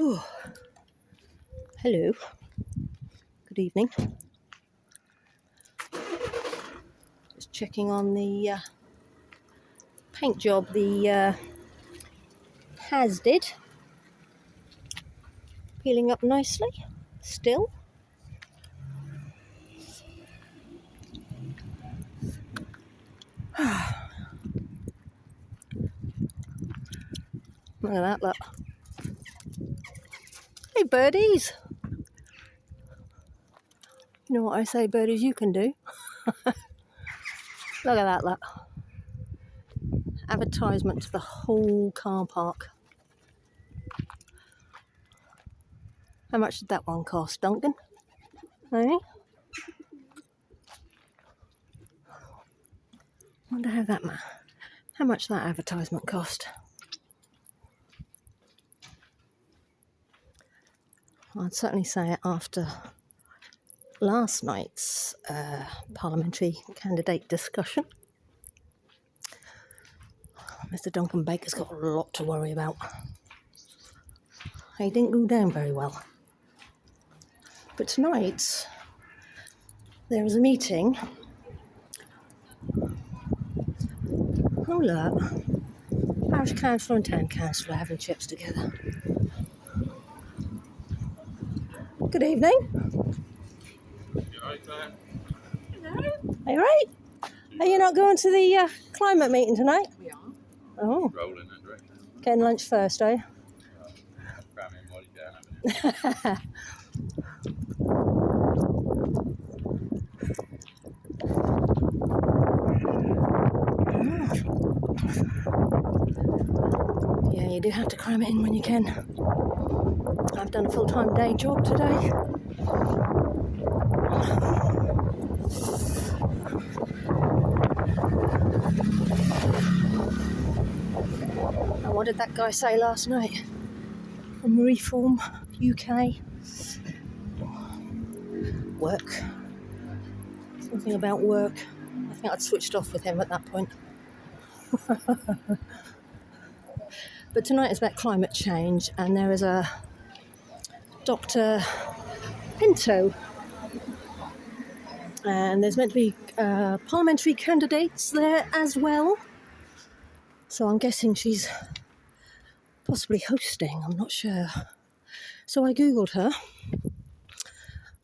Oh, hello. Good evening. Just checking on the paint job the Has did. Peeling up nicely. Still. Look at that, look. Hey, birdies. You know what I say, birdies, you can do. Look at that, look. Advertisement to the whole car park. How much did that one cost, Duncan? Eh? Wonder how much that advertisement cost. I'd certainly say after last night's parliamentary candidate discussion, Mr. Duncan Baker's got a lot to worry about. He didn't go down very well. But tonight, there is a meeting. Oh, look. Parish Council and Town Council are having chips together. Good evening. You right there? Hello. Are you right? Are you not going to the climate meeting tonight? We are. Oh. Rolling and drinking. Getting lunch first, are you? Cramming while you can, haven't you? Yeah, you do have to cram it in when you can. I've done a full-time day job today. And what did that guy say last night? From Reform UK. Work. Something about work. I think I'd switched off with him at that point. But tonight is about climate change, and there is a Dr Pinto, and there's meant to be parliamentary candidates there as well. So I'm guessing she's possibly hosting, I'm not sure. So I googled her.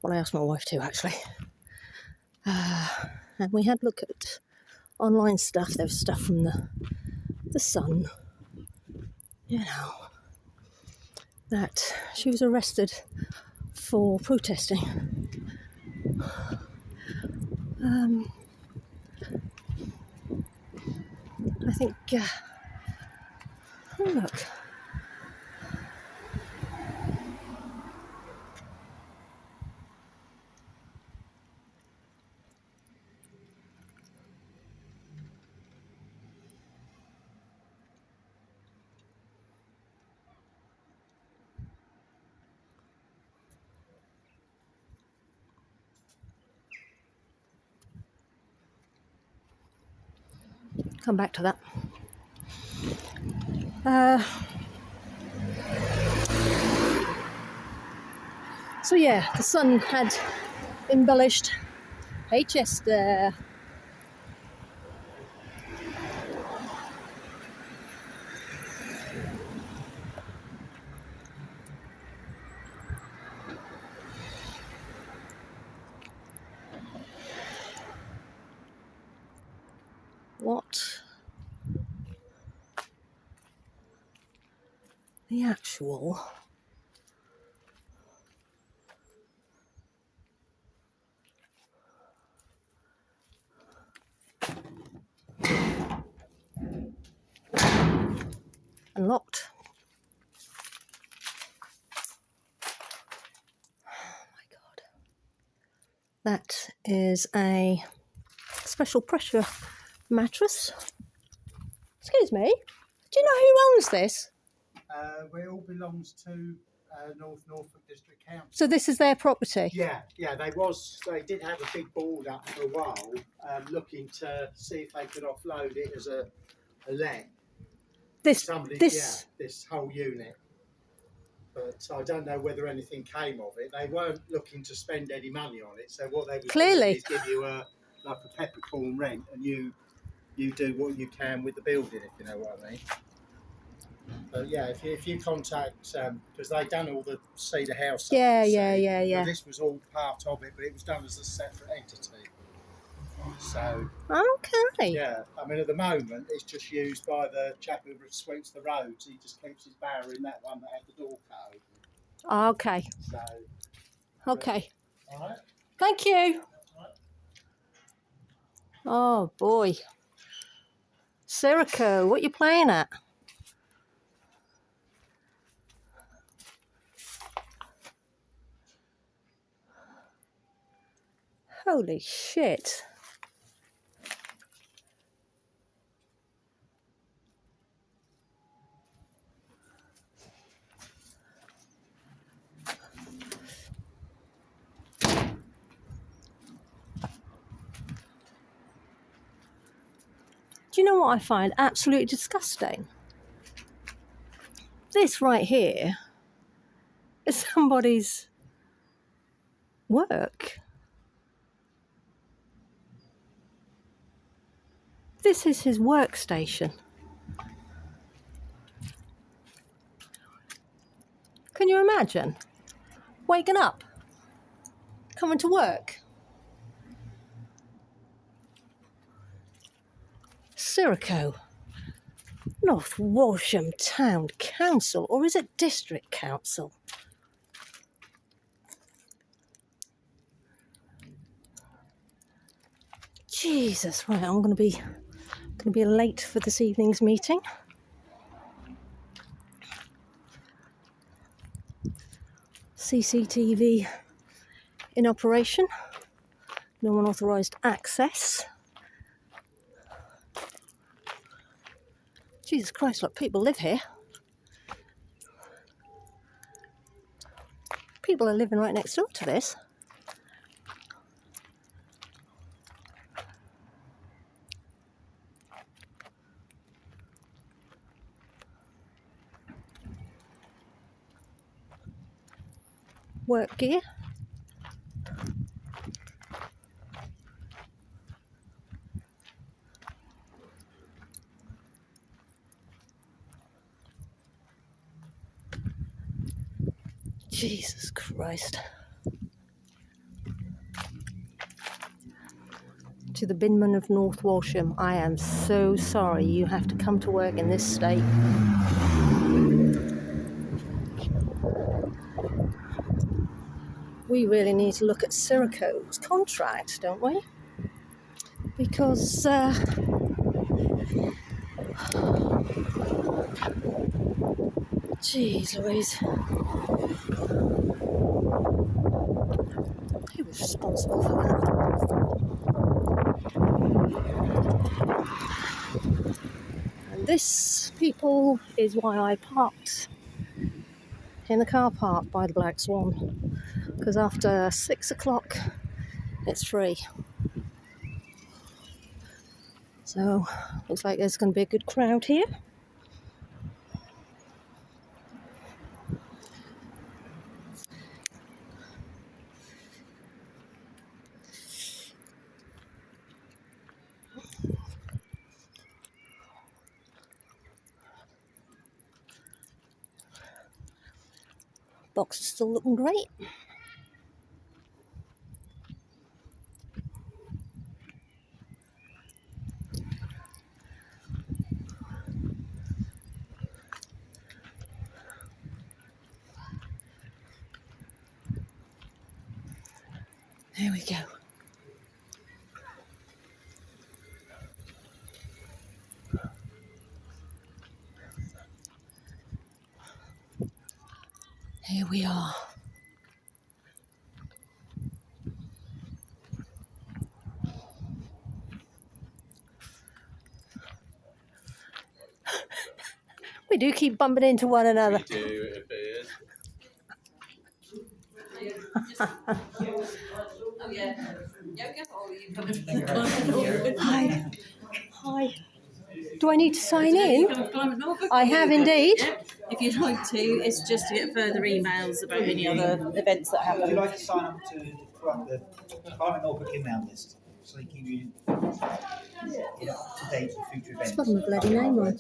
Well, I asked my wife too, actually. And we had a look at online stuff. There was stuff from the Sun, you know, that she was arrested for protesting. I think, oh look. Come back to that. So yeah, the Sun had embellished. Hey Chester. What the actual unlocked. Oh my god. That is a special pressure mattress. Excuse me. Do you know who owns this? It all belongs to North Norfolk District Council. So this is their property? Yeah, they did have a big board up for a while, looking to see if they could offload it as a let. This this whole unit. But I don't know whether anything came of it. They weren't looking to spend any money on it, so what they were Clearly. doing is give you like a peppercorn rent, and you do what you can with the building, if you know what I mean. But yeah, if you contact, because they done all the Cedar House stuff. Yeah. So this was all part of it, but it was done as a separate entity. So Okay. yeah, I mean at the moment it's just used by the chap who sweeps the roads. He just keeps his barrow in that one that had the door cut open. Okay. So Okay. all right. Thank you. All right. Oh boy. Sirico, what you playing at? Holy shit. Do you know what I find absolutely disgusting? This right here is somebody's work. This is his workstation. Can you imagine? Waking up, coming to work. Sirico, North Walsham Town Council, or is it District Council? Jesus, right, I'm going to be late for this evening's meeting. CCTV in operation. No unauthorised access. Jesus Christ, look, people live here. People are living right next door to this. Work gear. Jesus Christ. To the binman of North Walsham, I am so sorry you have to come to work in this state. We really need to look at Sirico's contract, don't we? Because geez Louise, who was responsible for that? And this, people, is why I parked in the car park by the Black Swan, because after 6 o'clock it's free. So looks like there's going to be a good crowd here. Box is still looking great. There we go. Here we are. We do keep bumping into one another. We do, it appears. Oh yeah. Hi. Hi. Do I need to sign in? Climate Norfolk? I have indeed. Yep. If you'd like to, it's just to get further emails about any other events that Would you happen. like to sign up to the Climate Norfolk email list so they keep you up to date with future events? It's got my bloody name on.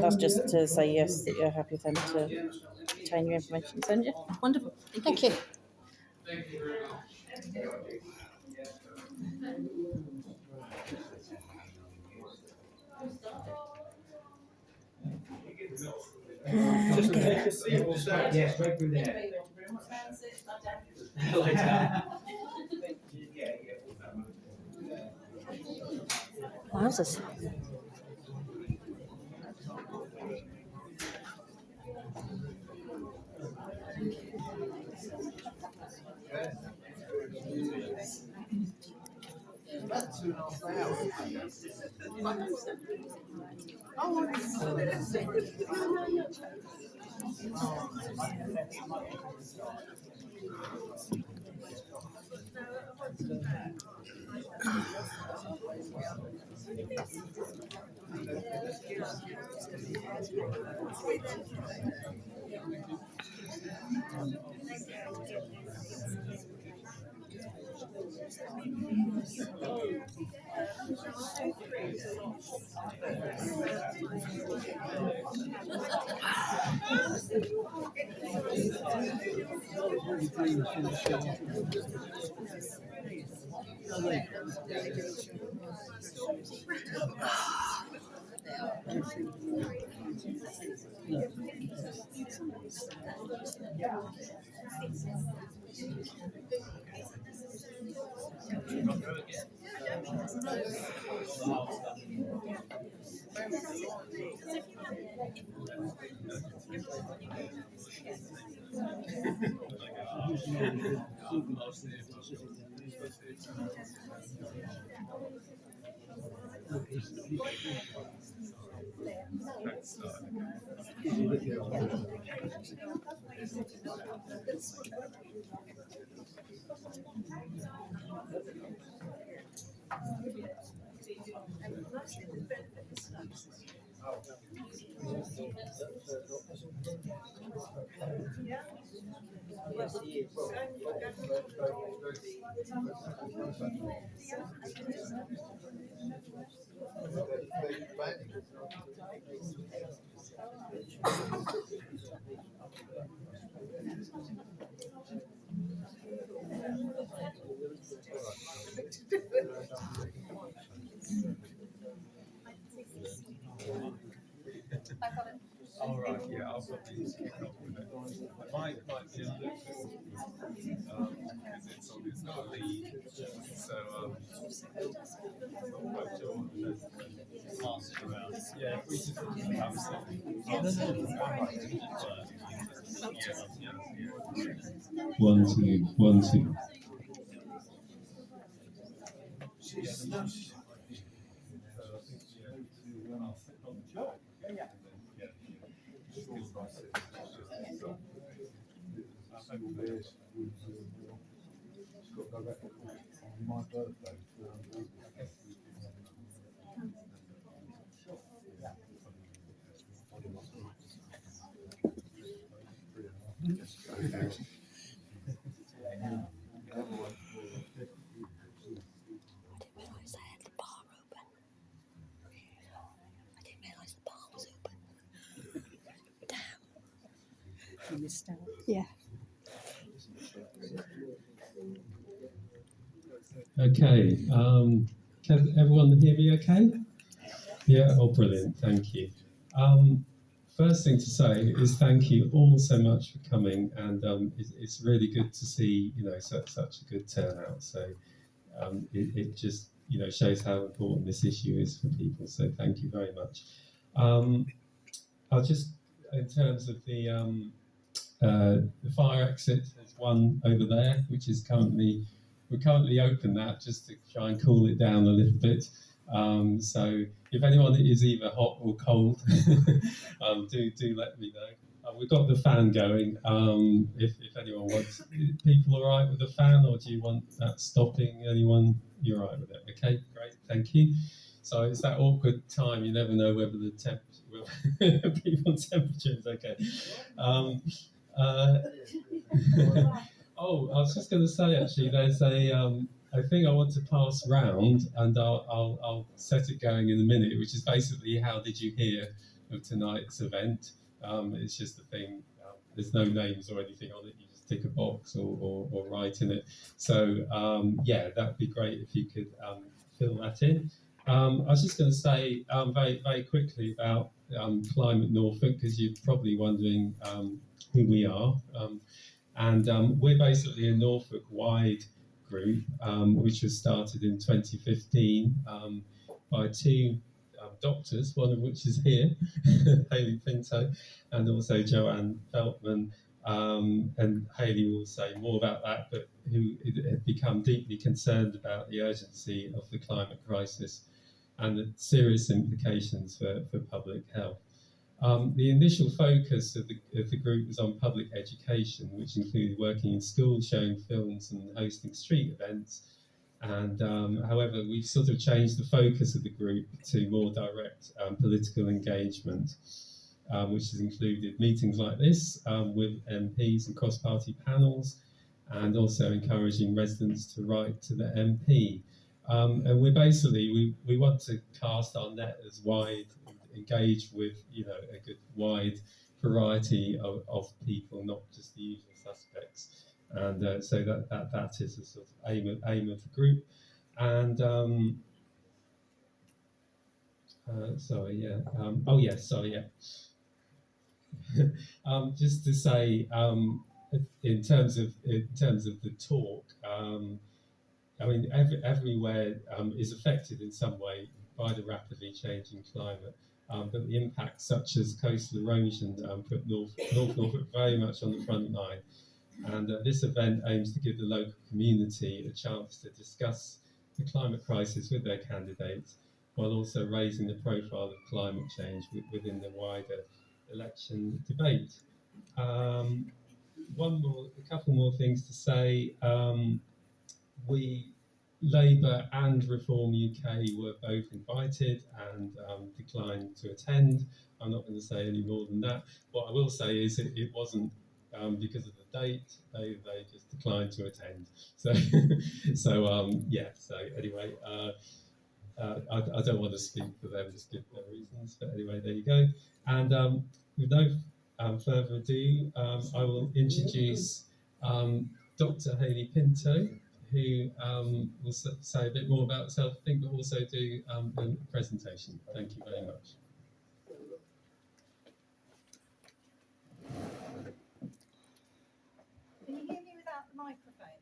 That's just to say yes, that you're happy with them to obtain your information and send you. Wonderful. Thank you. Just take a seat, sir. Yes, right through there. Wowzers. All right, yeah, I'll probably kick off with it. It might be a little bit because it's obviously got a lead, so not quite sure what the pass it around. Yeah, if we just One, two, one, two. Yeah. Okay. Can everyone hear me okay? Yeah, oh brilliant, thank you. First thing to say is thank you all so much for coming, and it's really good to see, you know, such a good turnout. So it just, you know, shows how important this issue is for people. So thank you very much. I'll just, in terms of the fire exit, there's one over there, which is we're currently open that just to try and cool it down a little bit. So if anyone is either hot or cold, do let me know. we've got the fan going. If anyone wants, people all right with the fan, or do you want that stopping? Anyone? You're all right with it? Okay, great, thank you. So it's that awkward time. You never know whether the people's temperature is okay. Oh, I was just going to say actually, there's a thing I want to pass round, and I'll set it going in a minute, which is basically how did you hear of tonight's event? It's just a thing. There's no names or anything on it. You just tick a box or write in it. So yeah, that'd be great if you could fill that in. I was just going to say very quickly about Climate Norfolk, because you're probably wondering who we are. And we're basically a Norfolk-wide group, which was started in 2015 by two doctors, one of which is here, Hayley Pinto, and also Joanne Feltman. And Hayley will say more about that, but who had become deeply concerned about the urgency of the climate crisis and the serious implications for public health. The initial focus of the group was on public education, which included working in schools, showing films and hosting street events. And however, we've sort of changed the focus of the group to more direct political engagement, which has included meetings like this with MPs and cross-party panels, and also encouraging residents to write to the MP. And we're basically, we want to cast our net as wide, engage with, you know, a good wide variety of people, not just the usual suspects. And so that is the sort of aim of the group. And just to say, in terms of the talk, I mean, everywhere is affected in some way by the rapidly changing climate, but the impacts such as coastal erosion put North Norfolk very much on the front line. And this event aims to give the local community a chance to discuss the climate crisis with their candidates, while also raising the profile of climate change within the wider election debate. A couple more things to say. Labour and Reform UK were both invited and declined to attend. I'm not going to say any more than that. What I will say is it wasn't because of the date. They just declined to attend. So yeah. So anyway, I don't want to speak for them, just give their reasons. But anyway, there you go. And with no further ado, I will introduce Dr Hayley Pinto, who will say a bit more about herself, I think, but also do a presentation. Thank you very much. Can you hear me without the microphone?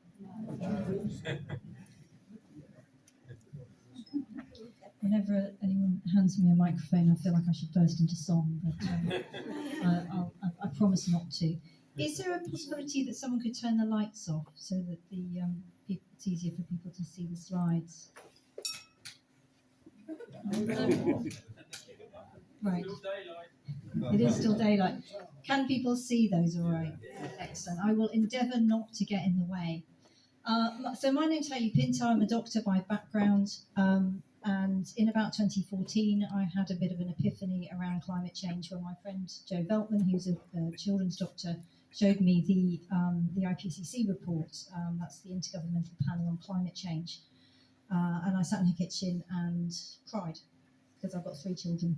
Whenever anyone hands me a microphone, I feel like I should burst into song, but I promise not to. Is there a possibility that someone could turn the lights off so that it's easier for people to see the slides? Right. It is still daylight. Can people see those all right? Excellent. I will endeavour not to get in the way. So my name's Hayley Pinto. I'm a doctor by background. And in about 2014, I had a bit of an epiphany around climate change when my friend Jo Veltman, who's a children's doctor, showed me the IPCC report. That's the Intergovernmental Panel on Climate Change. And I sat in her kitchen and cried because I've got 3 children.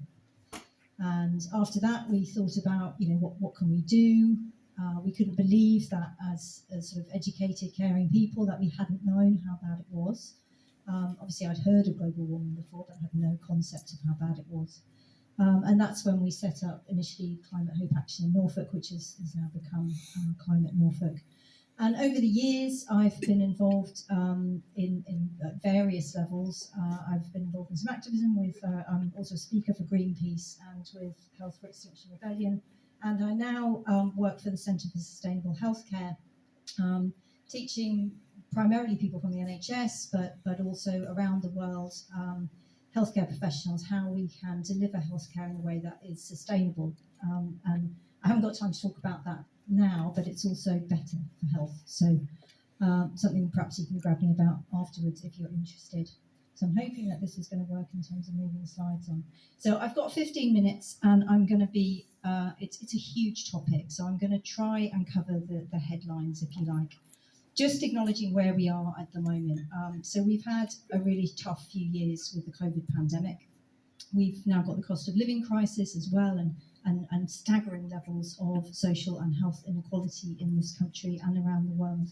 And after that, we thought about, you know, what can we do? We couldn't believe that as sort of educated, caring people that we hadn't known how bad it was. Obviously, I'd heard of global warming before, but I had no concept of how bad it was. And that's when we set up initially Climate Hope Action in Norfolk, which has now become Climate Norfolk. And over the years, I've been involved in various levels. I've been involved in some activism with, I'm also a speaker for Greenpeace and with Health for Extinction Rebellion. And I now work for the Centre for Sustainable Healthcare, teaching primarily people from the NHS, but also around the world, healthcare professionals, how we can deliver healthcare in a way that is sustainable. And I haven't got time to talk about that now, but it's also better for health. So something perhaps you can grab me about afterwards if you're interested. So I'm hoping that this is going to work in terms of moving the slides on. So I've got 15 minutes and I'm going to be, it's a huge topic, so I'm going to try and cover the headlines, if you like. Just acknowledging where we are at the moment. So we've had a really tough few years with the COVID pandemic. We've now got the cost of living crisis as well, and staggering levels of social and health inequality in this country and around the world.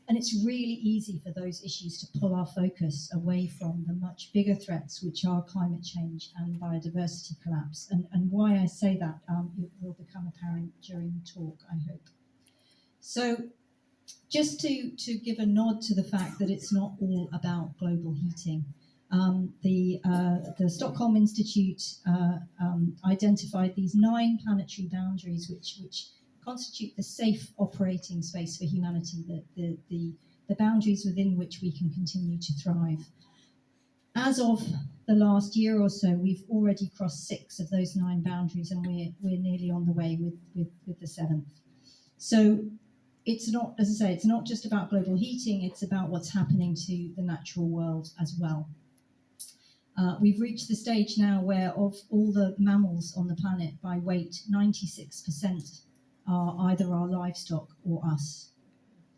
And it's really easy for those issues to pull our focus away from the much bigger threats, which are climate change and biodiversity collapse. And why I say that it will become apparent during the talk, I hope. So just to give a nod to the fact that it's not all about global heating. The Stockholm Institute identified these 9 planetary boundaries which constitute the safe operating space for humanity, the boundaries within which we can continue to thrive. As of the last year or so, we've already crossed 6 of those 9 boundaries, and we're nearly on the way with the 7th. So it's not, as I say, it's not just about global heating, it's about what's happening to the natural world as well. We've reached the stage now where of all the mammals on the planet by weight, 96% are either our livestock or us.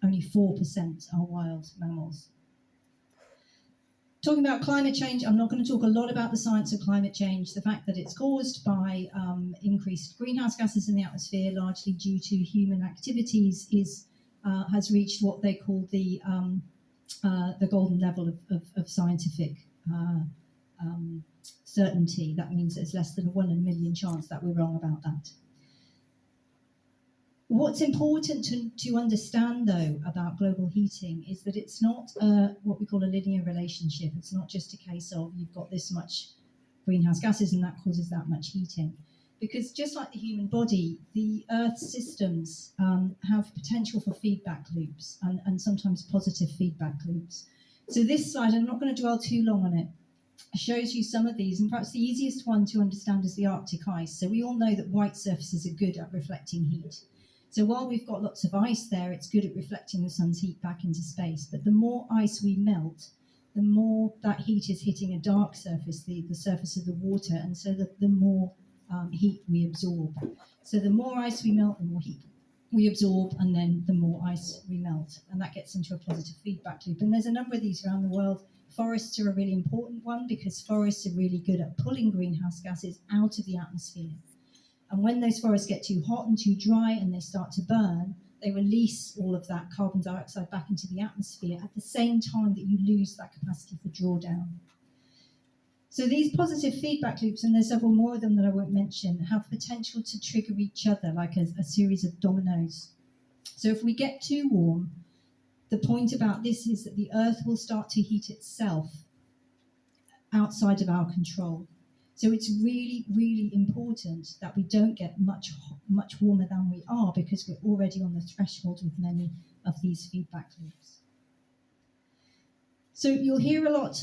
Only 4% are wild mammals. Talking about climate change, I'm not going to talk a lot about the science of climate change. The fact that it's caused by increased greenhouse gases in the atmosphere, largely due to human activities, has reached what they call the golden level of scientific certainty. That means there's less than a 1 in a million chance that we're wrong about that. What's important to understand, though, about global heating is that it's not what we call a linear relationship. It's not just a case of you've got this much greenhouse gases and that causes that much heating. Because just like the human body, the Earth's systems have potential for feedback loops and sometimes positive feedback loops. So this slide, I'm not going to dwell too long on it, shows you some of these, and perhaps the easiest one to understand is the Arctic ice. So we all know that white surfaces are good at reflecting heat. So while we've got lots of ice there, it's good at reflecting the sun's heat back into space. But the more ice we melt, the more that heat is hitting a dark surface, the surface of the water, and so the more heat we absorb. So the more ice we melt, the more heat we absorb, and then the more ice we melt. And that gets into a positive feedback loop. And there's a number of these around the world. Forests are a really important one because forests are really good at pulling greenhouse gases out of the atmosphere. And when those forests get too hot and too dry and they start to burn, they release all of that carbon dioxide back into the atmosphere at the same time that you lose that capacity for drawdown. So these positive feedback loops, and there's several more of them that I won't mention, have potential to trigger each other like a series of dominoes. So if we get too warm, the point about this is that the Earth will start to heat itself outside of our control. So it's really, really important that we don't get much warmer than we are, because we're already on the threshold with many of these feedback loops. So you'll hear a lot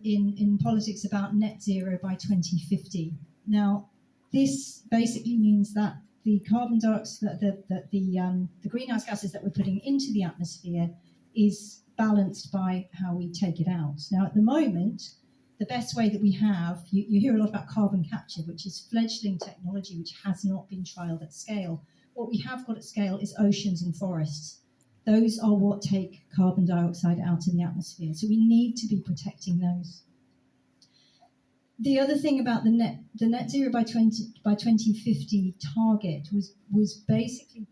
in politics about net zero by 2050. Now, this basically means that the carbon dioxide, the greenhouse gases that we're putting into the atmosphere is balanced by how we take it out. Now, at the moment, the best way that we have, you hear a lot about carbon capture, which is fledgling technology which has not been trialled at scale. What we have got at scale is oceans and forests. Those are what take carbon dioxide out of the atmosphere. So we need to be protecting those. The other thing about the net zero by 2050 target was basically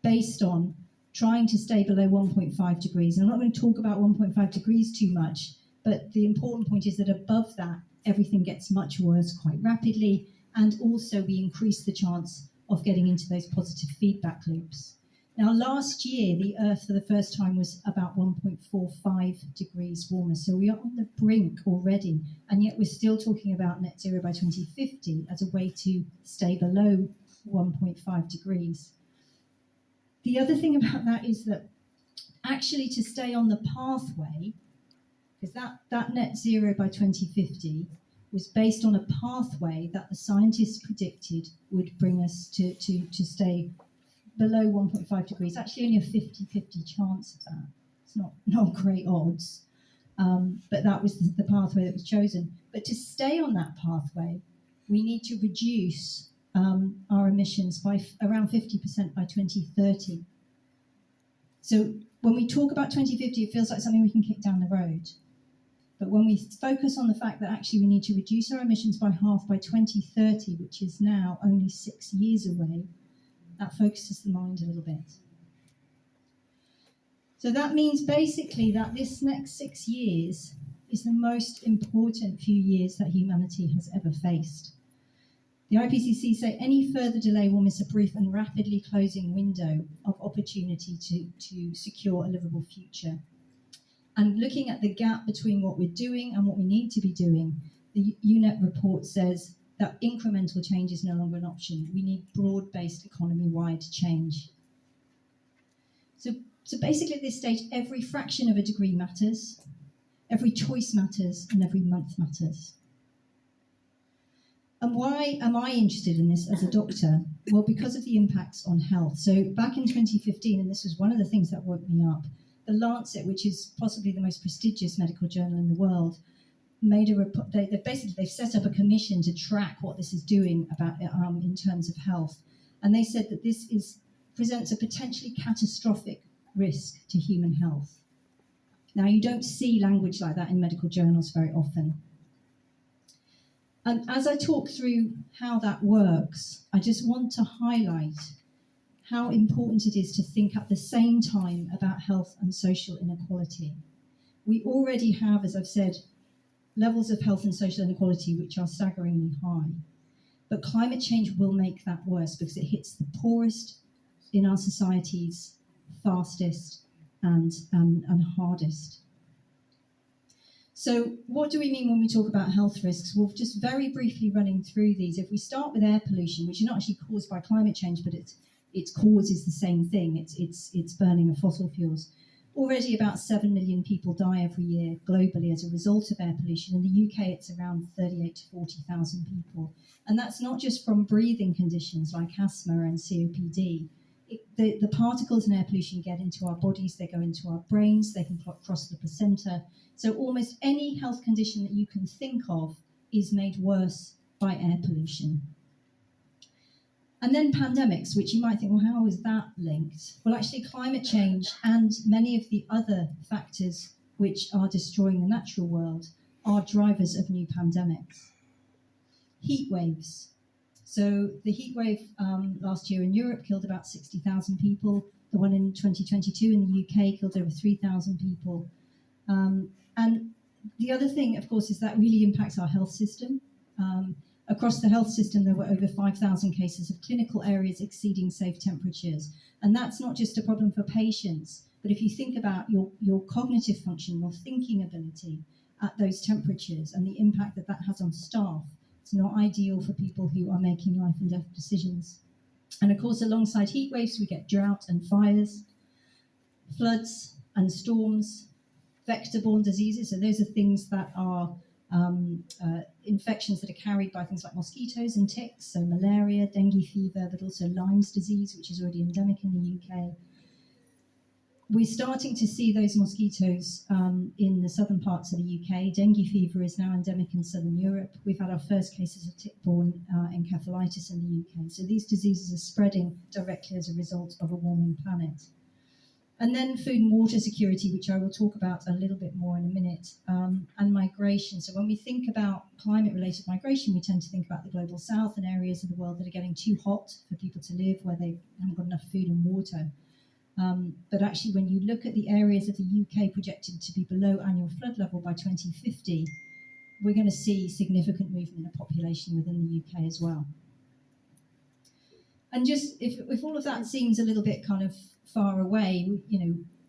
based on trying to stay below 1.5 degrees. And I'm not going to talk about 1.5 degrees too much, but the important point is that above that, everything gets much worse quite rapidly, and also we increase the chance of getting into those positive feedback loops. Now, last year, the Earth for the first time was about 1.45 degrees warmer, so we are on the brink already, and yet we're still talking about net zero by 2050 as a way to stay below 1.5 degrees. The other thing about that is that actually to stay on the pathway, because that net zero by 2050 was based on a pathway that the scientists predicted would bring us to stay below 1.5 degrees. Actually, only a 50-50 chance of that. It's not great odds, but that was the pathway that was chosen. But to stay on that pathway, we need to reduce our emissions by around 50% by 2030. So when we talk about 2050, it feels like something we can kick down the road. But when we focus on the fact that actually we need to reduce our emissions by half by 2030, which is now only 6 years away, that focuses the mind a little bit. So that means basically that this next 6 years is the most important few years that humanity has ever faced. The IPCC say any further delay will miss a brief and rapidly closing window of opportunity to secure a livable future. And looking at the gap between what we're doing and what we need to be doing, the UNEP report says that incremental change is no longer an option. We need broad-based economy-wide change. So basically at this stage, every fraction of a degree matters, every choice matters, and every month matters. And why am I interested in this as a doctor? Well, because of the impacts on health. So back in 2015, and this was one of the things that woke me up, The Lancet, which is possibly the most prestigious medical journal in the world, made a report. They've set up a commission to track what this is doing about in terms of health, and they said that this presents a potentially catastrophic risk to human health. Now, you don't see language like that in medical journals very often. And as I talk through how that works, I just want to highlight how important it is to think at the same time about health and social inequality. We already have, as I've said, levels of health and social inequality which are staggeringly high. But climate change will make that worse because it hits the poorest in our societies fastest and hardest. So what do we mean when we talk about health risks? Well, just very briefly running through these. If we start with air pollution, which is not actually caused by climate change, but its cause is the same thing. It's burning of fossil fuels. Already about 7 million people die every year globally as a result of air pollution. In the UK, it's around 38 to 40,000 people. And that's not just from breathing conditions like asthma and COPD. The particles in air pollution get into our bodies, they go into our brains, they can cross the placenta. So almost any health condition that you can think of is made worse by air pollution. And then pandemics, which you might think, well, how is that linked? Well, actually, climate change and many of the other factors which are destroying the natural world are drivers of new pandemics. Heat waves. So the heat wave last year in Europe killed about 60,000 people. The one in 2022 in the UK killed over 3,000 people. And the other thing, of course, is that really impacts our health system. Across the health system, there were over 5,000 cases of clinical areas exceeding safe temperatures. And that's not just a problem for patients, but if you think about your cognitive function, your thinking ability at those temperatures and the impact that has on staff, it's not ideal for people who are making life and death decisions. And of course, alongside heat waves, we get drought and fires, floods and storms, vector-borne diseases. So those are things that are infections that are carried by things like mosquitoes and ticks, so malaria, dengue fever, but also Lyme's disease, which is already endemic in the UK. We're starting to see those mosquitoes in the southern parts of the UK. Dengue fever is now endemic in southern Europe. We've had our first cases of tick-borne encephalitis in the UK. So these diseases are spreading directly as a result of a warming planet. And then food and water security, which I will talk about a little bit more in a minute, and migration. So when we think about climate-related migration, we tend to think about the global south and areas of the world that are getting too hot for people to live, where they haven't got enough food and water. But actually, when you look at the areas of the UK projected to be below annual flood level by 2050, we're going to see significant movement of population within the UK as well. And just if all of that seems a little bit kind of far away,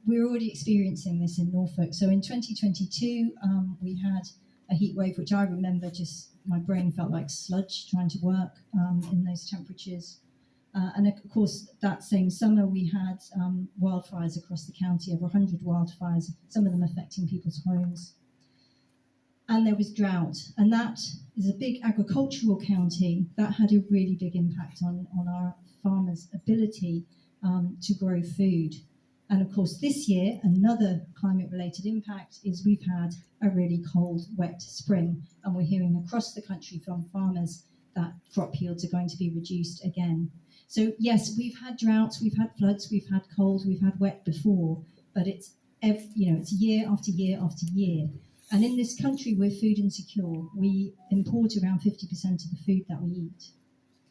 we're already experiencing this in Norfolk. So in 2022, we had a heat wave, which I remember just my brain felt like sludge trying to work in those temperatures. And of course, that same summer, we had wildfires across the county, over 100 wildfires, some of them affecting people's homes. and there was drought. And that is a big agricultural county. That had a really big impact on our farmers' ability to grow food. And of course, this year, another climate-related impact is we've had a really cold, wet spring, and we're hearing across the country from farmers that crop yields are going to be reduced again. So yes, we've had droughts, we've had floods, we've had cold, we've had wet before, but it's year after year after year. And in this country, we're food insecure. We import around 50% of the food that we eat.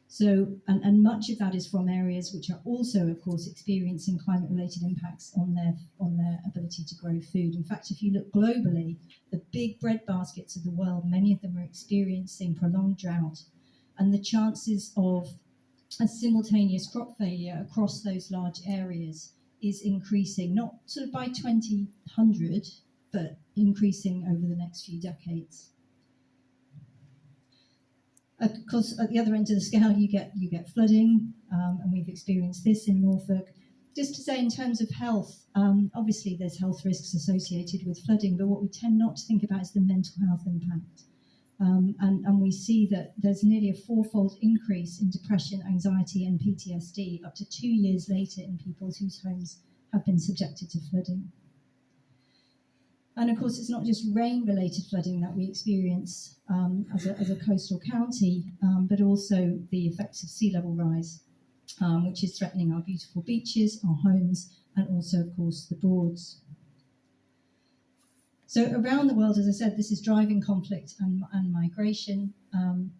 So, and much of that is from areas which are also, of course, experiencing climate-related impacts on their ability to grow food. In fact, if you look globally, the big bread baskets of the world, many of them are experiencing prolonged drought, and the chances of a simultaneous crop failure across those large areas is increasing, not sort of by 2100, but increasing over the next few decades. Of course, at the other end of the scale, you get flooding, and we've experienced this in Norfolk. Just to say, in terms of health, obviously there's health risks associated with flooding, but what we tend not to think about is the mental health impact. And we see that there's nearly a fourfold increase in depression, anxiety, and PTSD up to 2 years later in people whose homes have been subjected to flooding. And of course, it's not just rain-related flooding that we experience as a coastal county, but also the effects of sea level rise, which is threatening our beautiful beaches, our homes, and also, of course, the Broads. So around the world, as I said, this is driving conflict and migration, and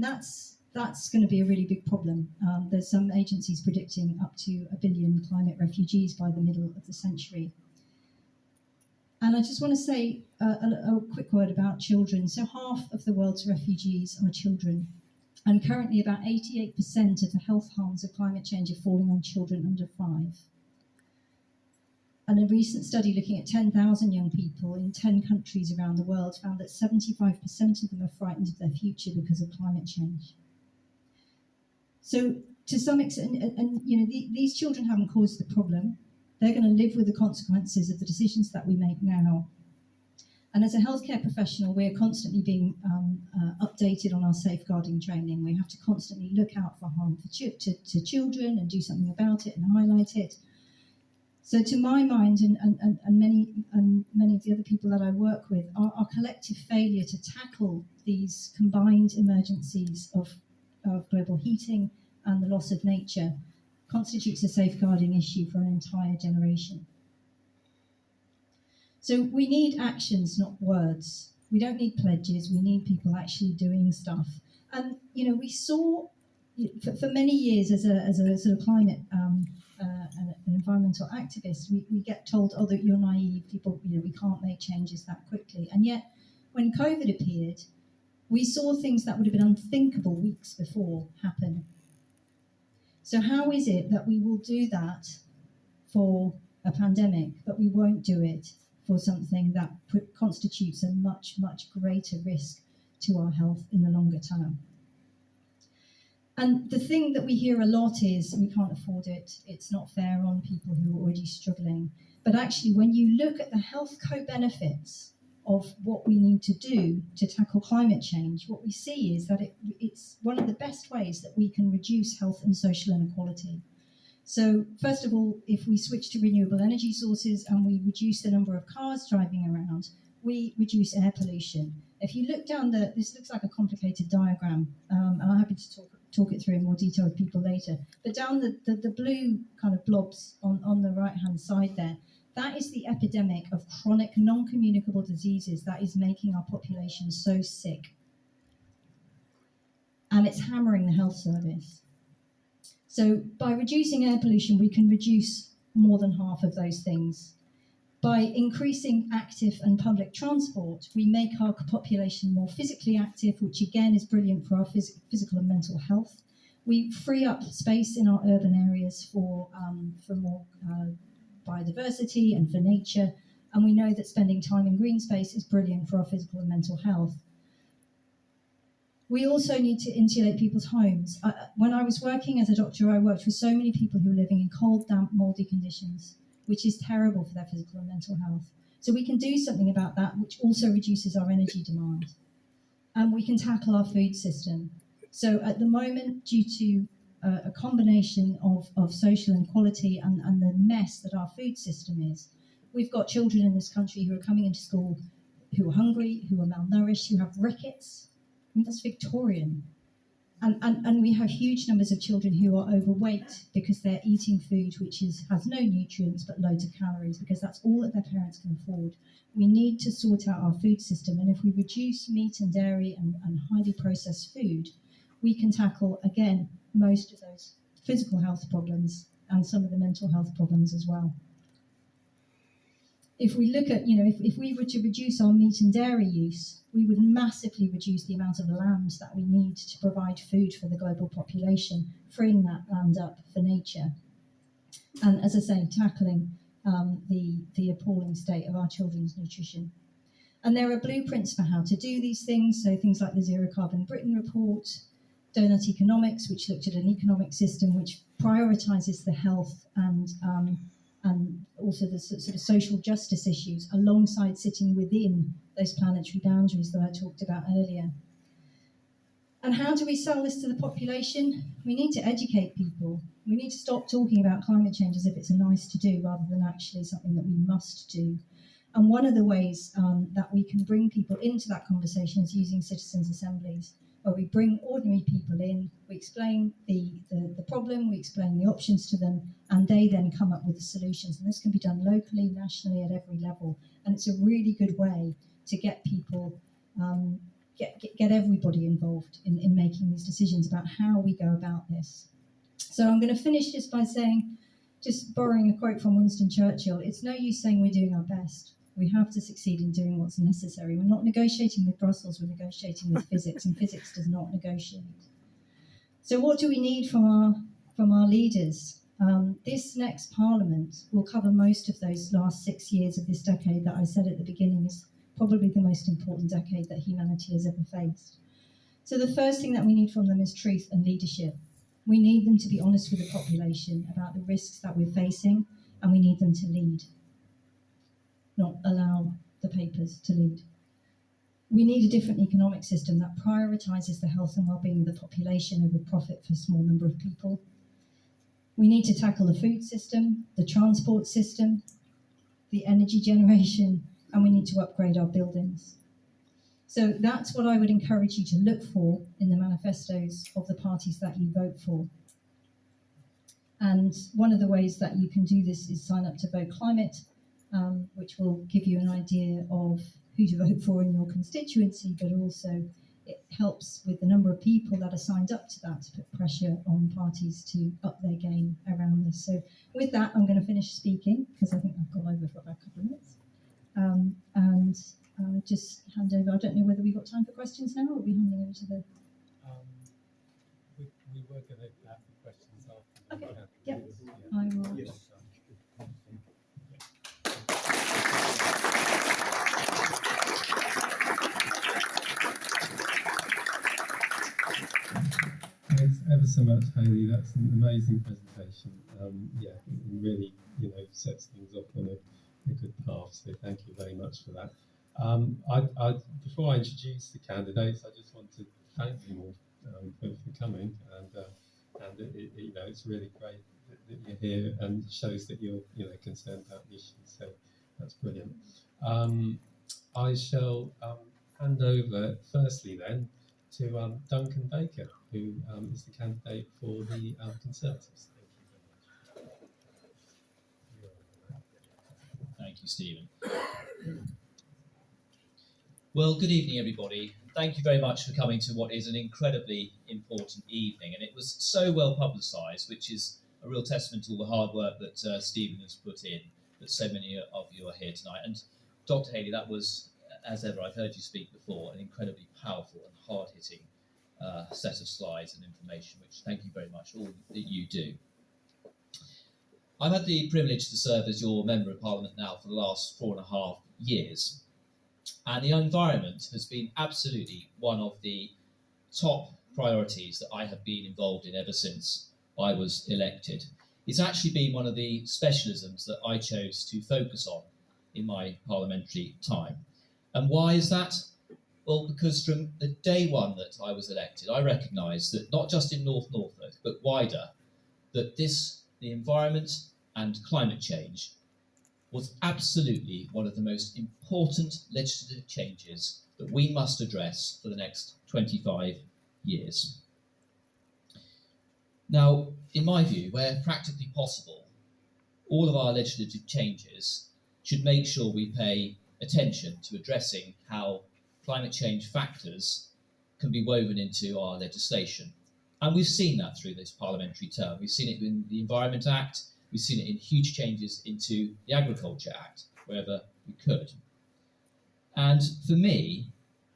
that's going to be a really big problem. There's some agencies predicting up to 1 billion climate refugees by the middle of the century. And I just want to say a quick word about children. So half of the world's refugees are children. And currently about 88% of the health harms of climate change are falling on children under 5. And a recent study looking at 10,000 young people in 10 countries around the world found that 75% of them are frightened of their future because of climate change. So to some extent, and these children haven't caused the problem. They're going to live with the consequences of the decisions that we make now. And as a healthcare professional, we're constantly being updated on our safeguarding training. We have to constantly look out for harm to children and do something about it and highlight it. So to my mind, and many of the other people that I work with, our collective failure to tackle these combined emergencies of global heating and the loss of nature constitutes a safeguarding issue for an entire generation. So we need actions, not words. We don't need pledges. We need people actually doing stuff. And we saw for many years as a sort of climate an environmental activist, we get told, oh, that you're naive. People, we can't make changes that quickly. And yet, when COVID appeared, we saw things that would have been unthinkable weeks before happen. So how is it that we will do that for a pandemic, but we won't do it for something that constitutes a much, much greater risk to our health in the longer term? And the thing that we hear a lot is we can't afford it, it's not fair on people who are already struggling. But actually, when you look at the health co-benefits of what we need to do to tackle climate change, what we see is that it's one of the best ways that we can reduce health and social inequality. So first of all, if we switch to renewable energy sources and we reduce the number of cars driving around, we reduce air pollution. If you look down this looks like a complicated diagram, and I'm happy to talk it through in more detail with people later. But down the blue kind of blobs on the right-hand side there, that is the epidemic of chronic non-communicable diseases that is making our population so sick. And it's hammering the health service. So by reducing air pollution, we can reduce more than half of those things. By increasing active and public transport, we make our population more physically active, which again is brilliant for our physical and mental health. We free up space in our urban areas for more biodiversity and for nature, and we know that spending time in green space is brilliant for our physical and mental health. We also need to insulate people's homes. When I was working as a doctor, I worked with so many people who were living in cold, damp, mouldy conditions, which is terrible for their physical and mental health. So we can do something about that, which also reduces our energy demand. And we can tackle our food system. So at the moment, due to a combination of social inequality and the mess that our food system is, we've got children in this country who are coming into school who are hungry, who are malnourished, who have rickets. I mean, that's Victorian. And we have huge numbers of children who are overweight because they're eating food which has no nutrients but loads of calories, because that's all that their parents can afford. We need to sort out our food system, and if we reduce meat and dairy and highly processed food, we can tackle, again, most of those physical health problems and some of the mental health problems as well. If we look at, if we were to reduce our meat and dairy use, we would massively reduce the amount of land that we need to provide food for the global population, freeing that land up for nature. And as I say, tackling the appalling state of our children's nutrition. And there are blueprints for how to do these things, so things like the Zero Carbon Britain report, Donut Economics, which looked at an economic system which prioritises the health and also the sort of social justice issues alongside sitting within those planetary boundaries that I talked about earlier. And how do we sell this to the population? We need to educate people. We need to stop talking about climate change as if it's a nice to do rather than actually something that we must do. And one of the ways that we can bring people into that conversation is using citizens' assemblies, where we bring ordinary people in, we explain the problem, we explain the options to them, and they then come up with the solutions. And this can be done locally, nationally, at every level. And it's a really good way to get people, get everybody involved in making these decisions about how we go about this. So I'm going to finish just by saying, just borrowing a quote from Winston Churchill, it's no use saying we're doing our best. We have to succeed in doing what's necessary. We're not negotiating with Brussels, we're negotiating with physics, and physics does not negotiate. So what do we need from our leaders? This next Parliament will cover most of those last 6 years of this decade that I said at the beginning is probably the most important decade that humanity has ever faced. So the first thing that we need from them is truth and leadership. We need them to be honest with the population about the risks that we're facing, and we need them to lead, not allow the papers to lead. We need a different economic system that prioritises the health and well-being of the population over profit for a small number of people. We need to tackle the food system, the transport system, the energy generation, and we need to upgrade our buildings. So that's what I would encourage you to look for in the manifestos of the parties that you vote for. And one of the ways that you can do this is sign up to Vote Climate, which will give you an idea of who to vote for in your constituency, but also it helps with the number of people that are signed up to that to put pressure on parties to up their game around this. So with that, I'm going to finish speaking because I think I've gone over for about a couple of minutes. Just hand over. I don't know whether we've got time for questions now, or are we handing over to the... We were going to have the questions after. Okay, yep. I will... Yes. Thanks ever so much, Hayley. That's an amazing presentation. Yeah, it really, sets things off on a good path. So thank you very much for that. Before I introduce the candidates, I just want to thank them all for coming, and it's really great that you're here and shows that you're concerned about the issues. So that's brilliant. I shall hand over firstly then to Duncan Baker, who is the candidate for the Conservatives. Thank you, Stephen. Well, good evening, everybody. Thank you very much for coming to what is an incredibly important evening, and it was so well publicised, which is a real testament to all the hard work that Stephen has put in, that so many of you are here tonight. And Dr Hayley, that was, as ever, I've heard you speak before, an incredibly powerful and hard-hitting set of slides and information, which thank you very much, all that you do. I've had the privilege to serve as your Member of Parliament now for the last 4.5 years, and the environment has been absolutely one of the top priorities that I have been involved in ever since I was elected. It's actually been one of the specialisms that I chose to focus on in my parliamentary time. And why is that? Well, because from the day one that I was elected, I recognised that not just in North Norfolk, but wider, that the environment and climate change was absolutely one of the most important legislative changes that we must address for the next 25 years. Now, in my view, where practically possible, all of our legislative changes should make sure we pay attention to addressing how climate change factors can be woven into our legislation. And we've seen that through this parliamentary term. We've seen it in the Environment Act, we've seen it in huge changes into the Agriculture Act, wherever we could. And for me,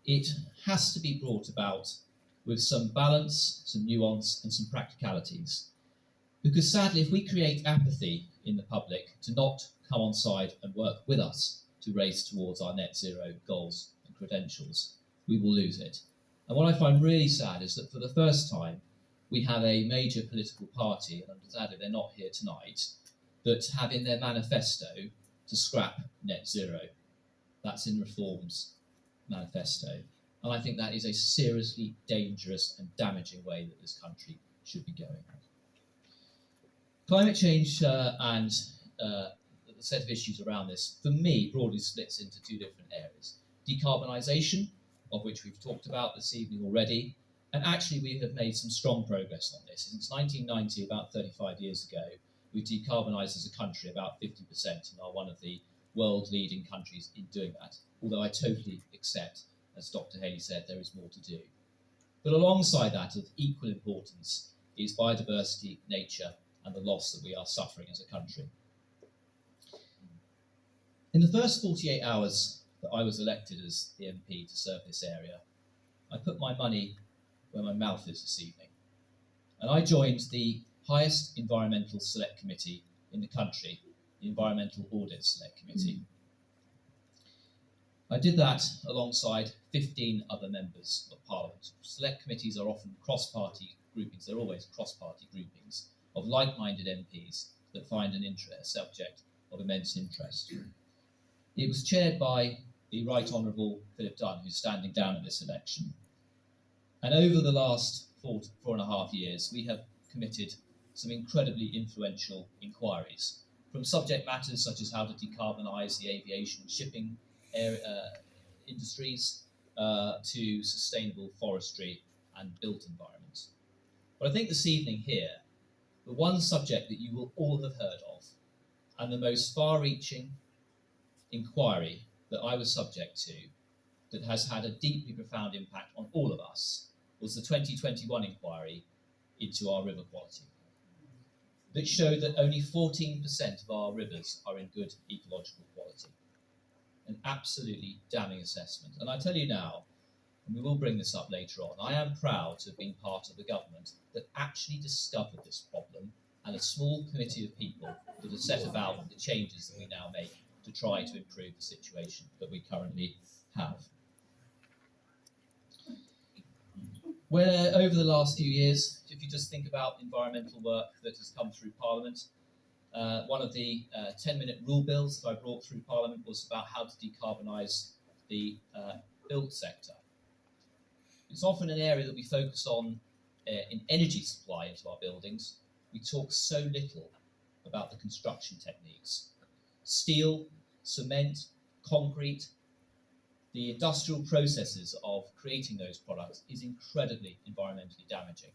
it has to be brought about with some balance, some nuance, and some practicalities. Because sadly, if we create apathy in the public to not come on side and work with us to race towards our net zero goals and credentials, we will lose it. And what I find really sad is that for the first time, we have a major political party, and sadly they're not here tonight, that have in their manifesto to scrap net zero. That's in Reform's manifesto. And I think that is a seriously dangerous and damaging way that this country should be going. Climate change and the set of issues around this, for me, broadly splits into two different areas. Decarbonisation, of which we've talked about this evening already, and actually we have made some strong progress on this. Since 1990, about 35 years ago, we've decarbonised as a country about 50% and are one of the world-leading countries in doing that, although I totally accept, as Dr Hayley said, there is more to do. But alongside that, of equal importance is biodiversity, nature, and the loss that we are suffering as a country. In the first 48 hours that I was elected as the MP to serve this area, I put my money where my mouth is this evening. And I joined the highest environmental select committee in the country, the Environmental Audit Select Committee. I did that alongside 15 other members of Parliament. Select committees are often cross-party groupings, they're always cross-party groupings of like-minded MPs that find a subject of immense interest. It was chaired by the Right Honourable Philip Dunn, who's standing down at this election. And over the last 4.5 years, we have committed some incredibly influential inquiries, from subject matters such as how to decarbonise the aviation and shipping industries to sustainable forestry and built environments. But I think this evening here, the one subject that you will all have heard of, and the most far-reaching inquiry that I was subject to, that has had a deeply profound impact on all of us, was the 2021 inquiry into our river quality, that showed that only 14% of our rivers are in good ecological quality. An absolutely damning assessment. And I tell you now, and we will bring this up later on, I am proud to have been part of the government that actually discovered this problem, and a small committee of people that have set about the changes that we now make to try to improve the situation that we currently have. Where over the last few years, if you just think about environmental work that has come through Parliament, one of the 10-minute rule bills that I brought through Parliament was about how to decarbonise the built sector. It's often an area that we focus on in energy supply into our buildings. We talk so little about the construction techniques. Steel, cement, concrete, the industrial processes of creating those products is incredibly environmentally damaging.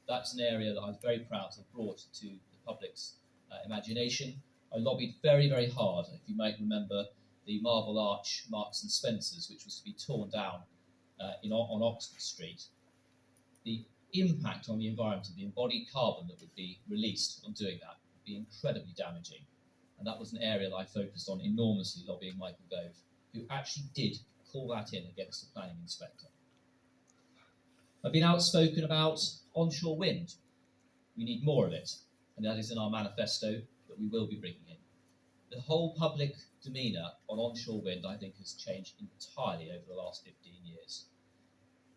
That's an area that I was very proud to have brought to the public's imagination. I lobbied very, very hard, if you might remember, the Marble Arch Marks and Spencers, which was to be torn down on Oxford Street. The impact on the environment of the embodied carbon that would be released on doing that would be incredibly damaging. And that was an area that I focused on enormously, lobbying Michael Gove, who actually did call that in against the planning inspector. I've been outspoken about onshore wind. We need more of it, and that is in our manifesto that we will be bringing in. The whole public demeanour on onshore wind, I think, has changed entirely over the last 15 years.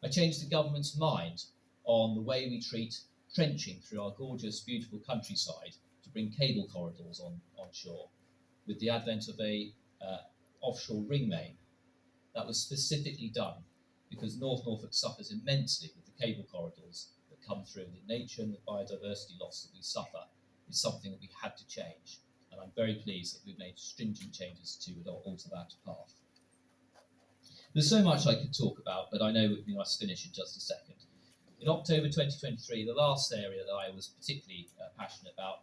I changed the government's mind on the way we treat trenching through our gorgeous, beautiful countryside to bring cable corridors onshore, with the advent of a offshore ring main. That was specifically done because North Norfolk suffers immensely with the cable corridors that come through. The nature and the biodiversity loss that we suffer is something that we had to change. And I'm very pleased that we've made stringent changes to alter that path. There's so much I could talk about, but I know we must finish in just a second. In October 2023, the last area that I was particularly passionate about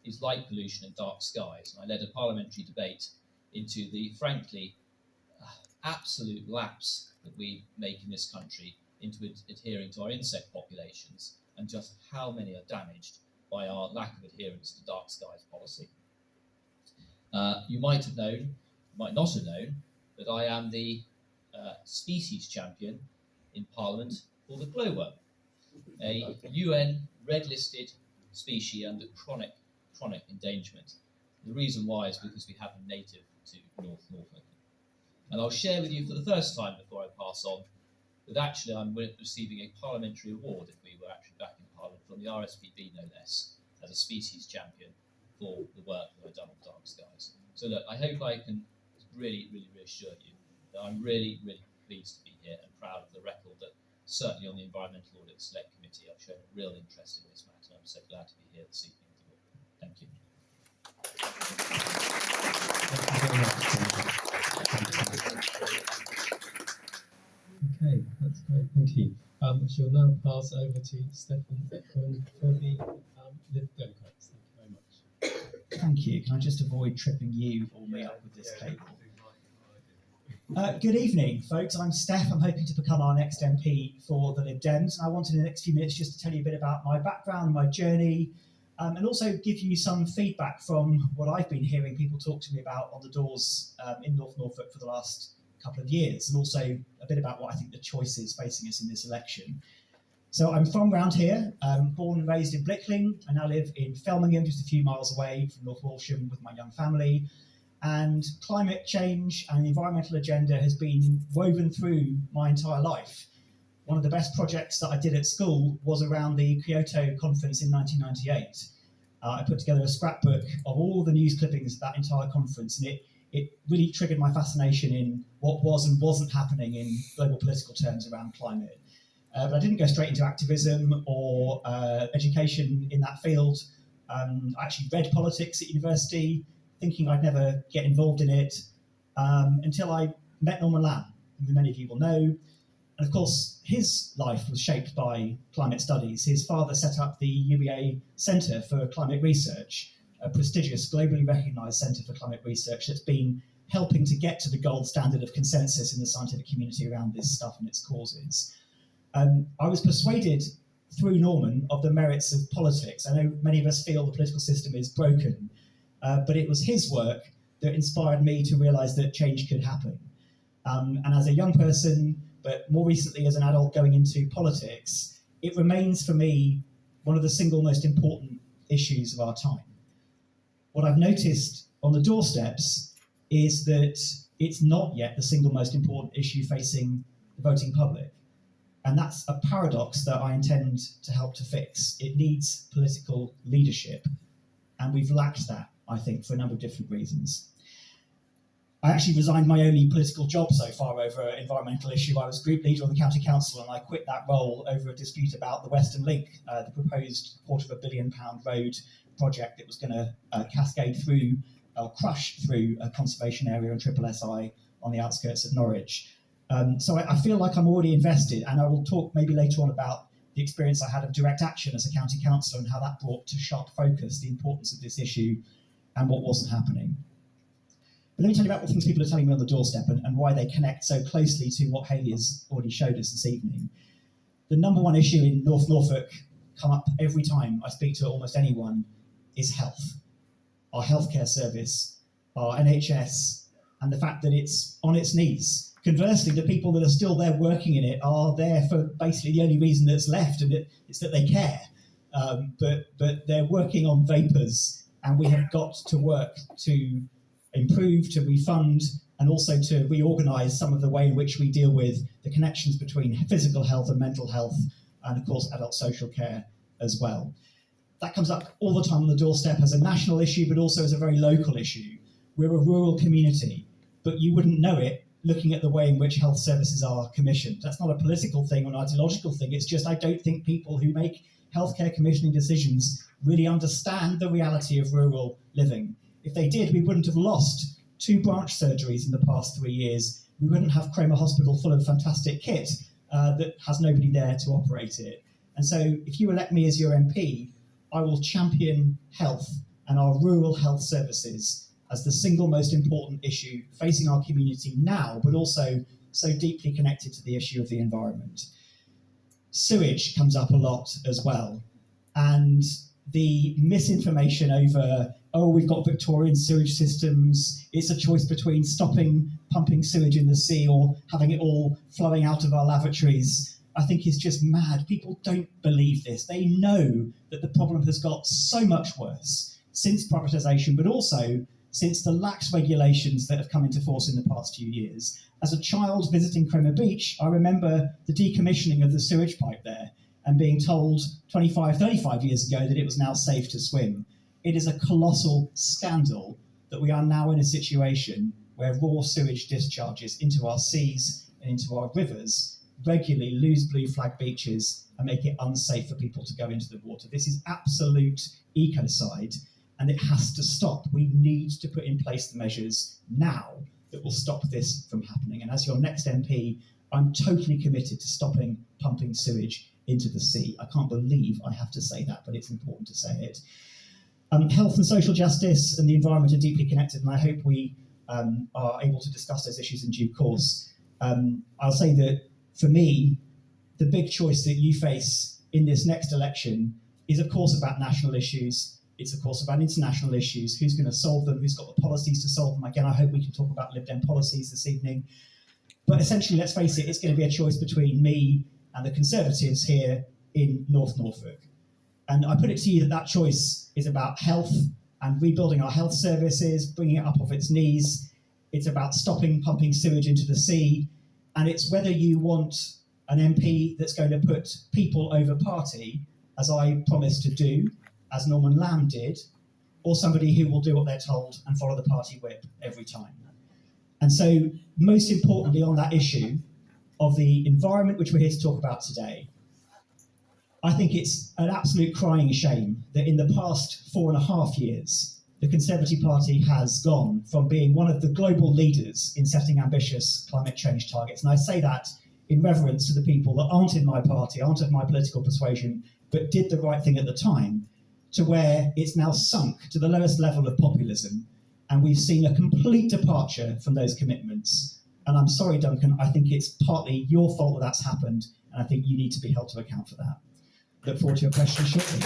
is light pollution and dark skies. And I led a parliamentary debate into the, frankly, absolute lapse that we make in this country into adhering to our insect populations, and just how many are damaged by our lack of adherence to dark skies policy. You might have known, might not have known, that I am the species champion in Parliament for the glowworm, a UN red-listed species under chronic endangerment. The reason why is because we have them native to North Norfolk. And I'll share with you for the first time before I pass on that actually I'm receiving a parliamentary award, if we were actually back in Parliament, from the RSPB no less, as a species champion for the work that I've done on dark skies. So look, I hope I can really reassure you that I'm really pleased to be here and proud of the record that certainly on the Environmental Audit Select Committee I've shown a real interest in this matter. I'm so glad to be here this evening with you all. Thank you. Okay, that's great, thank you. I shall now pass over to Stefan for the Liberal Democrats. Thank you very much. Thank you. Can I just avoid tripping you or me up with this cable? Good evening, folks. I'm Steph. I'm hoping to become our next MP for the Lib Dems. And I wanted in the next few minutes just to tell you a bit about my background, my journey, and also give you some feedback from what I've been hearing people talk to me about on the doors in North Norfolk for the last couple of years, and also a bit about what I think the choice is facing us in this election. So I'm from round here, born and raised in Blickling. I now live in Felmingham, just a few miles away from North Walsham with my young family. And climate change and the environmental agenda has been woven through my entire life. One of the best projects that I did at school was around the Kyoto conference in 1998. I put together a scrapbook of all the news clippings of that entire conference, and it really triggered my fascination in what was and wasn't happening in global political terms around climate. But I didn't go straight into activism or education in that field. I actually read politics at university, thinking I'd never get involved in it, until I met Norman Lamb, who many of you will know. And of course, his life was shaped by climate studies. His father set up the UEA Centre for Climate Research, a prestigious, globally recognised centre for climate research that's been helping to get to the gold standard of consensus in the scientific community around this stuff and its causes. I was persuaded through Norman of the merits of politics. I know many of us feel the political system is broken, but it was his work that inspired me to realise that change could happen. And as a young person, but more recently as an adult going into politics, it remains for me one of the single most important issues of our time. What I've noticed on the doorsteps is that it's not yet the single most important issue facing the voting public. And that's a paradox that I intend to help to fix. It needs political leadership, and we've lacked that, I think, for a number of different reasons. I actually resigned my only political job so far over an environmental issue. I was group leader on the county council, and I quit that role over a dispute about the Western Link, the proposed £250 million road project that was going to cascade through, or crush through a conservation area on Triple SI on the outskirts of Norwich. So I feel like I'm already invested, and I will talk maybe later on about the experience I had of direct action as a county councillor and how that brought to sharp focus the importance of this issue and what wasn't happening. But let me tell you about what things people are telling me on the doorstep and why they connect so closely to what Hayley has already showed us this evening. The number one issue in North Norfolk, come up every time I speak to almost anyone, is health. Our healthcare service, our NHS, and the fact that it's on its knees. Conversely, the people that are still there working in it are there for basically the only reason that's left, and it's that they care. But they're working on vapours, and we have got to work to improve, to refund, and also to reorganise some of the way in which we deal with the connections between physical health and mental health, and of course adult social care as well. That comes up all the time on the doorstep as a national issue, but also as a very local issue. we're a rural community, but you wouldn't know it looking at the way in which health services are commissioned. That's not a political thing or an ideological thing. It's just I don't think people who make healthcare commissioning decisions really understand the reality of rural living. If they did, we wouldn't have lost 2 branch surgeries in the past 3 years. We wouldn't have Cromer Hospital full of fantastic kit that has nobody there to operate it. And so if you elect me as your MP, I will champion health and our rural health services as the single most important issue facing our community now, but also so deeply connected to the issue of the environment. Sewage comes up a lot as well. And the misinformation over, oh, we've got Victorian sewage systems, it's a choice between stopping pumping sewage in the sea or having it all flowing out of our lavatories, I think is just mad. People don't believe this. They know that the problem has got so much worse since privatisation, but also since the lax regulations that have come into force in the past few years. As a child visiting Cromer Beach, I remember the decommissioning of the sewage pipe there and being told 25, 35 years ago that it was now safe to swim. It is a colossal scandal that we are now in a situation where raw sewage discharges into our seas and into our rivers regularly lose blue flag beaches and make it unsafe for people to go into the water. This is absolute ecocide, and it has to stop. We need to put in place the measures now that will stop this from happening. And as your next MP, I'm totally committed to stopping pumping sewage into the sea. I can't believe I have to say that, but it's important to say it. Health and social justice and the environment are deeply connected, and I hope we are able to discuss those issues in due course. I'll say that for me, the big choice that you face in this next election is, of course, about national issues. It's, of course, about international issues. Who's going to solve them? Who's got the policies to solve them? Again, I hope we can talk about Lib Dem policies this evening. But essentially, let's face it, it's going to be a choice between me and the Conservatives here in North Norfolk. And I put it to you that that choice is about health and rebuilding our health services, bringing it up off its knees. It's about stopping pumping sewage into the sea. And it's whether you want an MP that's going to put people over party, as I promised to do, as Norman Lamb did, or somebody who will do what they're told and follow the party whip every time. And so, most importantly on that issue of the environment which we're here to talk about today, I think it's an absolute crying shame that in the past 4.5 years, the Conservative Party has gone from being one of the global leaders in setting ambitious climate change targets. And I say that in reverence to the people that aren't in my party, aren't of my political persuasion, but did the right thing at the time, to where it's now sunk to the lowest level of populism. And we've seen a complete departure from those commitments. And I'm sorry, Duncan, I think it's partly your fault that that's happened, and I think you need to be held to account for that. Look forward to your questions shortly.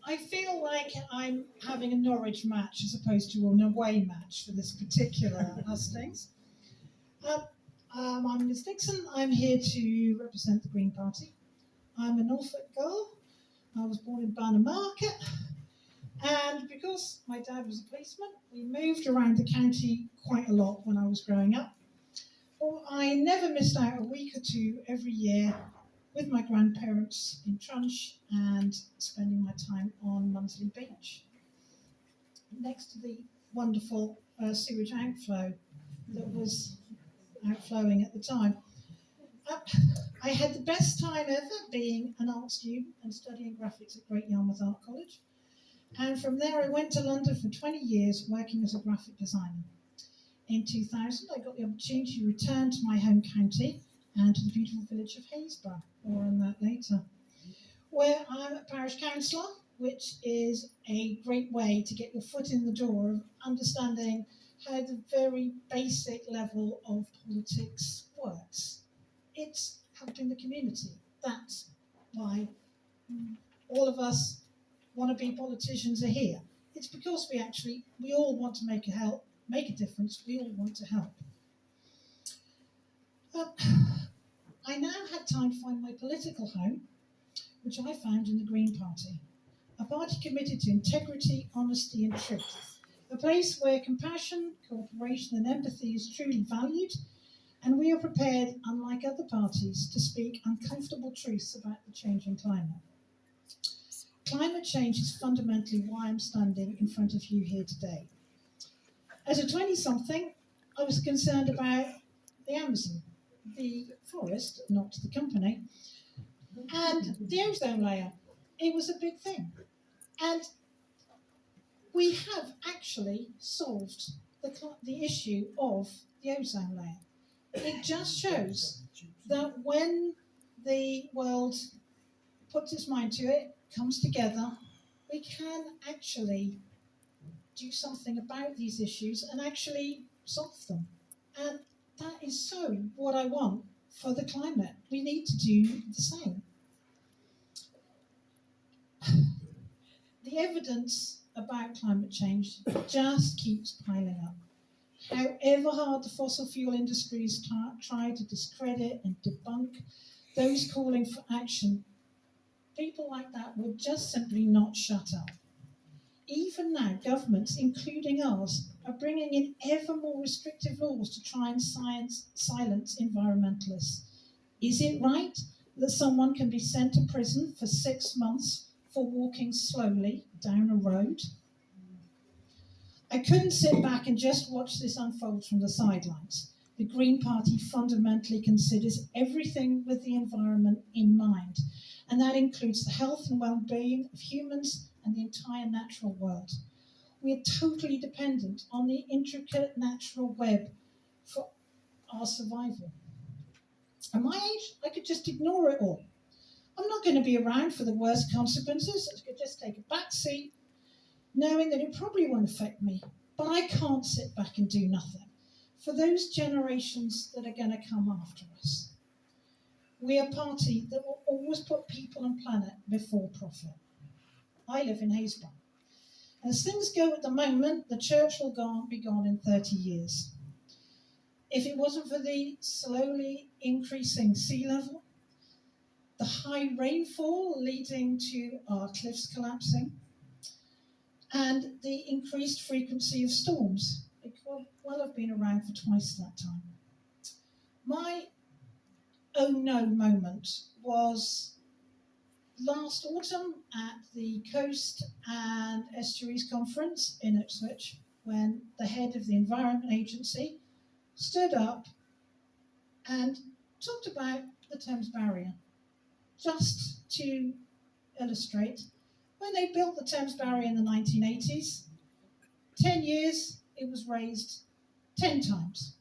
I feel like I'm having a Norwich match as opposed to an away match for this particular hustings. I'm Ms Dixon. I'm here to represent the Green Party. I'm a Norfolk girl. I was born in Barnum Market. And because my dad was a policeman, we moved around the county quite a lot when I was growing up. Well, I never missed out a week or two every year with my grandparents in Trunch and spending my time on Munsley Beach, next to the wonderful sewage outflow that was outflowing at the time. I had the best time ever being an art student and studying graphics at Great Yarmouth Art College. And from there I went to London for 20 years working as a graphic designer. In 2000 I got the opportunity to return to my home county and to the beautiful village of Haysborough, more on that later, where I'm a parish councillor, which is a great way to get your foot in the door of understanding how the very basic level of politics works. It's helping the community. That's why all of us wannabe politicians are here. It's because we all want to make a difference. We all want to help. I now have time to find my political home, which I found in the Green Party, a party committed to integrity, honesty and truth, a place where compassion, cooperation and empathy is truly valued, and we are prepared, unlike other parties, to speak uncomfortable truths about the changing climate. Climate change is fundamentally why I'm standing in front of you here today. As a 20-something, I was concerned about the Amazon, the forest, not the company, and the ozone layer. It was a big thing. And we have actually solved the issue of the ozone layer. It just shows that when the world puts its mind to it, comes together, we can actually do something about these issues and actually solve them. And that is so what I want for the climate. We need to do the same. The evidence about climate change just keeps piling up. However hard the fossil fuel industries try to discredit and debunk those calling for action, people like that would just simply not shut up. Even now, governments, including ours, are bringing in ever more restrictive laws to try and silence environmentalists. Is it right that someone can be sent to prison for 6 months for walking slowly down a road? I couldn't sit back and just watch this unfold from the sidelines. The Green Party fundamentally considers everything with the environment in mind, and that includes the health and well-being of humans and the entire natural world. We are totally dependent on the intricate natural web for our survival. At my age, I could just ignore it all. I'm not going to be around for the worst consequences. I could just take a back seat, knowing that it probably won't affect me, but I can't sit back and do nothing for those generations that are going to come after us. We are a party that will always put people and planet before profit. I live in Haysborough. As things go at the moment, the church will be gone in 30 years. If it wasn't for the slowly increasing sea level, the high rainfall leading to our cliffs collapsing, and the increased frequency of storms, it could well have been around for twice that time. My oh no moment was last autumn at the Coast and Estuaries Conference in Ipswich, when the head of the Environment Agency stood up and talked about the Thames Barrier. Just to illustrate, when they built the Thames Barrier in the 1980s, 10 years it was raised 10 times.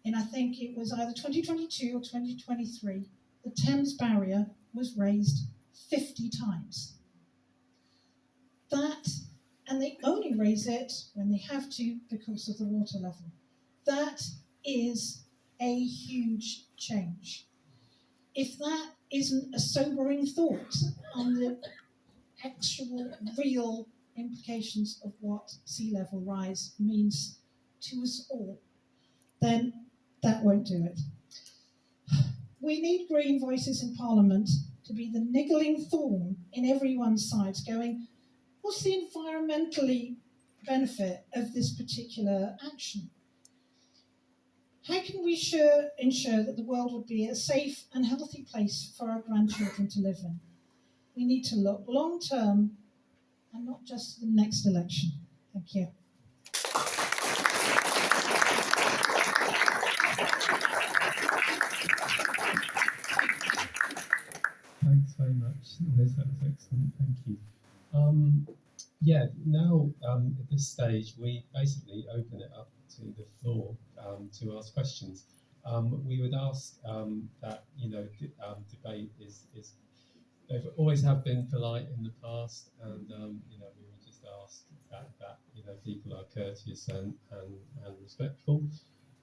And I think it was either 2022 or 2023, the Thames Barrier was raised 50 times. That, and they only raise it when they have to because of the water level. That is a huge change. If that isn't a sobering thought on the actual, real implications of what sea level rise means to us all, then that won't do it. We need green voices in Parliament to be the niggling thorn in everyone's sides going, what's the environmentally benefit of this particular action? How can we ensure that the world would be a safe and healthy place for our grandchildren to live in? We need to look long term and not just the next election. Thank you. Thanks very much, Liz. That was excellent. Thank you. Now at this stage, we basically open it up to the floor to ask questions. We would ask that debate is they've always have been polite in the past, and we would just ask that people are courteous and respectful.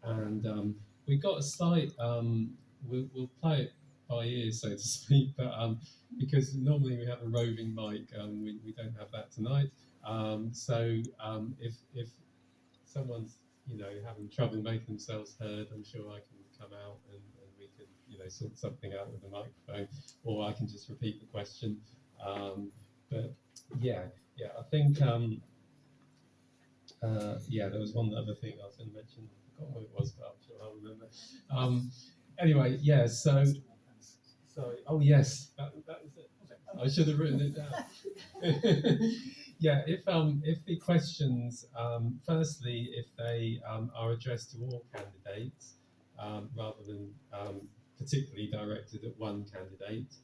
And we've got a slight we'll play it by ear, so to speak, but because normally we have a roving mic, we don't have that tonight. If someone's having trouble making themselves heard, I'm sure I can come out and we can sort something out with the microphone, or I can just repeat the question. But I think Yeah, there was one other thing I was going to mention. I forgot what it was, but I'm sure I'll remember. Anyway, yeah. So, sorry. Oh yes, that was it. I should have written it down. Yeah. If the questions, firstly, if they are addressed to all candidates, rather than particularly directed at one candidate,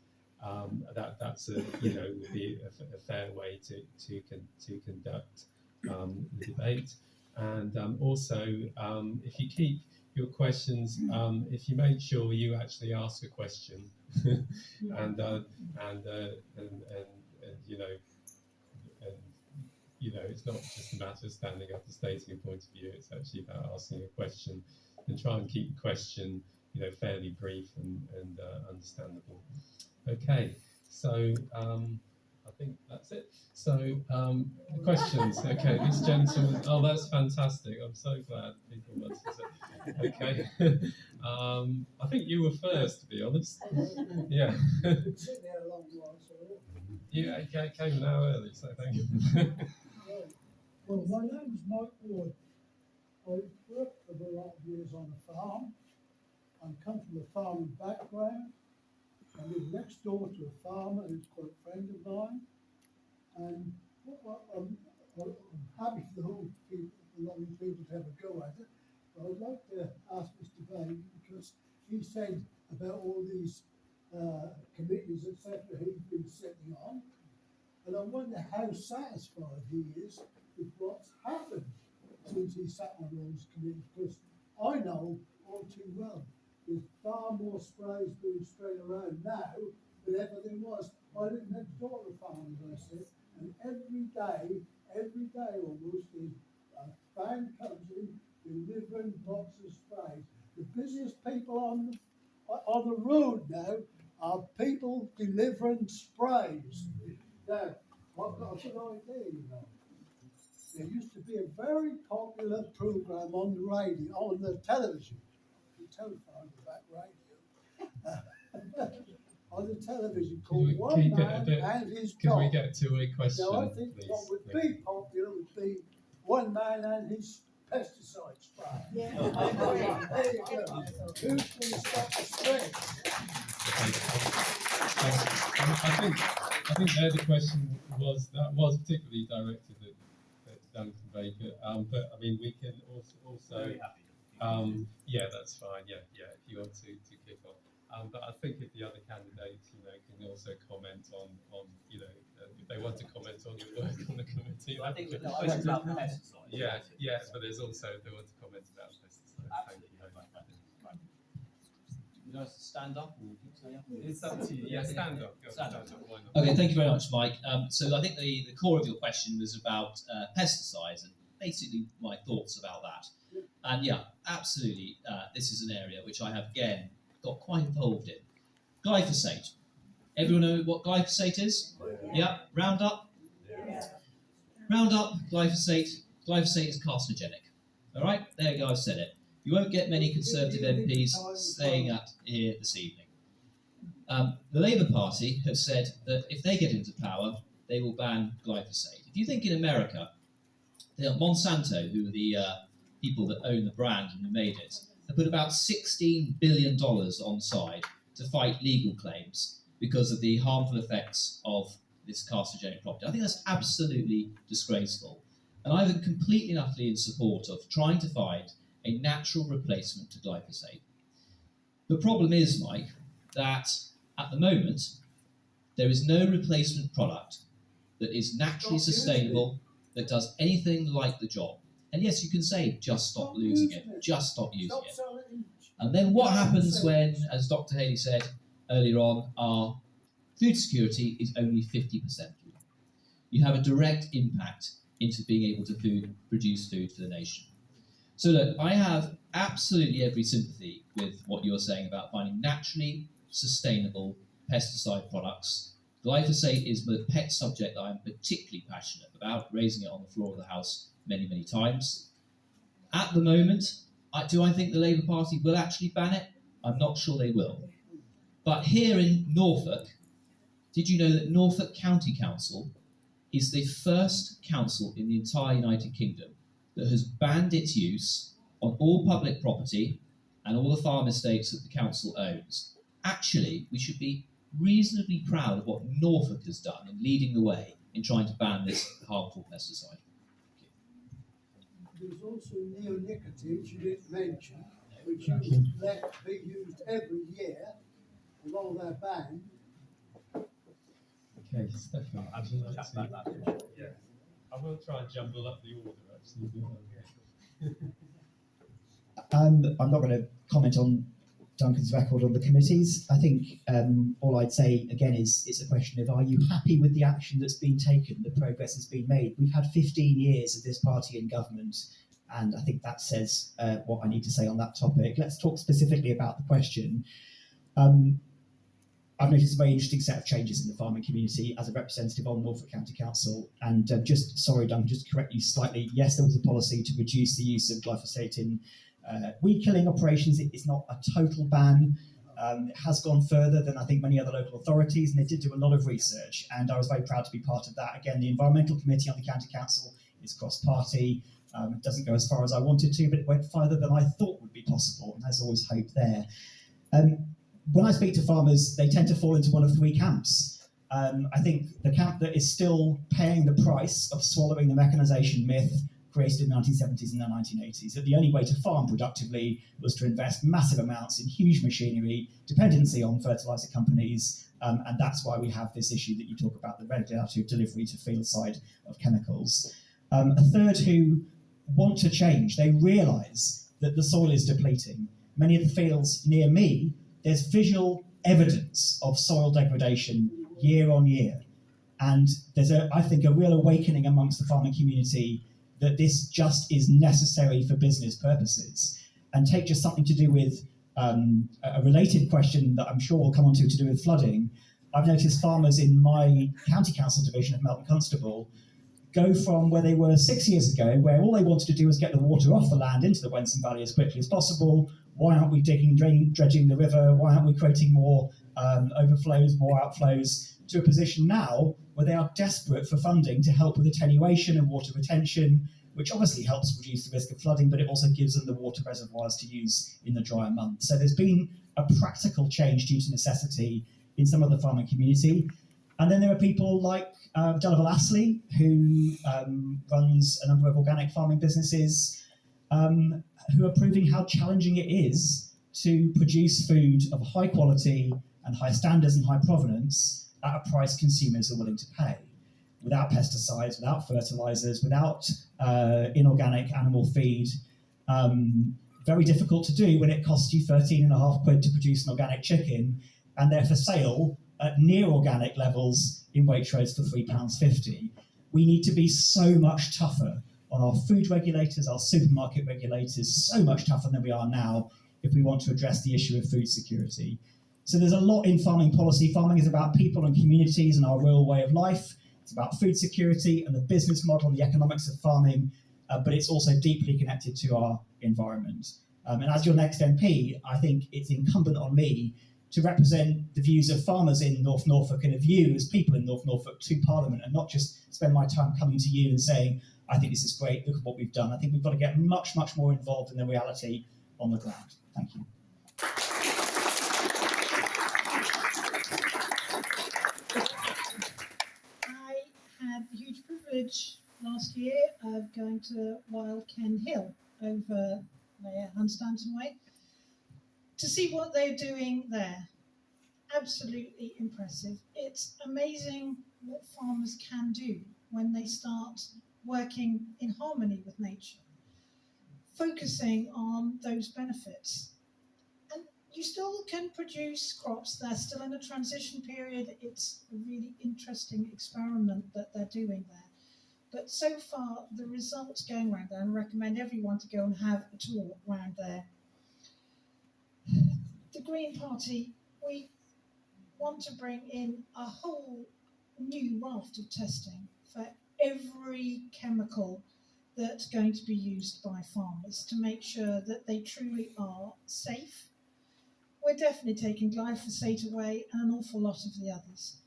that's would be a fair way to conduct the debate. And also, if you keep your questions, if you make sure you actually ask a question, and it's not just a matter of standing up and stating a point of view. It's actually about asking a question, and try and keep the question, fairly brief and understandable. Okay, so I think that's it. So questions. Okay, this gentleman. Oh, that's fantastic. I'm so glad people wanted to. Okay, I think you were first, to be honest. Yeah. Yeah, I came an hour early, so thank you. Well, my name is Mike Ward. I worked for a lot of years on a farm. I come from a farming background. I live next door to a farmer who's quite a friend of mine. And I'm happy for the whole people, a lot of people to have a go at it. But I'd like to ask Mr. Bailey, because he said about all these committees, etc., he's been sitting on. And I wonder how satisfied he is with what's happened since he sat on those committees, because I know all too well there's far more sprays being sprayed around now than ever there was. I live next door to a farm, as I said, and every day almost, a van comes in delivering boxes of sprays. The busiest people on the road now are people delivering sprays. Now, I've got a good idea, There used to be a very popular program on the radio, on the television. The telephone, back radio. On the television called One Man and His Job. Can we get to a question, now, I think please? what would be popular would be One Man and His Pesticide Spray. Yeah, I agree. There you go. Who's going to stop the spread? I think there the question was particularly directed at Duncan Baker, but I mean we can also yeah, that's fine. Yeah, if you want to kick off. But I think if the other candidates, can also comment on if they want to comment on your work on the committee. I think the question about pesticides. Yeah, but there's also if they want to comment about pesticides. Thank you very much. Would you like to stand up or keep staying up? It's up to you. Yeah, stand up. Stand up. Okay, thank you very much, Mike. So I think the core of your question was about pesticides and basically my thoughts about that. And yeah, absolutely, this is an area which I have again got quite involved in. Glyphosate. Everyone know what glyphosate is? Yeah. Roundup. Roundup. Glyphosate. Glyphosate is carcinogenic. All right, there you go. I've said it. You won't get many Conservative MPs saying that here this evening. The Labour Party have said that if they get into power, they will ban glyphosate. If you think in America, Monsanto, who are the people that own the brand and who made it, have put about $16 billion on side to fight legal claims because of the harmful effects of this carcinogenic property. I think that's absolutely disgraceful. And I'm completely and utterly in support of trying to find a natural replacement to glyphosate. The problem is, Mike, that at the moment, there is no replacement product that is naturally sustainable, that does anything like the job. And yes, you can say, just stop losing it, just stop using it. And then what happens when, as Dr. Hayley said earlier on, our food security is only 50%? You have a direct impact into being able to produce food for the nation. So look, I have absolutely every sympathy with what you're saying about finding naturally sustainable pesticide products. Glyphosate is the pet subject that I'm particularly passionate about, raising it on the floor of the House many, many times. At the moment, do I think the Labour Party will actually ban it? I'm not sure they will. But here in Norfolk, did you know that Norfolk County Council is the first council in the entire United Kingdom that has banned its use on all public property and all the farm estates that the council owns. Actually, we should be reasonably proud of what Norfolk has done in leading the way in trying to ban this harmful pesticide. There's also neonicotinoids you didn't mention, which you let be used every year, although they're banned. Okay, Stefan, would you like to? Yeah. I will try and jumble up the order, actually. I'm not going to comment on Duncan's record on the committees. I think all I'd say again is it's a question of, are you happy with the action that's been taken, the progress has been made? We've had 15 years of this party in government, and I think that says what I need to say on that topic. Let's talk specifically about the question. I've noticed a very interesting set of changes in the farming community as a representative on Norfolk County Council. And sorry, Duncan, just to correct you slightly, yes, there was a policy to reduce the use of glyphosate in weed killing operations. It's not a total ban. It has gone further than I think many other local authorities, and they did do a lot of research, and I was very proud to be part of that. Again, the Environmental Committee on the County Council is cross-party. It doesn't go as far as I wanted to, but it went further than I thought would be possible, and there's always hope there. When I speak to farmers, they tend to fall into one of three camps. I think the camp that is still paying the price of swallowing the mechanisation myth created in the 1970s and the 1980s, that the only way to farm productively was to invest massive amounts in huge machinery, dependency on fertiliser companies, and that's why we have this issue that you talk about, the regularity of delivery to field side of chemicals. A third who want to change, they realise that the soil is depleting. Many of the fields near me, there's visual evidence of soil degradation year on year. And there's, I think, a real awakening amongst the farming community that this just is necessary for business purposes. And take just something to do with a related question that I'm sure we'll come on to do with flooding. I've noticed farmers in my county council division of Melton Constable go from where they were 6 years ago, where all they wanted to do was get the water off the land into the Wensum Valley as quickly as possible. Why aren't we dredging the river? Why aren't we creating more overflows, more outflows, to a position now where they are desperate for funding to help with attenuation and water retention, which obviously helps reduce the risk of flooding, but it also gives them the water reservoirs to use in the drier months. So there's been a practical change due to necessity in some of the farming community. And then there are people like Delaval Astley, who runs a number of organic farming businesses, who are proving how challenging it is to produce food of high quality and high standards and high provenance at a price consumers are willing to pay, without pesticides, without fertilizers, without inorganic animal feed. Very difficult to do when it costs you 13.5 quid to produce an organic chicken, and they're for sale at near organic levels in Waitrose for £3.50. We need to be so much tougher on our food regulators, our supermarket regulators, so much tougher than we are now if we want to address the issue of food security. So there's a lot in farming policy. Farming is about people and communities and our rural way of life. It's about food security and the business model and the economics of farming, but it's also deeply connected to our environment. And as your next MP, I think it's incumbent on me to represent the views of farmers in North Norfolk and of you as people in North Norfolk to Parliament, and not just spend my time coming to you and saying, I think this is great, look at what we've done. I think we've got to get much, much more involved in the reality on the ground. Thank you. I had the huge privilege last year of going to Wild Ken Hill over there, Hunstanton Way, to see what they're doing there. Absolutely impressive. It's amazing what farmers can do when they start working in harmony with nature, focusing on those benefits. And you still can produce crops. They're still in a transition period. It's a really interesting experiment that they're doing there. But so far, the results going around there, and I recommend everyone to go and have a tour around there. The Green Party, we want to bring in a whole new raft of testing for every chemical that's going to be used by farmers to make sure that they truly are safe. We're definitely taking glyphosate away and an awful lot of the others.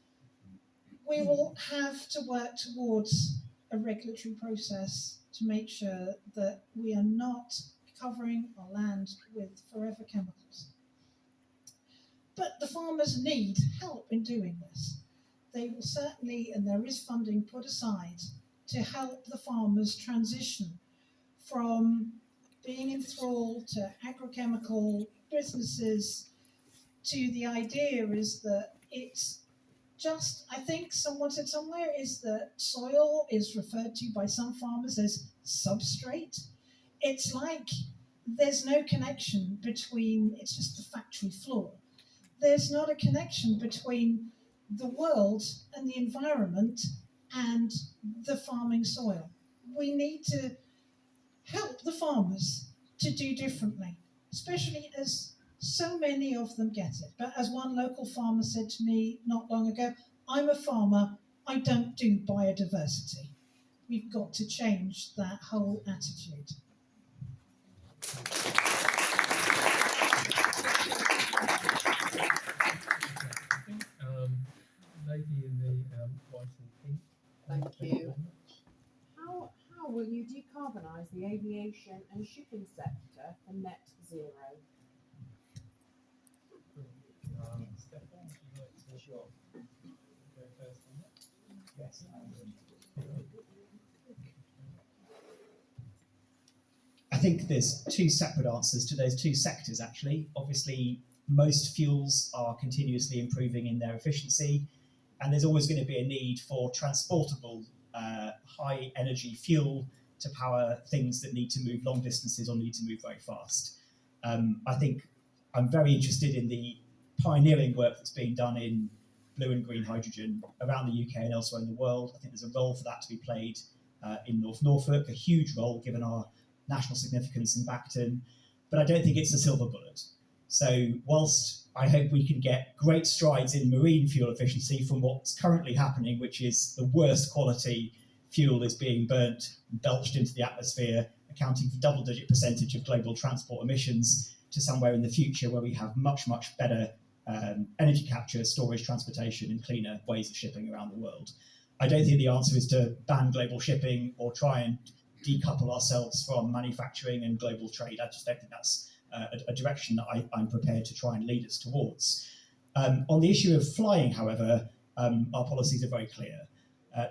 We will have to work towards a regulatory process to make sure that we are not covering our land with forever chemicals. But the farmers need help in doing this. They will certainly, and there is funding put aside to help the farmers transition from being enthralled to agrochemical businesses, to the idea is that it's just, I think someone said somewhere, is that soil is referred to by some farmers as substrate. It's like there's no connection between, it's just the factory floor. There's not a connection between the world and the environment and the farming soil. We need to help the farmers to do differently, especially as so many of them get it. But as one local farmer said to me not long ago, I'm a farmer, I don't do biodiversity. We've got to change that whole attitude. Lady in the white and pink. Thank you. How will you decarbonise the aviation and shipping sector for net zero? Stefan, would you like to go first on that? Yes. I think there's two separate answers to those two sectors, actually. Obviously, most fuels are continuously improving in their efficiency, and there's always going to be a need for transportable, high energy fuel to power things that need to move long distances or need to move very fast. I think I'm very interested in the pioneering work that's being done in blue and green hydrogen around the UK and elsewhere in the world. I think there's a role for that to be played in North Norfolk, a huge role given our national significance in Bacton, but I don't think it's a silver bullet. So whilst I hope we can get great strides in marine fuel efficiency from what's currently happening, which is the worst quality fuel is being burnt and belched into the atmosphere, accounting for double-digit percentage of global transport emissions, to somewhere in the future where we have much, much better energy capture, storage, transportation, and cleaner ways of shipping around the world. I don't think the answer is to ban global shipping or try and decouple ourselves from manufacturing and global trade. I just don't think that's a direction that I'm prepared to try and lead us towards. On the issue of flying, however, our policies are very clear.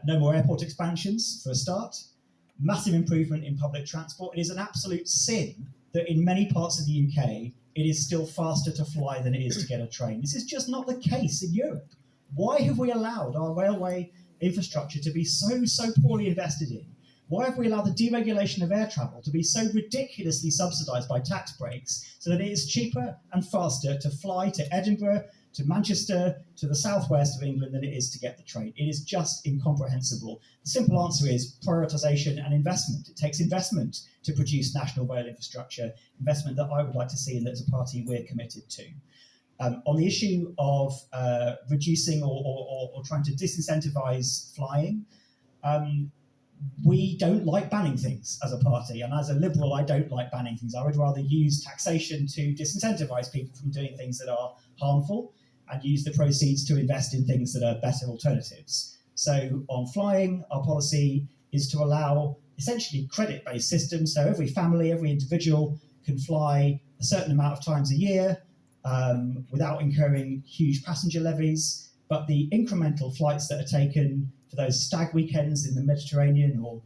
No more airport expansions, for a start. Massive improvement in public transport. It is an absolute sin that in many parts of the UK, it is still faster to fly than it is to get a train. This is just not the case in Europe. Why have we allowed our railway infrastructure to be so poorly invested in? Why have we allowed the deregulation of air travel to be so ridiculously subsidised by tax breaks so that it is cheaper and faster to fly to Edinburgh, to Manchester, to the southwest of England than it is to get the train? It is just incomprehensible. The simple answer is prioritisation and investment. It takes investment to produce national rail infrastructure, investment that I would like to see and that as a party we're committed to. On the issue of reducing or trying to disincentivise flying, we don't like banning things as a party, and as a Liberal I don't like banning things. I would rather use taxation to disincentivise people from doing things that are harmful and use the proceeds to invest in things that are better alternatives. So on flying, our policy is to allow essentially credit-based systems, so every family, every individual can fly a certain amount of times a year without incurring huge passenger levies, but the incremental flights that are taken for those stag weekends in the Mediterranean or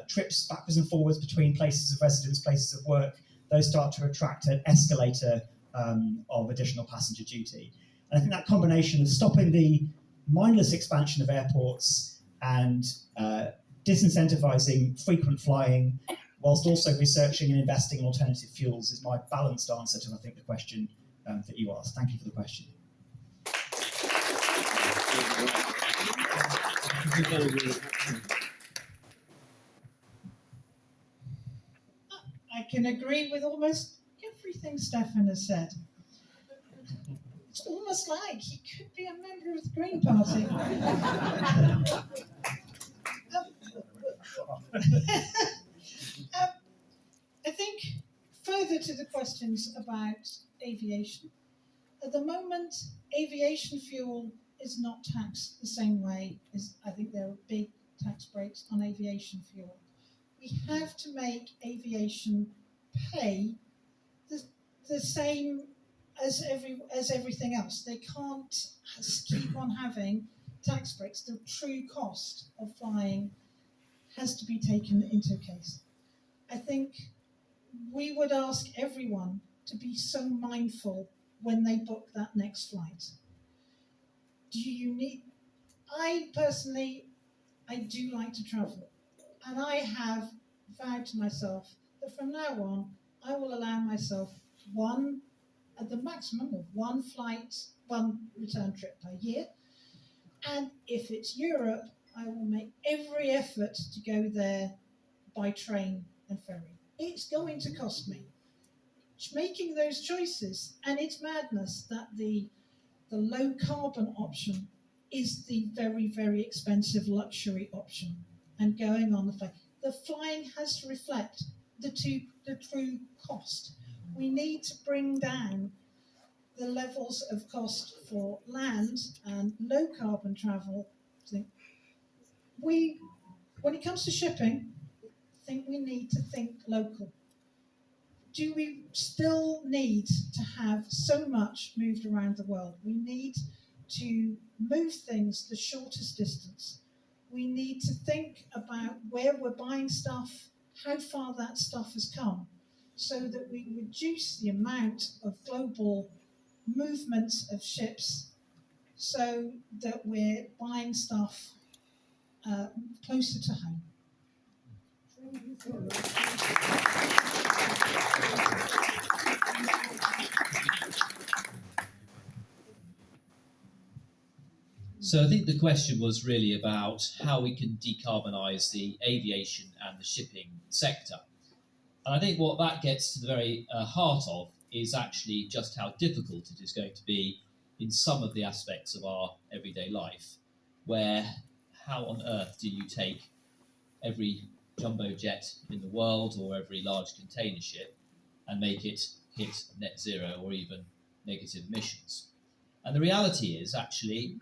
trips backwards and forwards between places of residence, places of work, those start to attract an escalator of additional passenger duty. And I think that combination of stopping the mindless expansion of airports and disincentivising frequent flying, whilst also researching and investing in alternative fuels, is my balanced answer to, I think, the question that you asked. Thank you for the question. I can agree with almost everything Stefan has said. It's almost like he could be a member of the Green Party. I think further to the questions about aviation, at the moment, aviation fuel is not taxed the same way as I think there are big tax breaks on aviation fuel. We have to make aviation pay the same as everything else. They can't keep on having tax breaks. The true cost of flying has to be taken into case. I think we would ask everyone to be so mindful when they book that next flight. I personally, I do like to travel, and I have vowed to myself that from now on, I will allow myself at the maximum of one return trip per year. And if it's Europe, I will make every effort to go there by train and ferry. It's going to cost me. Making those choices, and it's madness that the low carbon option is the very, very expensive luxury option. And going on the flying has to reflect the true cost. We need to bring down the levels of cost for land and low carbon travel. When it comes to shipping, I think we need to think local. Do we still need to have so much moved around the world? We need to move things the shortest distance. We need to think about where we're buying stuff, how far that stuff has come, so that we reduce the amount of global movements of ships, so that we're buying stuff closer to home. So I think the question was really about how we can decarbonise the aviation and the shipping sector. And I think what that gets to the very heart of is actually just how difficult it is going to be in some of the aspects of our everyday life, where how on earth do you take every jumbo jet in the world or every large container ship and make it hit net zero or even negative emissions? And the reality is actually,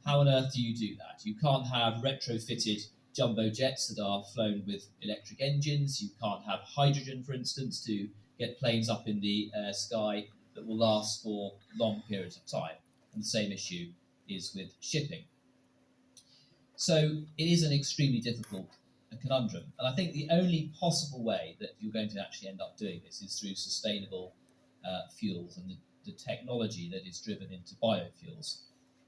how on earth do you do that? You can't have retrofitted jumbo jets that are flown with electric engines. You can't have hydrogen, for instance, to get planes up in the sky that will last for long periods of time. And the same issue is with shipping. So it is an extremely difficult conundrum. And I think the only possible way that you're going to actually end up doing this is through sustainable fuels and the technology that is driven into biofuels.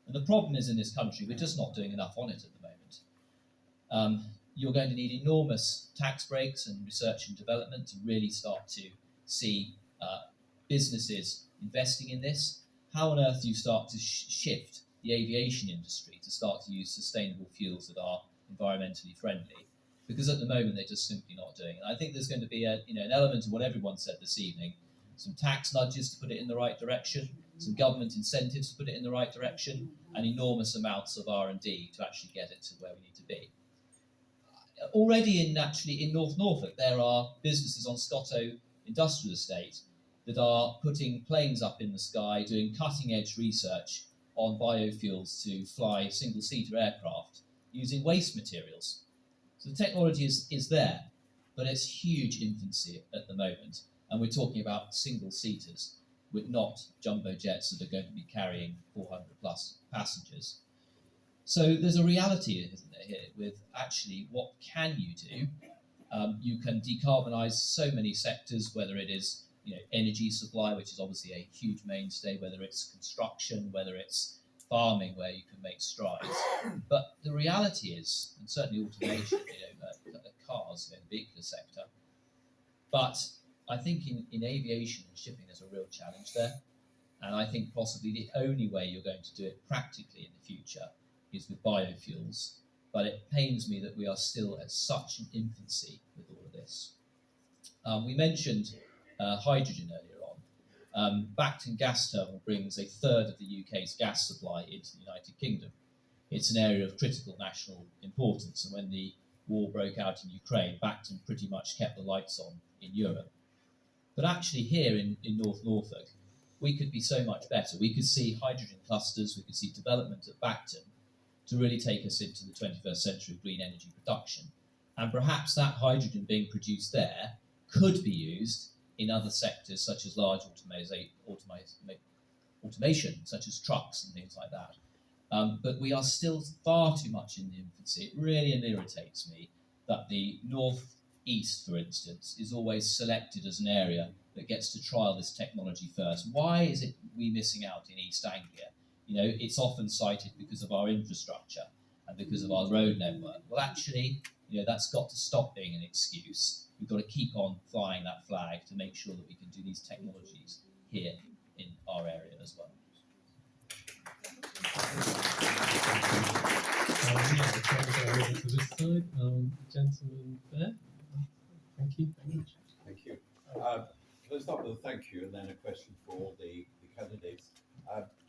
And the problem is, in this country, we're just not doing enough on it at the moment. You're going to need enormous tax breaks and research and development to really start to see businesses investing in this. How on earth do you start to shift the aviation industry to start to use sustainable fuels that are environmentally friendly? Because at the moment, they're just simply not doing it. And I think there's going to be an element of what everyone said this evening, some tax nudges to put it in the right direction, some government incentives to put it in the right direction, and enormous amounts of R&D to actually get it to where we need to be. Already in North Norfolk, there are businesses on Scotto Industrial Estate that are putting planes up in the sky, doing cutting-edge research on biofuels to fly single-seater aircraft using waste materials. So the technology is there, but it's huge infancy at the moment, and we're talking about single-seaters, with not jumbo jets that are going to be carrying 400 plus passengers. So there's a reality, isn't there, here, with actually what can you do? You can decarbonise so many sectors, whether it is energy supply, which is obviously a huge mainstay, whether it's construction, whether it's farming, where you can make strides. But the reality is, and certainly automation, cars, the vehicular sector, but I think in aviation and shipping there's a real challenge there. And I think possibly the only way you're going to do it practically in the future is with biofuels. But it pains me that we are still at such an infancy with all of this. We mentioned hydrogen earlier on. Bacton Gas Terminal brings a third of the UK's gas supply into the United Kingdom. It's an area of critical national importance, and when the war broke out in Ukraine, Bacton pretty much kept the lights on in Europe. But actually here in North Norfolk, we could be so much better. We could see hydrogen clusters, we could see development at Bacton, to really take us into the 21st century of green energy production. And perhaps that hydrogen being produced there could be used in other sectors such as large automation, such as trucks and things like that. But we are still far too much in the infancy. It really irritates me that the North East, for instance, is always selected as an area that gets to trial this technology first. Why is it we missing out in East Anglia? You know, it's often cited because of our infrastructure and because of our road network. Well, actually, you know, that's got to stop being an excuse. We've got to keep on flying that flag to make sure that we can do these technologies here in our area as well. Yeah, we'll go over to this side. Gentleman there. Thank you. Thank you. Can I start with a thank you and then a question for the candidates?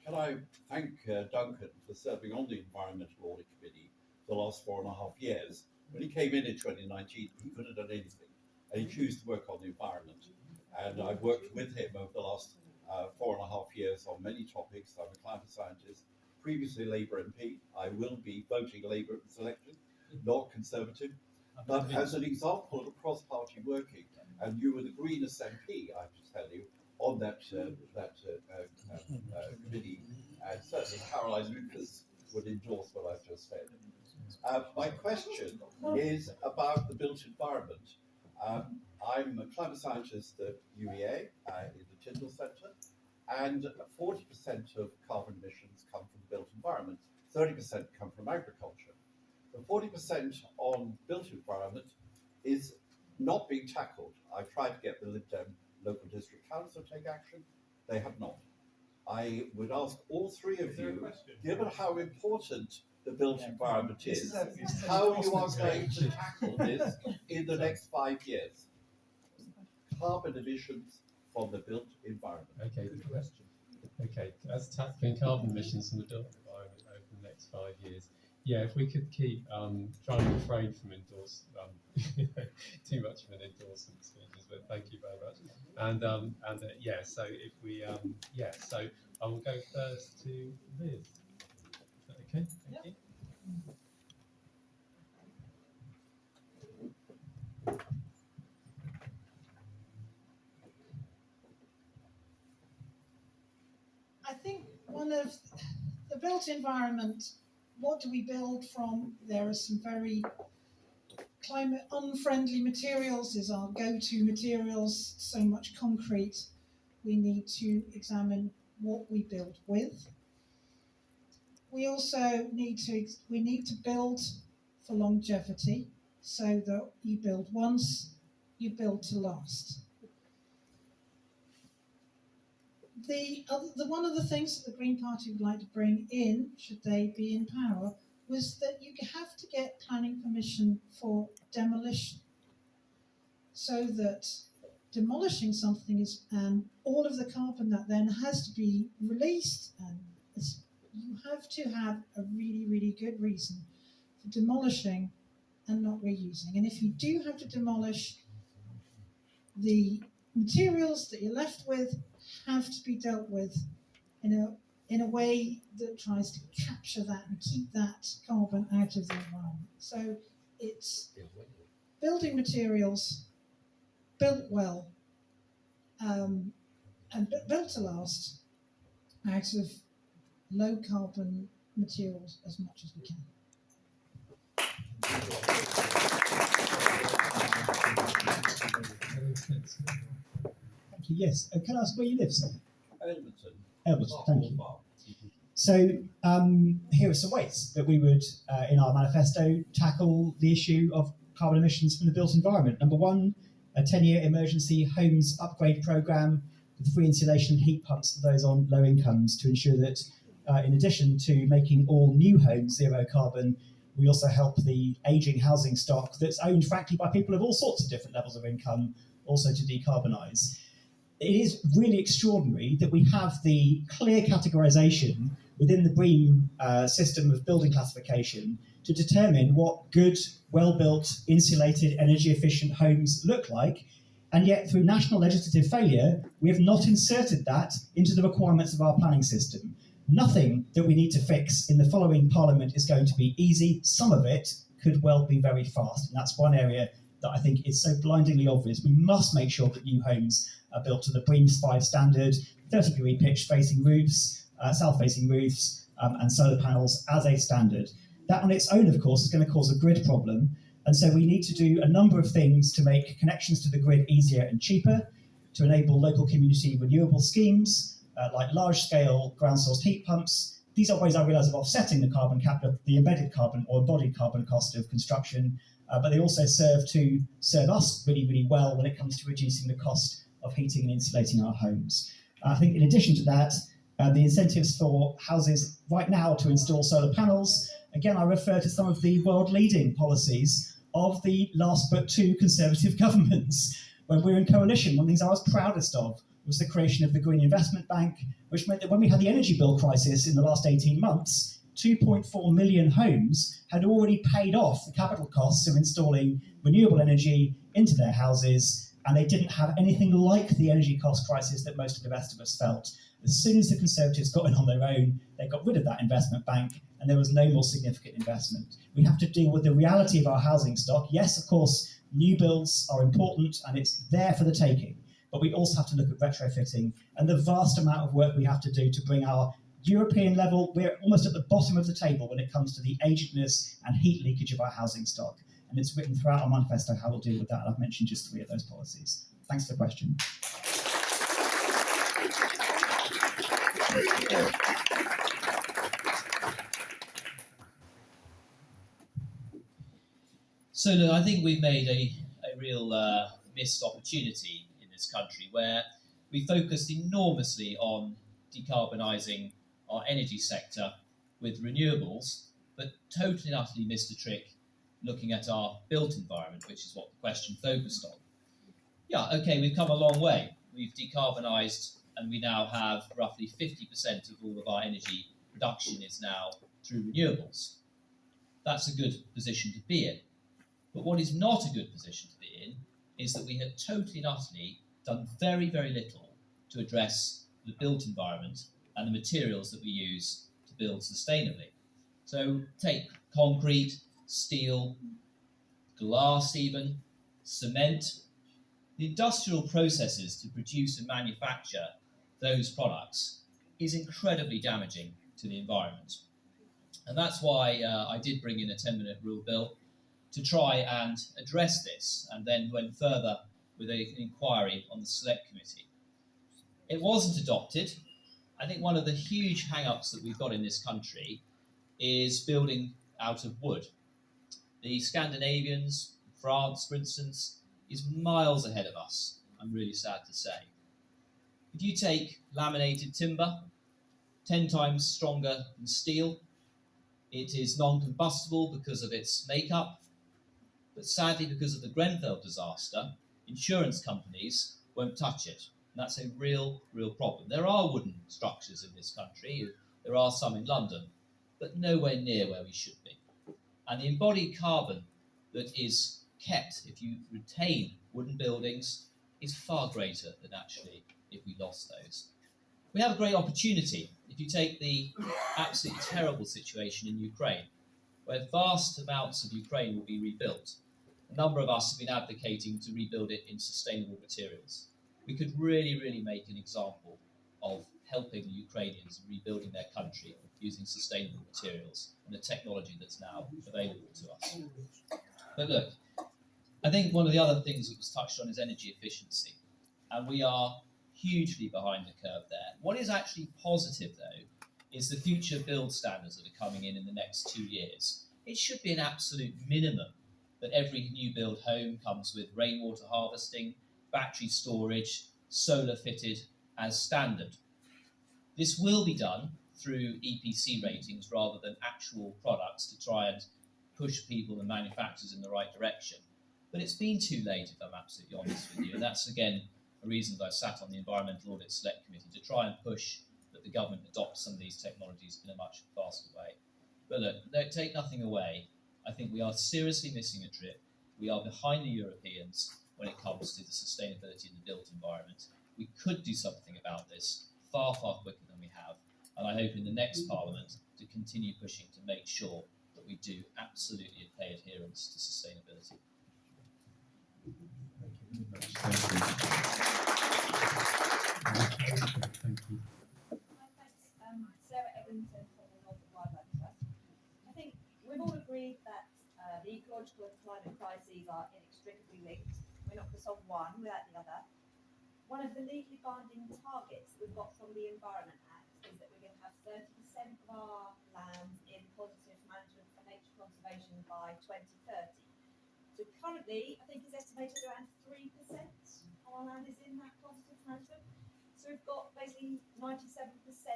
Can I thank Duncan for serving on the Environmental Audit Committee for the last 4.5 years. When he came in 2019, he couldn't have done anything, and he chose to work on the environment. And I've worked with him over the last 4.5 years on many topics. I'm a climate scientist, previously Labour MP. I will be voting Labour at this election, not Conservative. But as an example of cross-party working, and you were the greenest MP, I have to tell you, on that committee, and certainly Caroline Lucas would endorse what I've just said. My question is about the built environment. I'm a climate scientist at UEA in the Tyndall Centre, and 40% of carbon emissions come from the built environment, 30% come from agriculture. The 40% on built environment is not being tackled. I've tried to get the Lib Dem local district council to take action. They have not. I would ask all three of you, given how important the built environment is, how you are going to tackle this in the next 5 years. Carbon emissions from the built environment. Okay, good question. Okay, that's tackling carbon emissions from the built environment over the next 5 years. Yeah, if we could keep trying to refrain from too much of an endorsement speeches, but thank you very much. And yeah, so if we so I will go first to Liz. Is that okay? Thank you. I think one of the built environment, what do we build from? There are some very climate unfriendly materials, is our go-to materials, so much concrete. We need to examine what we build with. We also need to build for longevity, so that you build once, you build to last. One of the things that the Green Party would like to bring in, should they be in power, was that you have to get planning permission for demolition, so that demolishing something is, and all of the carbon that then has to be released, and you have to have a really, really good reason for demolishing and not reusing. And if you do have to demolish, the materials that you're left with have to be dealt with in a way that tries to capture that and keep that carbon out of the environment. So it's building materials built well and built to last out of low carbon materials as much as we can. Thank you. Yes. Can I ask where you live, sir? Edmonton. Edmonton, thank you. So here are some ways that we would, in our manifesto, tackle the issue of carbon emissions from the built environment. Number one, a 10-year emergency homes upgrade programme with free insulation and heat pumps for those on low incomes to ensure that, in addition to making all new homes zero carbon, we also help the ageing housing stock that's owned, frankly, by people of all sorts of different levels of income also to decarbonise. It is really extraordinary that we have the clear categorisation within the BREEAM system of building classification to determine what good, well-built, insulated, energy-efficient homes look like, and yet through national legislative failure, we have not inserted that into the requirements of our planning system. Nothing that we need to fix in the following Parliament is going to be easy. Some of it could well be very fast, and that's one area that I think is so blindingly obvious. We must make sure that new homes are built to the BREEAMS 5 standard, 30-degree pitch facing roofs, south-facing roofs, and solar panels as a standard. That on its own, of course, is going to cause a grid problem, and so we need to do a number of things to make connections to the grid easier and cheaper, to enable local community renewable schemes, like large-scale ground-sourced heat pumps. These are ways, I realise, of offsetting the carbon the embedded carbon or embodied carbon cost of construction, but they also serve us really, really well when it comes to reducing the cost of heating and insulating our homes. I think in addition to that, the incentives for houses right now to install solar panels, again, I refer to some of the world-leading policies of the last but two Conservative governments. When we were in coalition, one of the things I was proudest of was the creation of the Green Investment Bank, which meant that when we had the energy bill crisis in the last 18 months, 2.4 million homes had already paid off the capital costs of installing renewable energy into their houses, and they didn't have anything like the energy cost crisis that most of the rest of us felt. As soon as the Conservatives got in on their own, they got rid of that investment bank, and there was no more significant investment. We have to deal with the reality of our housing stock. Yes, of course, new builds are important, and it's there for the taking. But we also have to look at retrofitting and the vast amount of work we have to do to bring our European level. We're almost at the bottom of the table when it comes to the agedness and heat leakage of our housing stock. And it's written throughout our manifesto how we'll deal with that. And I've mentioned just 3 of those policies. Thanks for the question. So look, I think we've made a real missed opportunity in this country where we focused enormously on decarbonising our energy sector with renewables, but totally and utterly missed a trick looking at our built environment, which is what the question focused on. Yeah, okay, we've come a long way. We've decarbonised, and we now have roughly 50% of all of our energy production is now through renewables. That's a good position to be in. But what is not a good position to be in is that we have totally and utterly done very, very little to address the built environment and the materials that we use to build sustainably. So take concrete, steel, glass even, cement. The industrial processes to produce and manufacture those products is incredibly damaging to the environment. And that's why I did bring in a 10-minute rule bill to try and address this, and then went further with an inquiry on the Select Committee. It wasn't adopted. I think one of the huge hang-ups that we've got in this country is building out of wood. The Scandinavians, France, for instance, is miles ahead of us, I'm really sad to say. If you take laminated timber, 10 times stronger than steel, it is non-combustible because of its makeup, but sadly because of the Grenfell disaster, insurance companies won't touch it. And that's a real problem. There are wooden structures in this country, there are some in London, but nowhere near where we should be. And the embodied carbon that is kept if you retain wooden buildings is far greater than actually if we lost those. We have a great opportunity if you take the absolutely terrible situation in Ukraine, where vast amounts of Ukraine will be rebuilt. A number of us have been advocating to rebuild it in sustainable materials. We could really make an example of helping the Ukrainians rebuilding their country using sustainable materials and the technology that's now available to us. But look, I think one of the other things that was touched on is energy efficiency. And we are hugely behind the curve there. What is actually positive, though, is the future build standards that are coming in the next 2 years. It should be an absolute minimum that every new build home comes with rainwater harvesting, battery storage, solar fitted as standard. This will be done through EPC ratings rather than actual products to try and push people and manufacturers in the right direction. But it's been too late, if I'm absolutely honest with you. And that's, again, a reason that I sat on the Environmental Audit Select Committee to try and push that the government adopts some of these technologies in a much faster way. But look, take nothing away. I think we are seriously missing a trip. We are behind the Europeans when it comes to the sustainability of the built environment. We could do something about this far quicker than we have. and I hope in the next Parliament to continue pushing to make sure that we do absolutely pay adherence to sustainability. Thank you. Sarah Eglinton from the North Wildlife Trust. I think we've all agreed that the ecological and climate crises are inextricably linked. We're not going to solve one without the other. One of the legally binding targets we've got from the Environment Act is that we're going to have 30% of our land in positive management for nature conservation by 2030. So currently, I think it's estimated around 3% of our land is in that positive management. So we've got basically 97%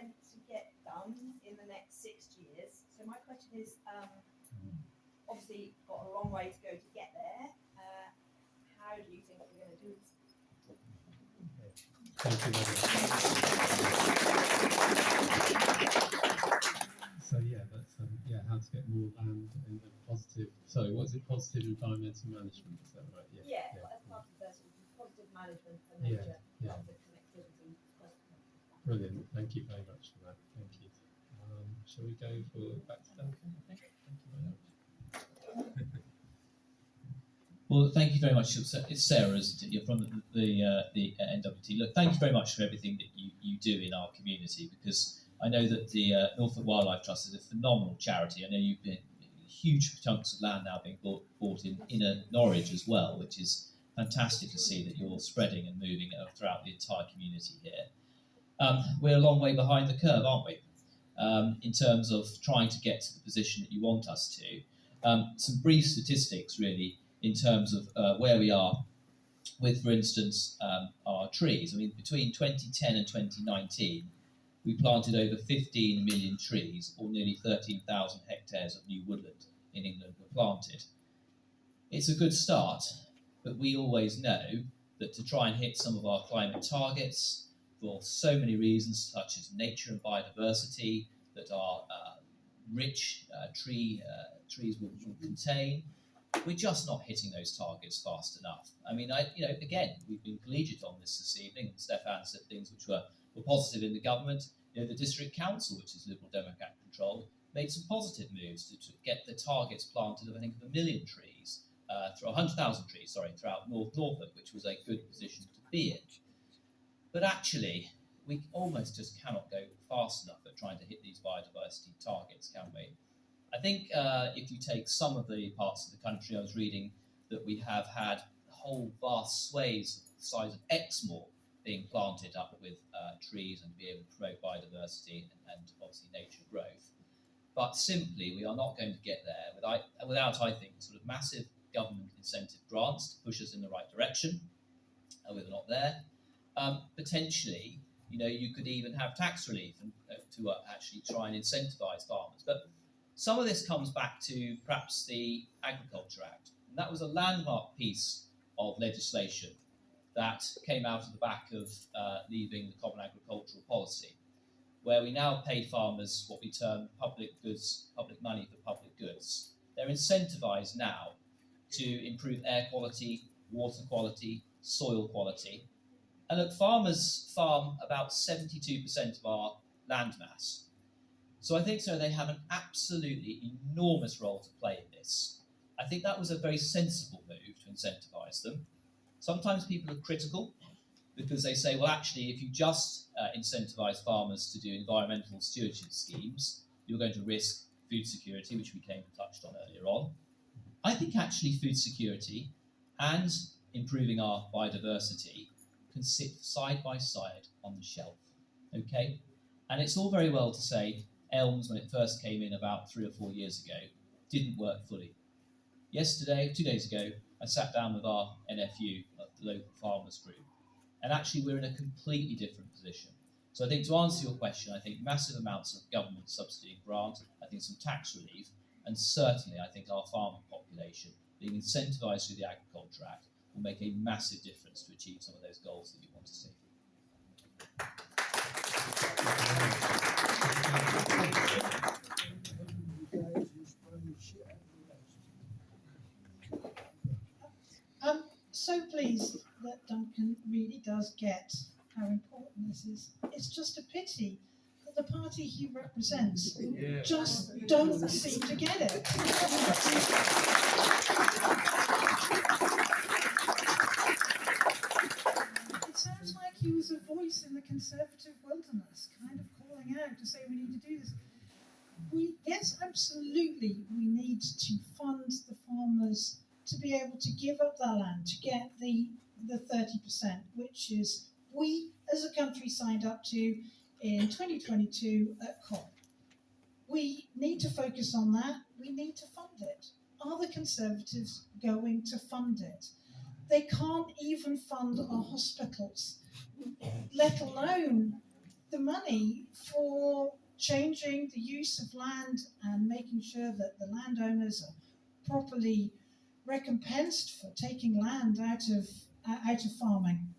to get done in the next 6 years. So my question is, obviously got a long way to go to get there. How do you think we're going to do it? Thank you very much. So yeah, that's how to get more land in the positive. Sorry, what is it? Positive environmental management. Is that right? Yeah. As part of the positive management for nature, the connectivity. Brilliant. Thank you very much for that. Thank you. Shall we go back to Duncan? I think. Thank you very much. Well, thank you very much. It's Sarah, isn't it? You're from the NWT. Look, thank you very much for everything that you do in our community, because I know that the Norfolk Wildlife Trust is a phenomenal charity. I know you've been huge chunks of land now being bought in inner Norwich as well, which is fantastic to see that you're spreading and moving throughout the entire community here. We're a long way behind the curve, aren't we? In terms of trying to get to the position that you want us to. Some brief statistics, really, in terms of where we are with, for instance, our trees. I mean, between 2010 and 2019, we planted over 15 million trees, or nearly 13,000 hectares of new woodland in England were planted. It's a good start, but we always know that to try and hit some of our climate targets, for so many reasons, such as nature and biodiversity that our rich trees will contain, we're just not hitting those targets fast enough. I mean, again, we've been collegiate on this evening, and Stefan said things which were positive in the government. The district council, which is Liberal Democrat controlled, made some positive moves to get the targets planted of, I think, 1 million trees, 100,000 trees, throughout North Norfolk, which was a good position to be in. But actually, we almost just cannot go fast enough at trying to hit these biodiversity targets, can we? I think if you take some of the parts of the country, I was reading that we have had whole vast swathes the size of Exmoor being planted up with trees and be able to promote biodiversity and obviously nature growth. But simply, we are not going to get there without, I think, sort of massive government incentive grants to push us in the right direction. We're not there. Potentially, you could even have tax relief to actually try and incentivise farmers. But some of this comes back to perhaps the Agriculture Act. And that was a landmark piece of legislation that came out of the back of leaving the Common Agricultural Policy, where we now pay farmers what we term public money for public goods. They're incentivised now to improve air quality, water quality, soil quality. And look, farmers farm about 72% of our land mass. So I think they have an absolutely enormous role to play in this. I think that was a very sensible move to incentivise them. Sometimes people are critical because they say, well, actually, if you just incentivise farmers to do environmental stewardship schemes, you're going to risk food security, which we touched on earlier on. I think actually food security and improving our biodiversity can sit side by side on the shelf, okay? And it's all very well to say elms, when it first came in about 3 or 4 years ago, didn't work fully. 2 days ago, I sat down with our NFU, the local farmers group, and actually we're in a completely different position. So I think to answer your question, I think massive amounts of government subsidy and grant, I think some tax relief, and certainly I think our farmer population being incentivised through the Agriculture Act will make a massive difference to achieve some of those goals that you want to see. I'm so pleased that Duncan really does get how important this is. It's just a pity but the party he represents just don't seem to get it. It sounds like he was a voice in the Conservative wilderness, kind of calling out to say we need to do this. Yes, absolutely, we need to fund the farmers to be able to give up their land, to get the 30%, which is we as a country signed up to in 2022 at COP. We need to focus on that. We need to fund it. Are the Conservatives going to fund it? They can't even fund our hospitals, let alone the money for changing the use of land and making sure that the landowners are properly recompensed for taking land out of farming.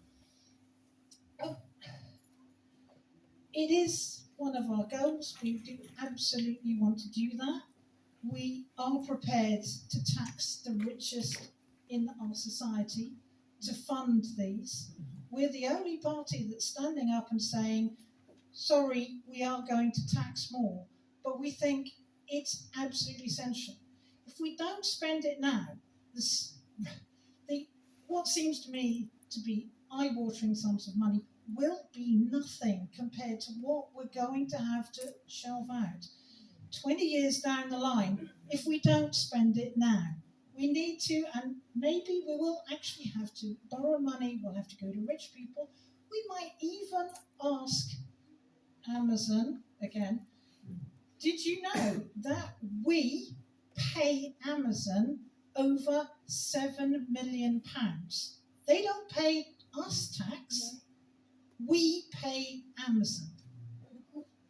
It is one of our goals. We do absolutely want to do that. We are prepared to tax the richest in our society to fund these. We're the only party that's standing up and saying, sorry, we are going to tax more, but we think it's absolutely essential. If we don't spend it now, what seems to me to be eye-watering sums of money will be nothing compared to what we're going to have to shelve out 20 years down the line if we don't spend it now. We need to, and maybe we will actually have to borrow money, we'll have to go to rich people. We might even ask Amazon, again, did you know that we pay Amazon over £7 million? They don't pay us tax, we pay Amazon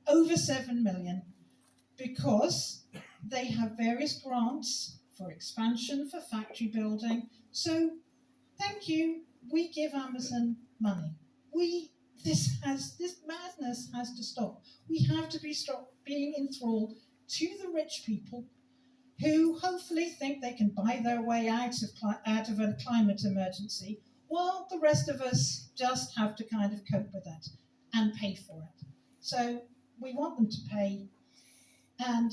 over 7 million because they have various grants for expansion, for factory building. So thank you, we give Amazon money. This madness has to stop. We have to stop being enthralled to the rich people who hopefully think they can buy their way out of a climate emergency, while the rest of us just have to kind of cope with it and pay for it. So we want them to pay, and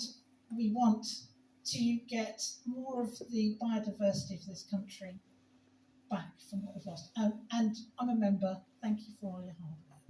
we want to get more of the biodiversity of this country back from what we've lost. And I'm a member. Thank you for all your hard work.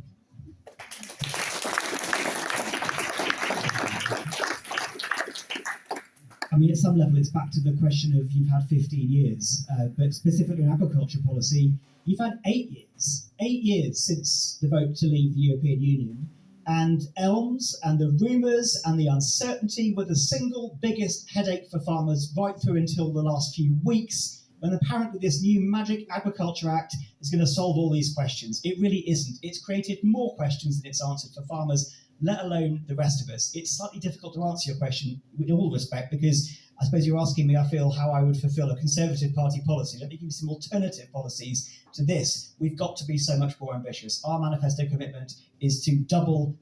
I mean, at some level, it's back to the question of you've had 15 years, but specifically in agriculture policy, you've had 8 years. 8 years since the vote to leave the European Union, and ELMS and the rumours and the uncertainty were the single biggest headache for farmers right through until the last few weeks, when apparently this new Magic Agriculture Act is going to solve all these questions. It really isn't. It's created more questions than it's answered for farmers, let alone the rest of us. It's slightly difficult to answer your question with all respect, because I suppose you're asking me, I feel, how I would fulfil a Conservative Party policy. Let me give you some alternative policies to this. We've got to be so much more ambitious. Our manifesto commitment is to double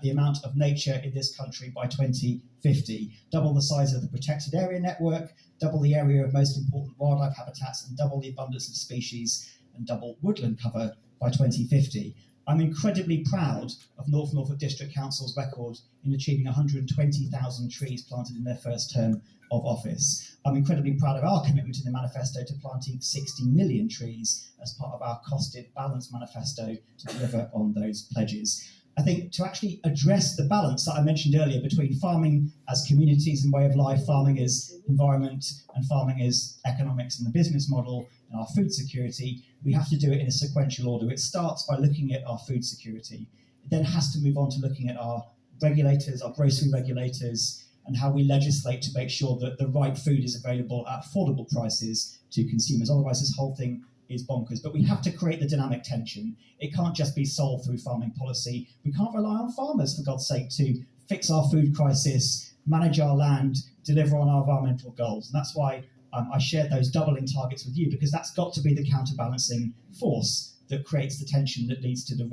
the amount of nature in this country by 2050, double the size of the protected area network, double the area of most important wildlife habitats, and double the abundance of species, and double woodland cover by 2050. I'm incredibly proud of North Norfolk District Council's record in achieving 120,000 trees planted in their first term of office. I'm incredibly proud of our commitment in the manifesto to planting 60 million trees as part of our costed balanced manifesto to deliver on those pledges. I think to actually address the balance that I mentioned earlier between farming as communities and way of life, farming as environment, and farming as economics and the business model, and our food security, we have to do it in a sequential order. It starts by looking at our food security. It then has to move on to looking at our regulators, our grocery regulators, and how we legislate to make sure that the right food is available at affordable prices to consumers. Otherwise, this whole thing is bonkers. But we have to create the dynamic tension. It can't just be solved through farming policy. We can't rely on farmers, for God's sake, to fix our food crisis, manage our land, deliver on our environmental goals. And that's why I shared those doubling targets with you, because that's got to be the counterbalancing force that creates the tension that leads to the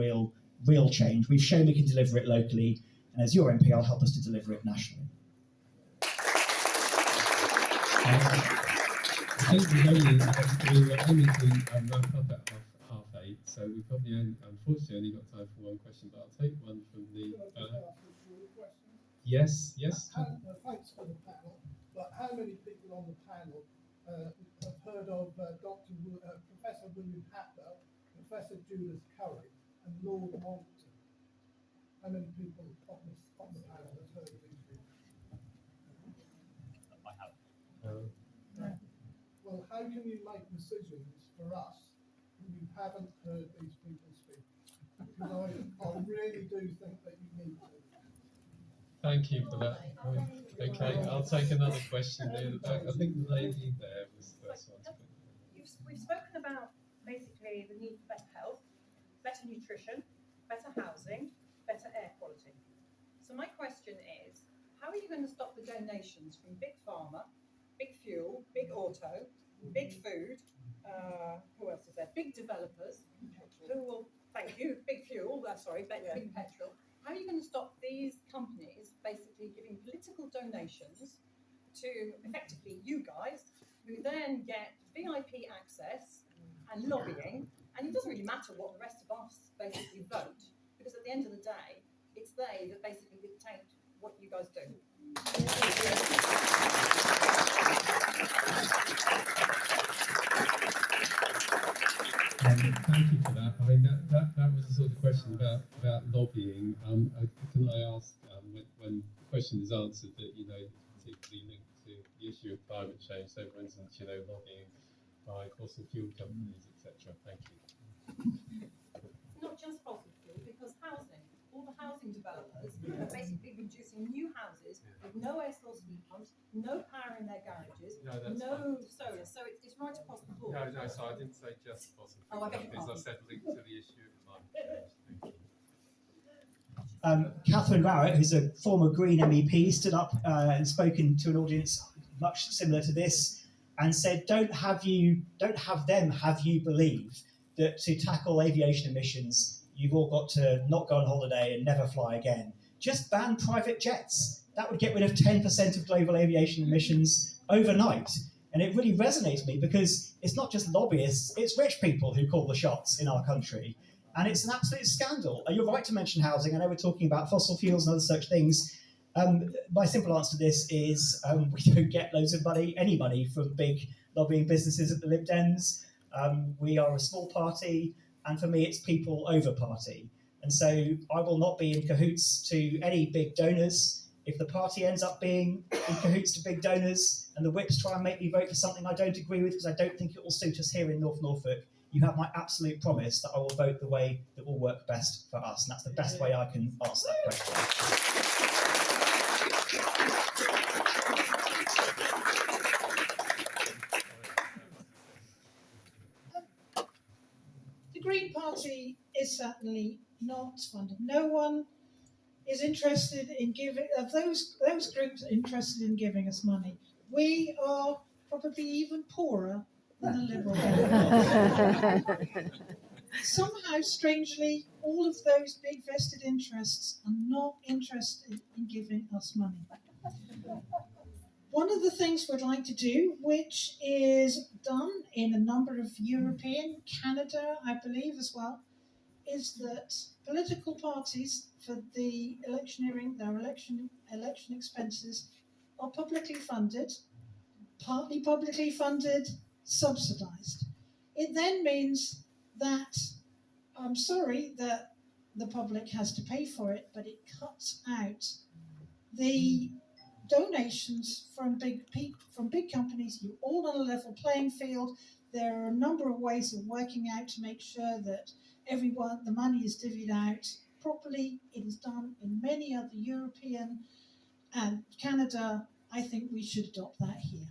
real change. We've shown we can deliver it locally, and as your MP, I'll help us to deliver it nationally. I think we were only to wrap up at half 8. 8, so we've probably unfortunately only got time for one question, but I'll take one from the. Yes. Thanks for the panel. But how many people on the panel have heard of Professor William Hatwell, Professor Julius Curry, and Lord Monckton? How many people on the panel have heard of these people? I have. Well, how can you make decisions for us when you haven't heard these people speak? Because I really do think that you need to. Thank you for that. Okay, I'll take another question near the back. I think the lady there was the first one to put. We've spoken about basically the need for better health, better nutrition, better housing, better air quality. So my question is, how are you going to stop the donations from Big Pharma, Big Fuel, Big Auto, Big Food, who else is there? Big developers, who will, thank you, Big Fuel, Big Petrol. How are you going to stop these companies basically giving political donations to effectively you guys, who then get VIP access and lobbying, and it doesn't really matter what the rest of us basically vote, because at the end of the day, it's they that basically dictate what you guys do. Thank you for that. I mean, that was the sort of question about lobbying. Can I ask, when the question is answered, that particularly linked to the issue of climate change, so for instance, lobbying by fossil fuel companies, etc. Thank you. Not just fossil fuel, because housing, all the housing developers are basically producing new houses with no air source heat pumps, no power in their garages, no solar. So it's right across the board. No, so I didn't say just fossil fuel companies. I said linked to the issue of climate change. Thank you. Catherine Barrett, who's a former Green MEP, stood up and spoken to an audience much similar to this and said, don't have them have you believe that to tackle aviation emissions, you've all got to not go on holiday and never fly again. Just ban private jets. That would get rid of 10% of global aviation emissions overnight. And it really resonates with me because it's not just lobbyists, it's rich people who call the shots in our country. And it's an absolute scandal. You're right to mention housing. I know we're talking about fossil fuels and other such things. My simple answer to this is we don't get loads of money, any money, from big lobbying businesses at the Lib Dems. We are a small party, and for me, it's people over party. And so I will not be in cahoots to any big donors. If the party ends up being in cahoots to big donors and the whips try and make me vote for something I don't agree with because I don't think it will suit us here in North Norfolk, you have my absolute promise that I will vote the way that will work best for us. And that's the best way I can answer that question. The Green Party is certainly not funded. No one is interested in giving, of those groups are interested in giving us money. We are probably even poorer than the Liberal government. Somehow, strangely, all of those big vested interests are not interested in giving us money. One of the things we'd like to do, which is done in a number of European, Canada, I believe as well, is that political parties for the electioneering, their election expenses are publicly funded, partly publicly funded, subsidised. It then means that, I'm sorry that the public has to pay for it, but it cuts out the donations from big companies. You're all on a level playing field. There are a number of ways of working out to make sure that the money is divvied out properly. It is done in many other European and Canada. I think we should adopt that here.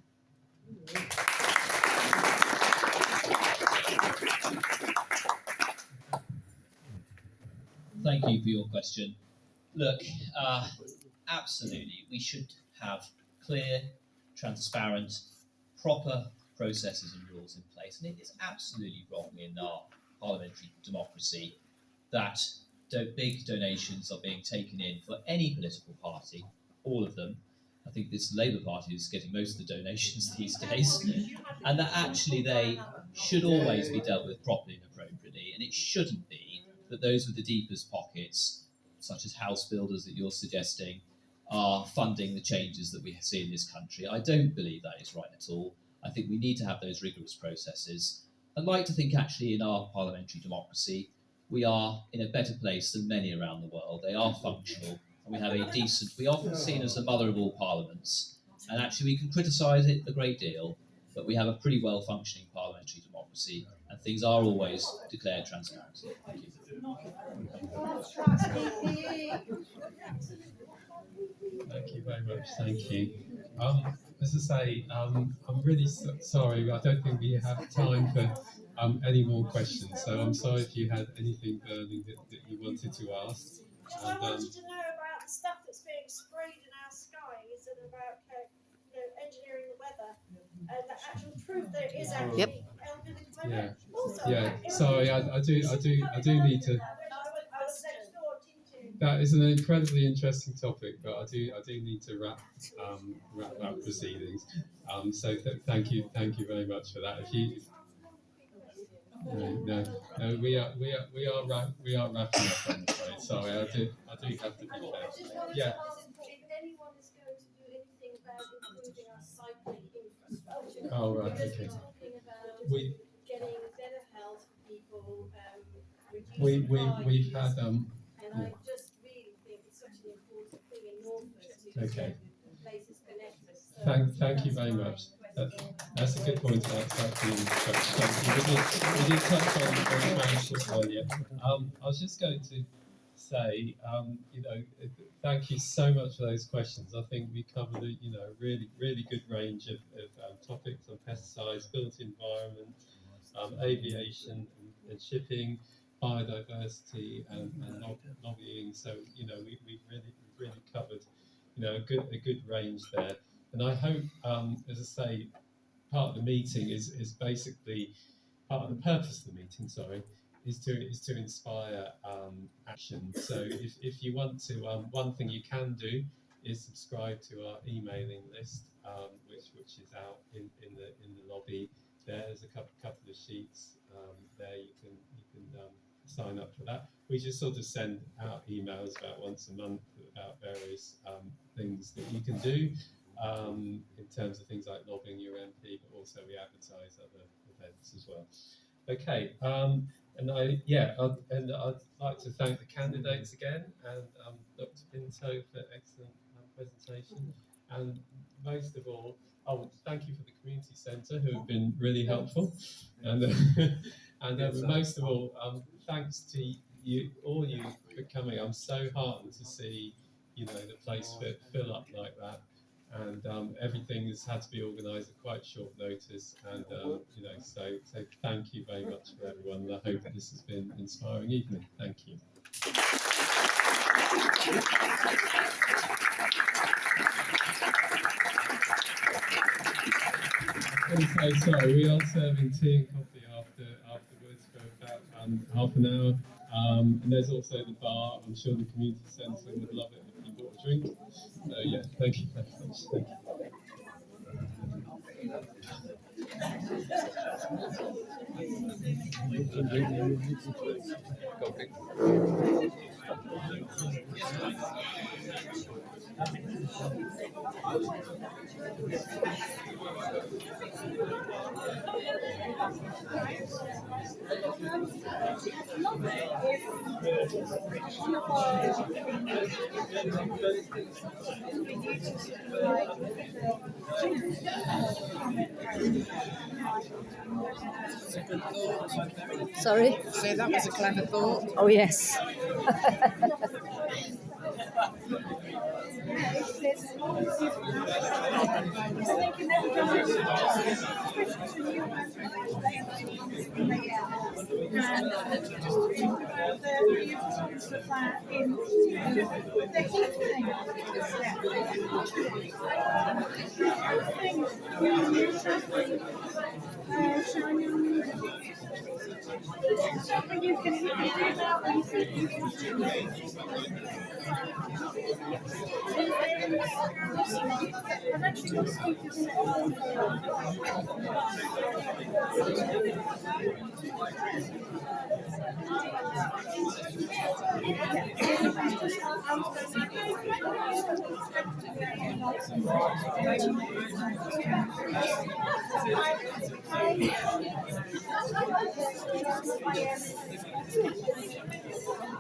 Thank you for your question. Look, absolutely, we should have clear, transparent, proper processes and rules in place. And it is absolutely wrong in our parliamentary democracy that big donations are being taken in for any political party, all of them, I think this Labour Party is getting most of the donations these days, and that actually they should always be dealt with properly and appropriately, and it shouldn't be that those with the deepest pockets, such as house builders that you're suggesting, are funding the changes that we see in this country. I don't believe that is right at all. I think we need to have those rigorous processes. I'd like to think actually in our parliamentary democracy, we are in a better place than many around the world. They are functional, and we have a decent, we are often seen as the mother of all parliaments, and actually we can criticise it a great deal, but we have a pretty well functioning parliamentary democracy, and things are always declared transparent. Thank you. Thank you very much. Thank you. As I say, I'm really sorry. I don't think we have time for any more questions. So I'm sorry if you had anything burning that you wanted to ask. I wanted to know about the stuff that's being sprayed in our skies and about engineering the weather and the actual proof that it is actually helping the climate. Yeah. Sorry, I do need to. That is an incredibly interesting topic, but I do need to wrap up proceedings. So thank you very much for that. If you no, we are wrapping up. I'm afraid. Sorry, I do have to be fair. Yeah. If anyone is going to do anything about improving our cycling infrastructure, Oh right, because okay. we're talking about getting better health for people, we've had and I just really think it's such an important thing in Norfolk to get places connected. So Thank you very much. That's a good point. Thank you. We did touch on transport earlier. I was just going to say, thank you so much for those questions. I think we covered a really good range of topics on pesticides, built environment, aviation and shipping, biodiversity and lobbying. So we've really covered a good range there. And I hope, as I say, part of the meeting is basically part of the purpose of the meeting. Sorry, is to inspire action. So if you want to, one thing you can do is subscribe to our emailing list, which is out in the lobby. There's a couple of sheets there. You can sign up for that. We just sort of send out emails about once a month about various things that you can do. In terms of things like lobbying your MP, but also we advertise other events as well. Okay, I'd like to thank the candidates again and Dr. Pinto for excellent presentation, and most of all, thank you for the community centre who have been really helpful, and most of all, thanks to you for coming. I'm so heartened to see the place fill up like that. And everything has had to be organised at quite short notice, and so thank you very much for everyone. And I hope this has been an inspiring evening. Thank you. Okay, sorry, we are serving tea and coffee afterwards for about half an hour. And there's also the bar. I'm sure the community centre would love it if you bought a drink. So yeah, thank you very much. Thank you. Sorry? So that was a clever thought. Oh, yes. the importance of that in the key thing. Something you can do now when you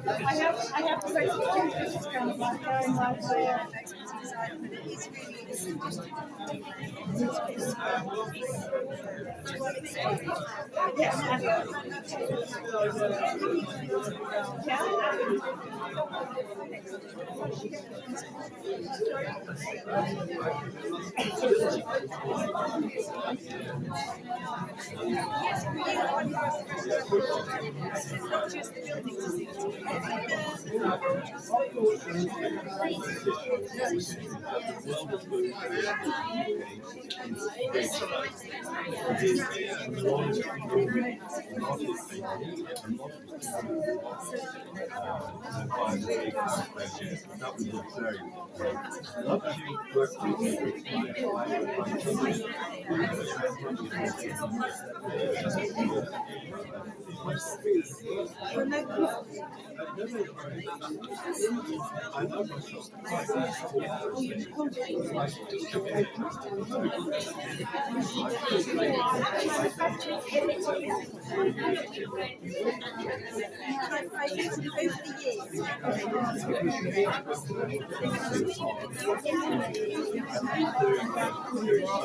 I have to say, this is kind of like going like where expertise I but it is really not just the buildings,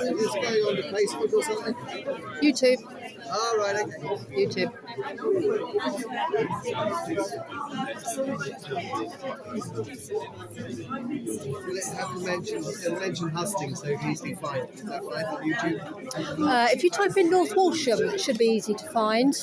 Is this going on to Facebook or something? YouTube. Oh, right, okay. YouTube. Will it have to mention Hustings so easily find? Is that right on YouTube? If you type in North Walsham, it should be easy to find.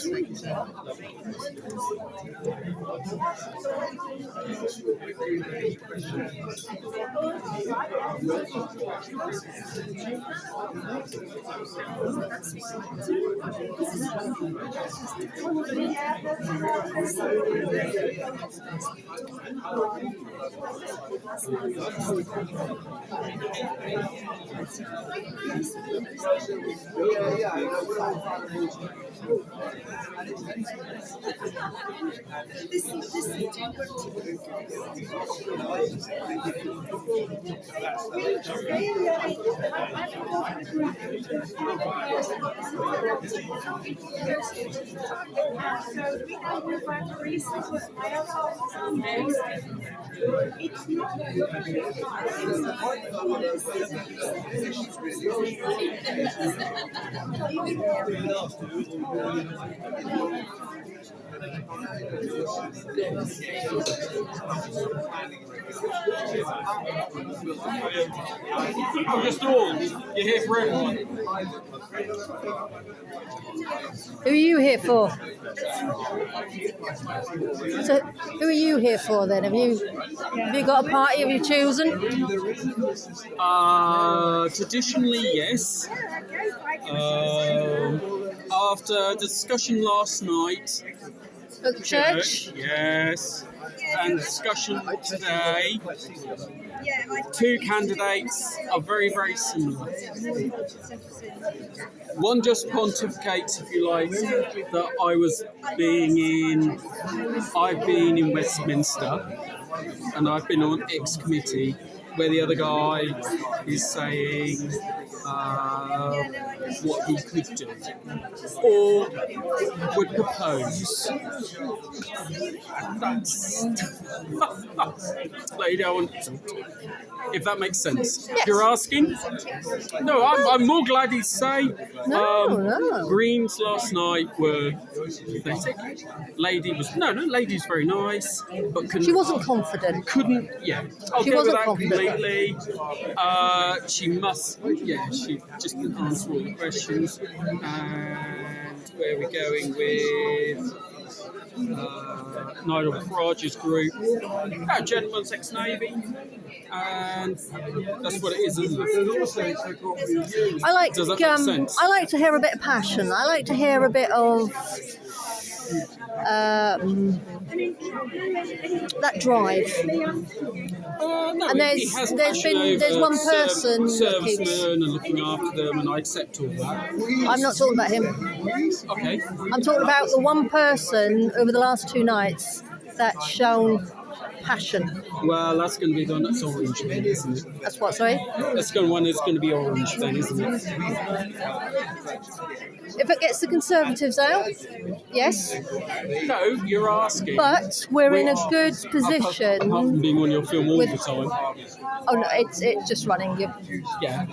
Just all. You're here for everyone. Who are you here for? So, who are you here for then? Have you got a party? Have you chosen? Traditionally, yes. After discussion last night at the church, yes, and discussion today, two candidates are very, very similar. One just pontificates, if you like, that I've been in Westminster, and I've been on X committee, where the other guy is saying what he could do or would propose. That's they don't want to, if that makes sense. Yes. You're asking? No, I'm more glad he'd say. No. Greens last night were pathetic. Lady's very nice, but she wasn't confident. I'll she go with wasn't that confident. completely. She just didn't answer all the questions. And where are we going with Nigel Farage's group, a gentleman's ex-Navy, and that's what it is, isn't it? I like Does that make sense? I like to hear a bit of passion. I like to hear a bit of that drive. No, And there's one person that keeps. servicemen and looking after them, and I accept all that. I'm not talking about him. Okay. I'm talking about the one person over the last 2 nights that's shown passion. Well, that's going to be the one that's orange then, isn't it? That's what, sorry? That's the one that's going to be orange then, isn't it? If it gets the Conservatives out, yes. No, you're asking. But we're in a good position. Apart from being on your film all the time. Oh no, it's just running. Yeah.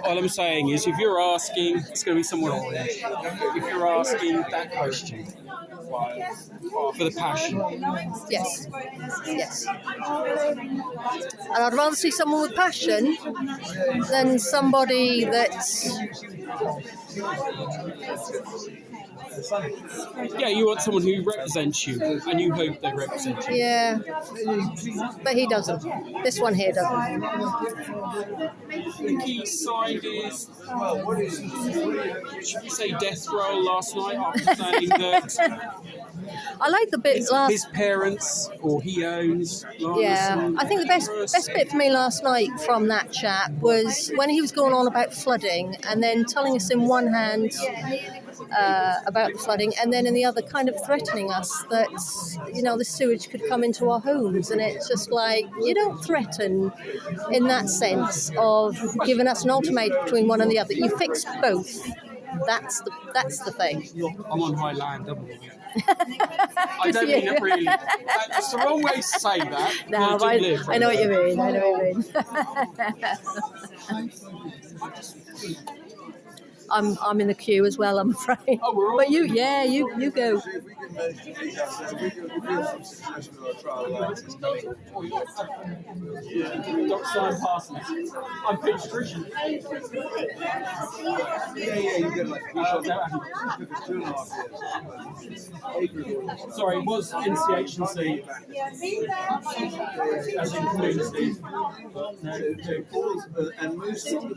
All I'm saying is, if you're asking, it's going to be someone orange. If you're asking that question for the passion. Yes. Yes. And I'd rather see someone with passion than somebody that's. Yeah, you want someone who represents you, and you hope they represent you. Yeah, but he doesn't. This one here doesn't. The key side is, should we say death row last night after saying that I like the bit last. his parents or he owns. Yeah, I think the best bit for me last night from that chat was when he was going on about flooding and then telling us in one hand about the flooding and then in the other kind of threatening us that, you know, the sewage could come into our homes. And it's just like, you don't threaten in that sense of giving us an ultimatum between one and the other. You fix both. That's the thing. I'm on high land, double. I don't mean it really. That's the wrong way to say that. No, I know what you mean. I know what you mean. I'm in the queue as well, I'm afraid. Oh, but you go. Dr. Simon Parsons. I'm paediatrician. Sorry, it was NCH&C as in community. And most of the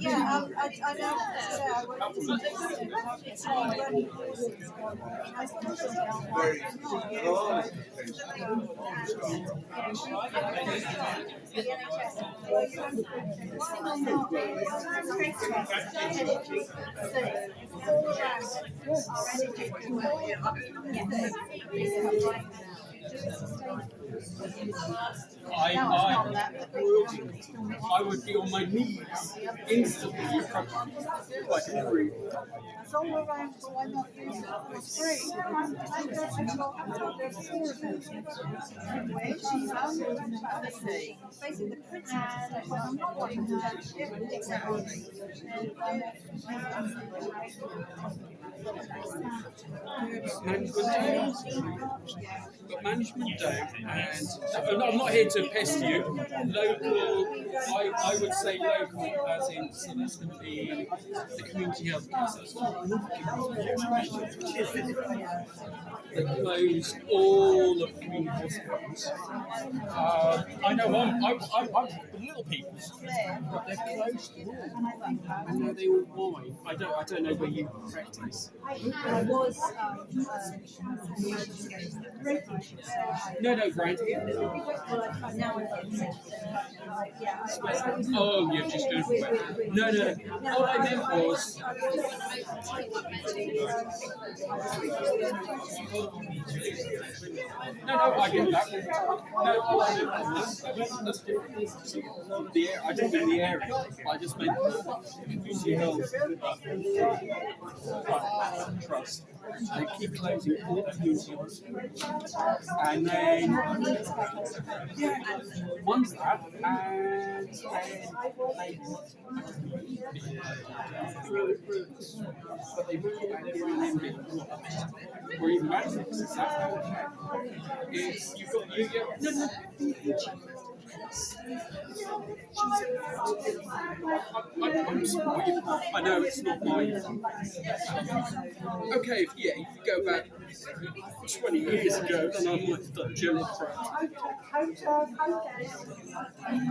I know. I would be on my knees instantly. It's all around, so why not use it for free? Basically, the principle I'm not wanting to Management day, and I'm not here to pest you. Local, I would say local, as in, so that's going to be the community health care system. That closed all of the community hospitals. I know I'm the little people, but they've closed them all. And now they all whine. I don't know where you practice. I was No, Grant. Oh, you're just doing it. No. All I meant was. No, I get that. No, the air. I didn't mean the area. I just meant community health trust. They keep closing all the community hospitals, and then one's that, and but they really or even better, it's you've got I'm sorry. I know it's not my. Okay, if you go back 20 years ago, then I might have done general practice.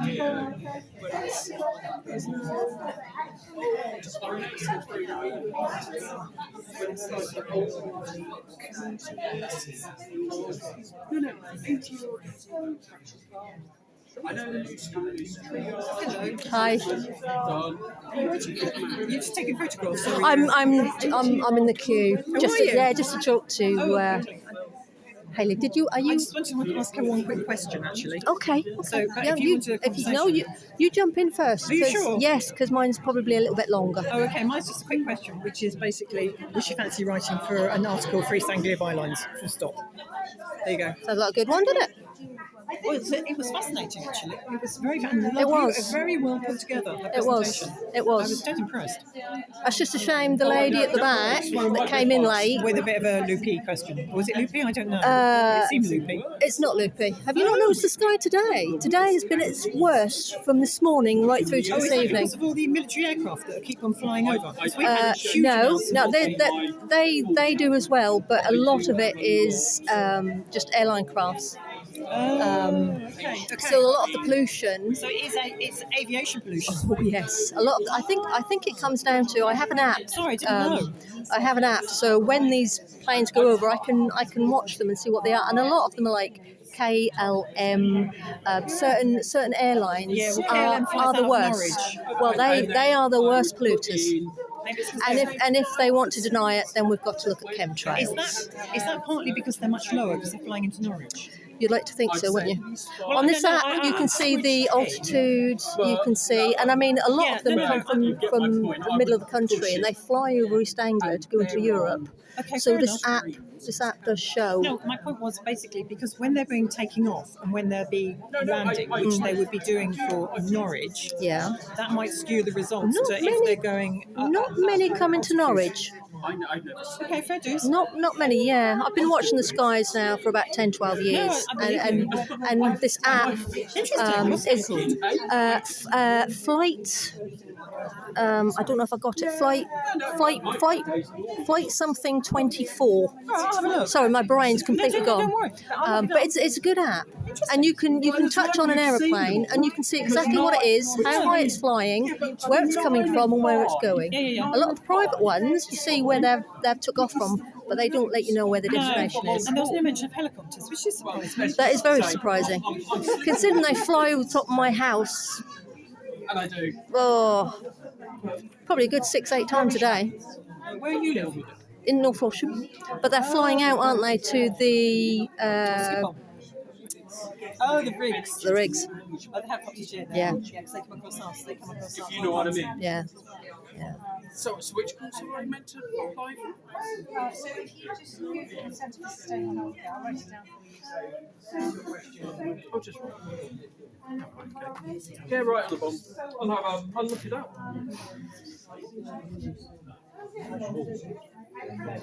Yeah, but there's no. I know it sounds very weird, but it's like the whole. No, 80-year-old. I know the new school is triage. Hi. You're just taking photographs. Sorry. I'm in the queue. Just to talk to Okay. Hayley. Are you? I just wanted to ask her one quick question, actually. Okay. So, if you want to, you jump in first. Are you sure? Yes, because mine's probably a little bit longer. Oh, okay. Mine's just a quick question, which is basically, would you fancy writing for an article for East Anglia Bylines? Full stop. There you go. Sounds like a good one, didn't it? Well, it was fascinating, actually. It was very lovely. It was. Very well put together. It was. I was dead impressed. That's just a shame the lady at the back that came in late. With a bit of a loopy question. Was it loopy? I don't know. It seemed loopy. It's not loopy. Have you not noticed the sky today? Today has been its worst from this morning right through to this evening. Because of all the military aircraft that keep on flying over. No, they do as well, but a lot of it is just airline crafts. Okay. So a lot of the pollution. So it's aviation pollution. Oh yes, a lot of. I think it comes down to I have an app. Sorry, I didn't know. I have an app, so when these planes go over, I can watch them and see what they are, and a lot of them are like KLM. Certain airlines are the worst. Well, they are the worst polluters. And if they want to deny it, then we've got to look at chemtrails. Is that partly because they're much lower because they're flying into Norwich? You'd like to think so, wouldn't you? On this app, you can see the altitude, you can see, and I mean, a lot of them come from the middle of the country, and they fly over East Anglia to go into Europe. Okay, so this app does show. No, my point was basically because when they're being taking off and when they're being landing, which they would be doing for Norwich, that might skew the results if they're going. Not many come into Norwich. Okay, fair dues. Not many, yeah. I've been watching the skies now for about 10, 12 years. And this app is Flight. I don't know if I got it. Flight something 24. Sorry, my brain's completely gone. But it's a good app, and you can touch on an aeroplane and you can see exactly what it is, how high it's flying, where it's coming from, and where it's going. A lot of the private ones, you see where they've took off from, but they don't let you know where the destination is. And there was no mention of helicopters, which is surprising. That is very surprising, considering they fly over the top of my house. And I do. Oh, probably a good 6-8 times a day. Where are you living? In North Walsham, but they're flying out, aren't they, to the the rigs. The rigs. Oh, the helicopters, yeah. Because they come across us. If you know what I mean. Yeah. So which course are I meant to apply for? So if you just Google the Centre for Sustainable Healthcare, I'll write it down for you. I'll just write it. Yeah, right on the bottom. I'll look it up.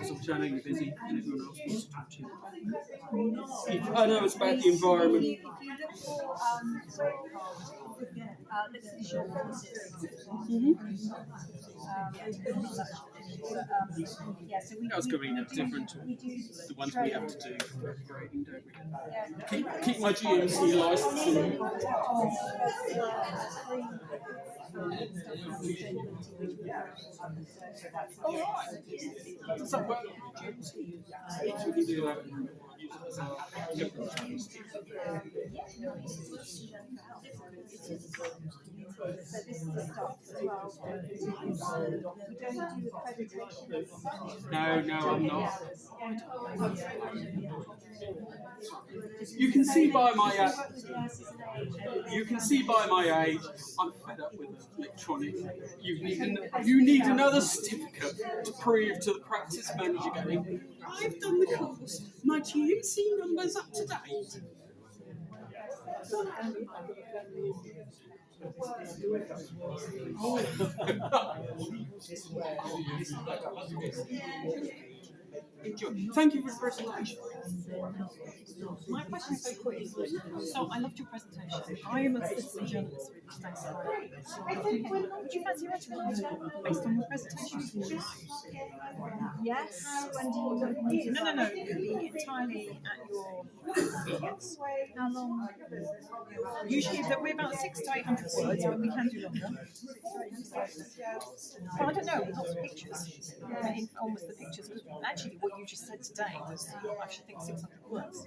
Sometimes I know you're busy and everyone else wants to talk to you. I know it's about the environment. If you look for short courses. I was going to different to the ones we have to do for upgrading, don't we? Keep my GMC licensing. Does that work? We do that. So this is the stuff as well. You don't do accreditation. No, I'm not. You can see by my age, I'm fed up with electronic. You need another certificate to prove to the practice manager going, I've done the course. My GMC number's up to date. Thank you for the presentation. My question is so quick. So I loved your presentation. I am a citizen journalist with Thanks. Would you fancy writing an article based on your presentation? Yes. When do you want me to? No. It would be entirely at your convenience. How long? Usually we're about 600 to 800 words, but we can do longer. Well, I don't know, lots of pictures. Almost the pictures. Actually, what you just said today was, I should think, 600 words.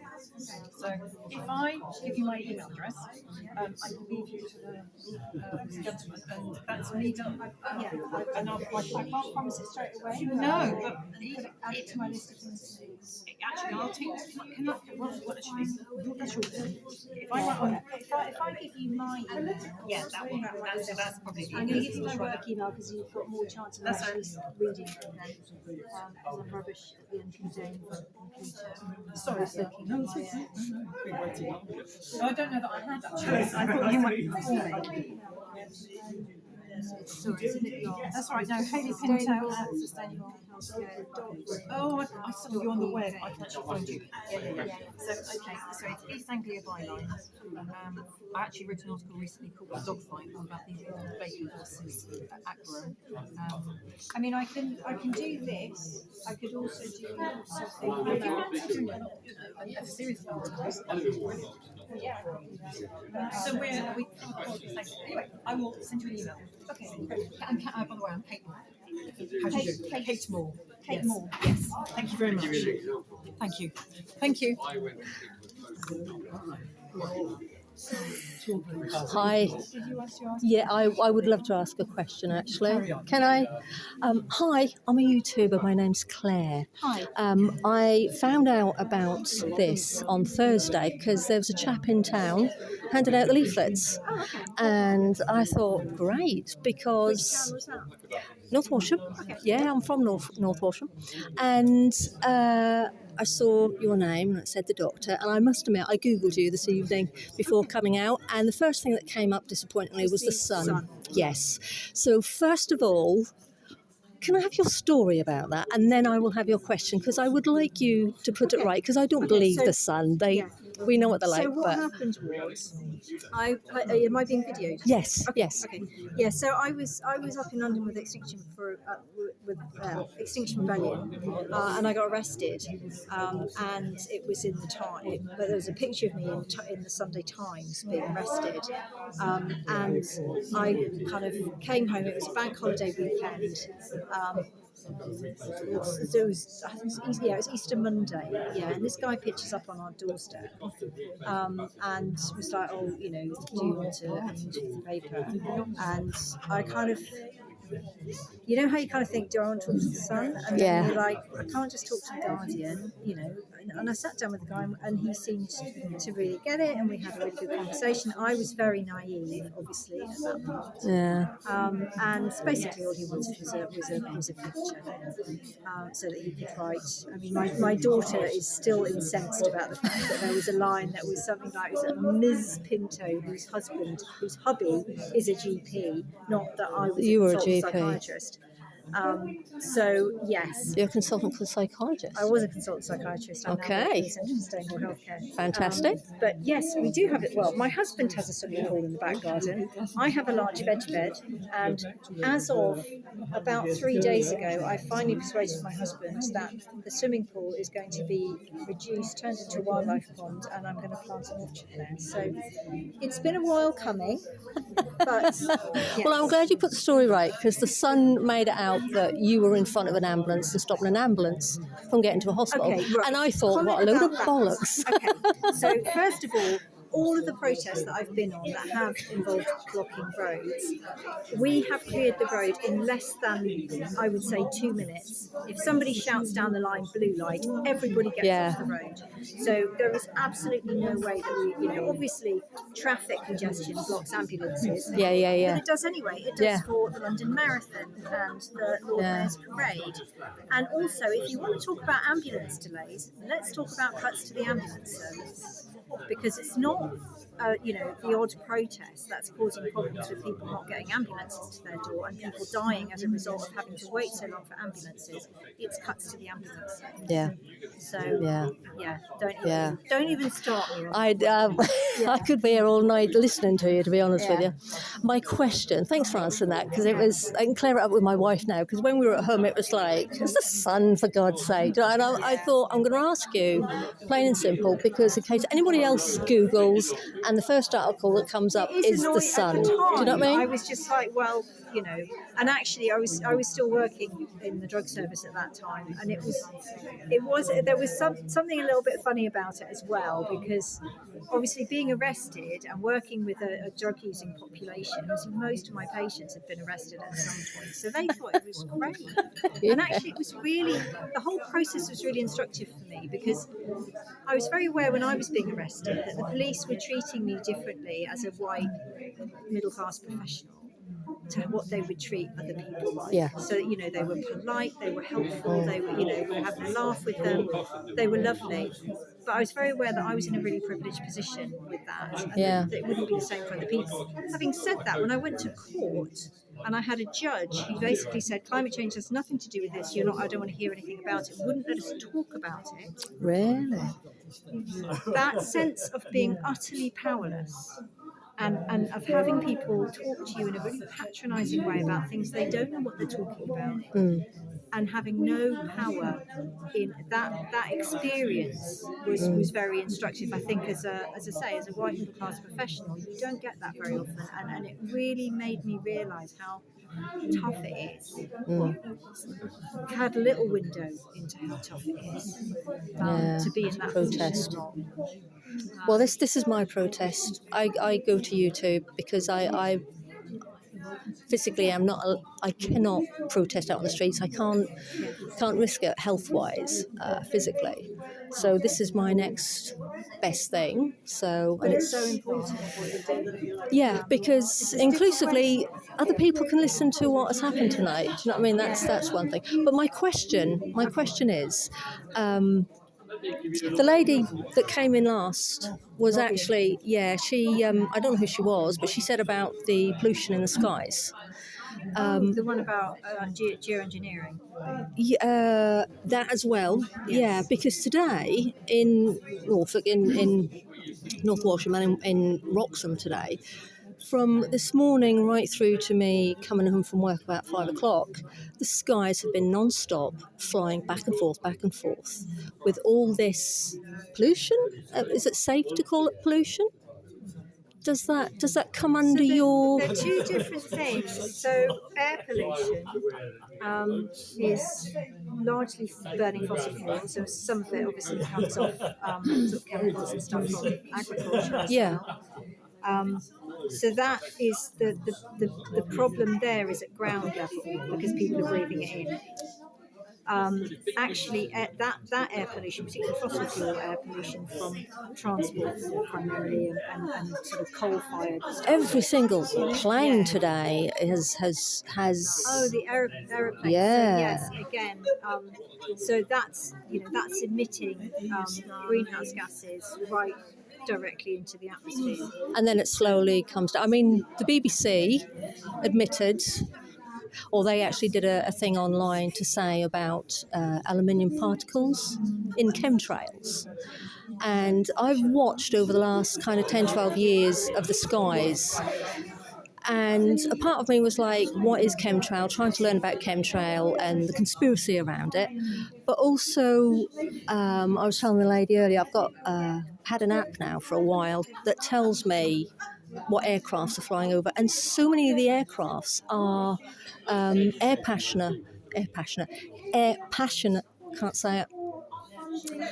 So if I give you my email address, I can leave you to the gentleman, and that's me done. I can't promise it straight away. No, but add it to my list of things to do. Actually, I'll take. That's your thing. If I write on, If I give you my email, that's probably. I'm going to give you my work email because you've got more chance of actually reading it. Because I'm rubbish at the end of the day on the computer. Sorry, looking at my. I don't know that I had that choice. I thought you might be. Sorry, it's a bit long. That's right. No, Hayley Pinto at Sustainable Healthcare. Oh, I saw you on the web. I can actually find you. Yeah. So, so it's East Anglia Byline. I actually wrote an article recently called "The Dogfight" about these baby horses at Ackborough. I mean, I can do this. I could also do something about a series of articles. So we anyway, I will send you an email. Okay. And by the way, I'm Kate Moore. How do you do? Kate Moore. Kate Moore. Yes. Thank you very much. Thank you. Thank you. Hi. Yeah, I would love to ask a question actually. Can I? Hi, I'm a YouTuber. My name's Claire. Hi. I found out about this on Thursday because there was a chap in town handed out the leaflets. Oh, okay. And I thought, great, because Which town was that? North Walsham. Okay. Yeah, I'm from North Walsham. And I saw your name and it said the doctor, and I must admit I googled you this evening before coming out, and the first thing that came up disappointingly was the sun. Yes. So first of all, can I have your story about that, and then I will have your question, because I would like you to put it right, because I don't believe the sun. We know what they're like. So what happened was, am I being videoed? Yes. Okay, Yes. Okay. Yeah. So I was up in London with Extinction Rebellion, and I got arrested, and it was in the time. But there was a picture of me in the Sunday Times being arrested, and I kind of came home. It was a bank holiday weekend. So it was Easter Monday, and this guy pitches up on our doorstep, and was like, oh, do you want to have the paper? And I kind of, how you kind of think, do I want to talk to the Sun? And then you're like, I can't just talk to the Guardian, and I sat down with the guy, and he seemed to really get it, and we had a really good conversation. I was very naive, obviously, at that point. Yeah. And basically all he wanted was a picture, so that he could write. I mean, my daughter is still incensed about the fact that there was a line that was something like, it was Ms. Pinto, whose hubby is a GP, not that I was a consultant psychiatrist. So yes, you're a consultant psychiatrist. I was a consultant psychiatrist. I'm now working in the Centre for Sustainable Healthcare. Fantastic. But yes, we do have it. Well, my husband has a swimming pool in the back garden. I have a large veg bed, and as of about 3 days ago, I finally persuaded my husband that the swimming pool is going to be reduced, turned into a wildlife pond, and I'm going to plant an orchard there. So it's been a while coming, but yes. Well, I'm glad you put the story right, because the Sun made it out that you were in front of an ambulance and stopping an ambulance from getting to a hospital. Okay, right. And I thought, what a load of bollocks. Okay, so first of all of the protests that I've been on that have involved blocking roads, we have cleared the road in less than, I would say, 2 minutes. If somebody shouts down the line blue light, everybody gets off the road. So there is absolutely no way that we, obviously traffic congestion blocks ambulances. Yeah. But it does anyway. It does for the London Marathon and the Lord Mayor's Parade. And also, if you want to talk about ambulance delays, let's talk about cuts to the ambulance service. Because it's not the odd protest that's causing problems with people not getting ambulances to their door and people dying as a result of having to wait so long for ambulances, it's cuts to the ambulance. Yeah. So Yeah. don't even start me. I could be here all night listening to you, to be honest with you. My question, thanks for answering that, because I can clear it up with my wife now, because when we were at home it was like, it's the sun, for God's sake. And I thought, I'm going to ask you, plain and simple, because in case anybody else Googles and the first article that comes up is the sun. Do you know what I mean? I was just like, well, and actually I was still working in the drug service at that time, and there was something a little bit funny about it as well, because obviously being arrested and working with a drug using population, most of my patients had been arrested at some point, so they thought it was great. And actually it was really, the whole process was really instructive for me, because I was very aware when I was being arrested that the police were treating me differently as a white middle class professional to what they would treat other people like. Yeah. So, they were polite, they were helpful, they were, we were having a laugh with them, they were lovely. But I was very aware that I was in a really privileged position with that, and that it wouldn't be the same for other people. Having said that, when I went to court and I had a judge who basically said, climate change has nothing to do with this, I don't want to hear anything about it, wouldn't let us talk about it. Really? That sense of being utterly powerless and of having people talk to you in a really patronising way about things they don't know what they're talking about, and having no power in that experience was very instructive. I think as a white middle class professional, you don't get that very often, and it really made me realise how tough it is. I had a little window into how tough it is to be in that protest. position. Well, this is my protest. I go to YouTube because I physically I cannot protest out on the streets. I can't risk it health-wise, physically. So this is my next best thing. So, But it's so important what you do. Yeah, because inclusively, other people can listen to what has happened tonight. Do you know what I mean? That's one thing. But my question is, the lady that came in last was actually, she, I don't know who she was, but she said about the pollution in the skies. The one about geoengineering. That as well, yeah, because today in Norfolk, in North Walsham and in Wroxham today, from this morning right through to me coming home from work about 5 o'clock, the skies have been non-stop, flying back and forth, with all this pollution. Is it safe to call it pollution? Does that come under your... They're two different things. So air pollution is largely burning fossil fuels. So some of it obviously comes off sort of chemicals and stuff from agriculture. Yeah. So that is the problem there is at ground level, because people are breathing it in. Actually, that air pollution, particularly fossil fuel air pollution from transport primarily and sort of coal-fired stuff. Every single plane today has. Oh, the aeroplanes. Yeah. So yes, again. So that's emitting greenhouse gases right directly into the atmosphere. And then it slowly comes down. I mean, the BBC admitted, or they actually did a thing online to say about aluminium particles in chemtrails. And I've watched over the last kind of 10, 12 years of the skies. And a part of me was like, what is chemtrail? Trying to learn about chemtrail and the conspiracy around it. But also, I was telling the lady earlier, I've got had an app now for a while that tells me what aircrafts are flying over. And so many of the aircrafts are air passenger, can't say it.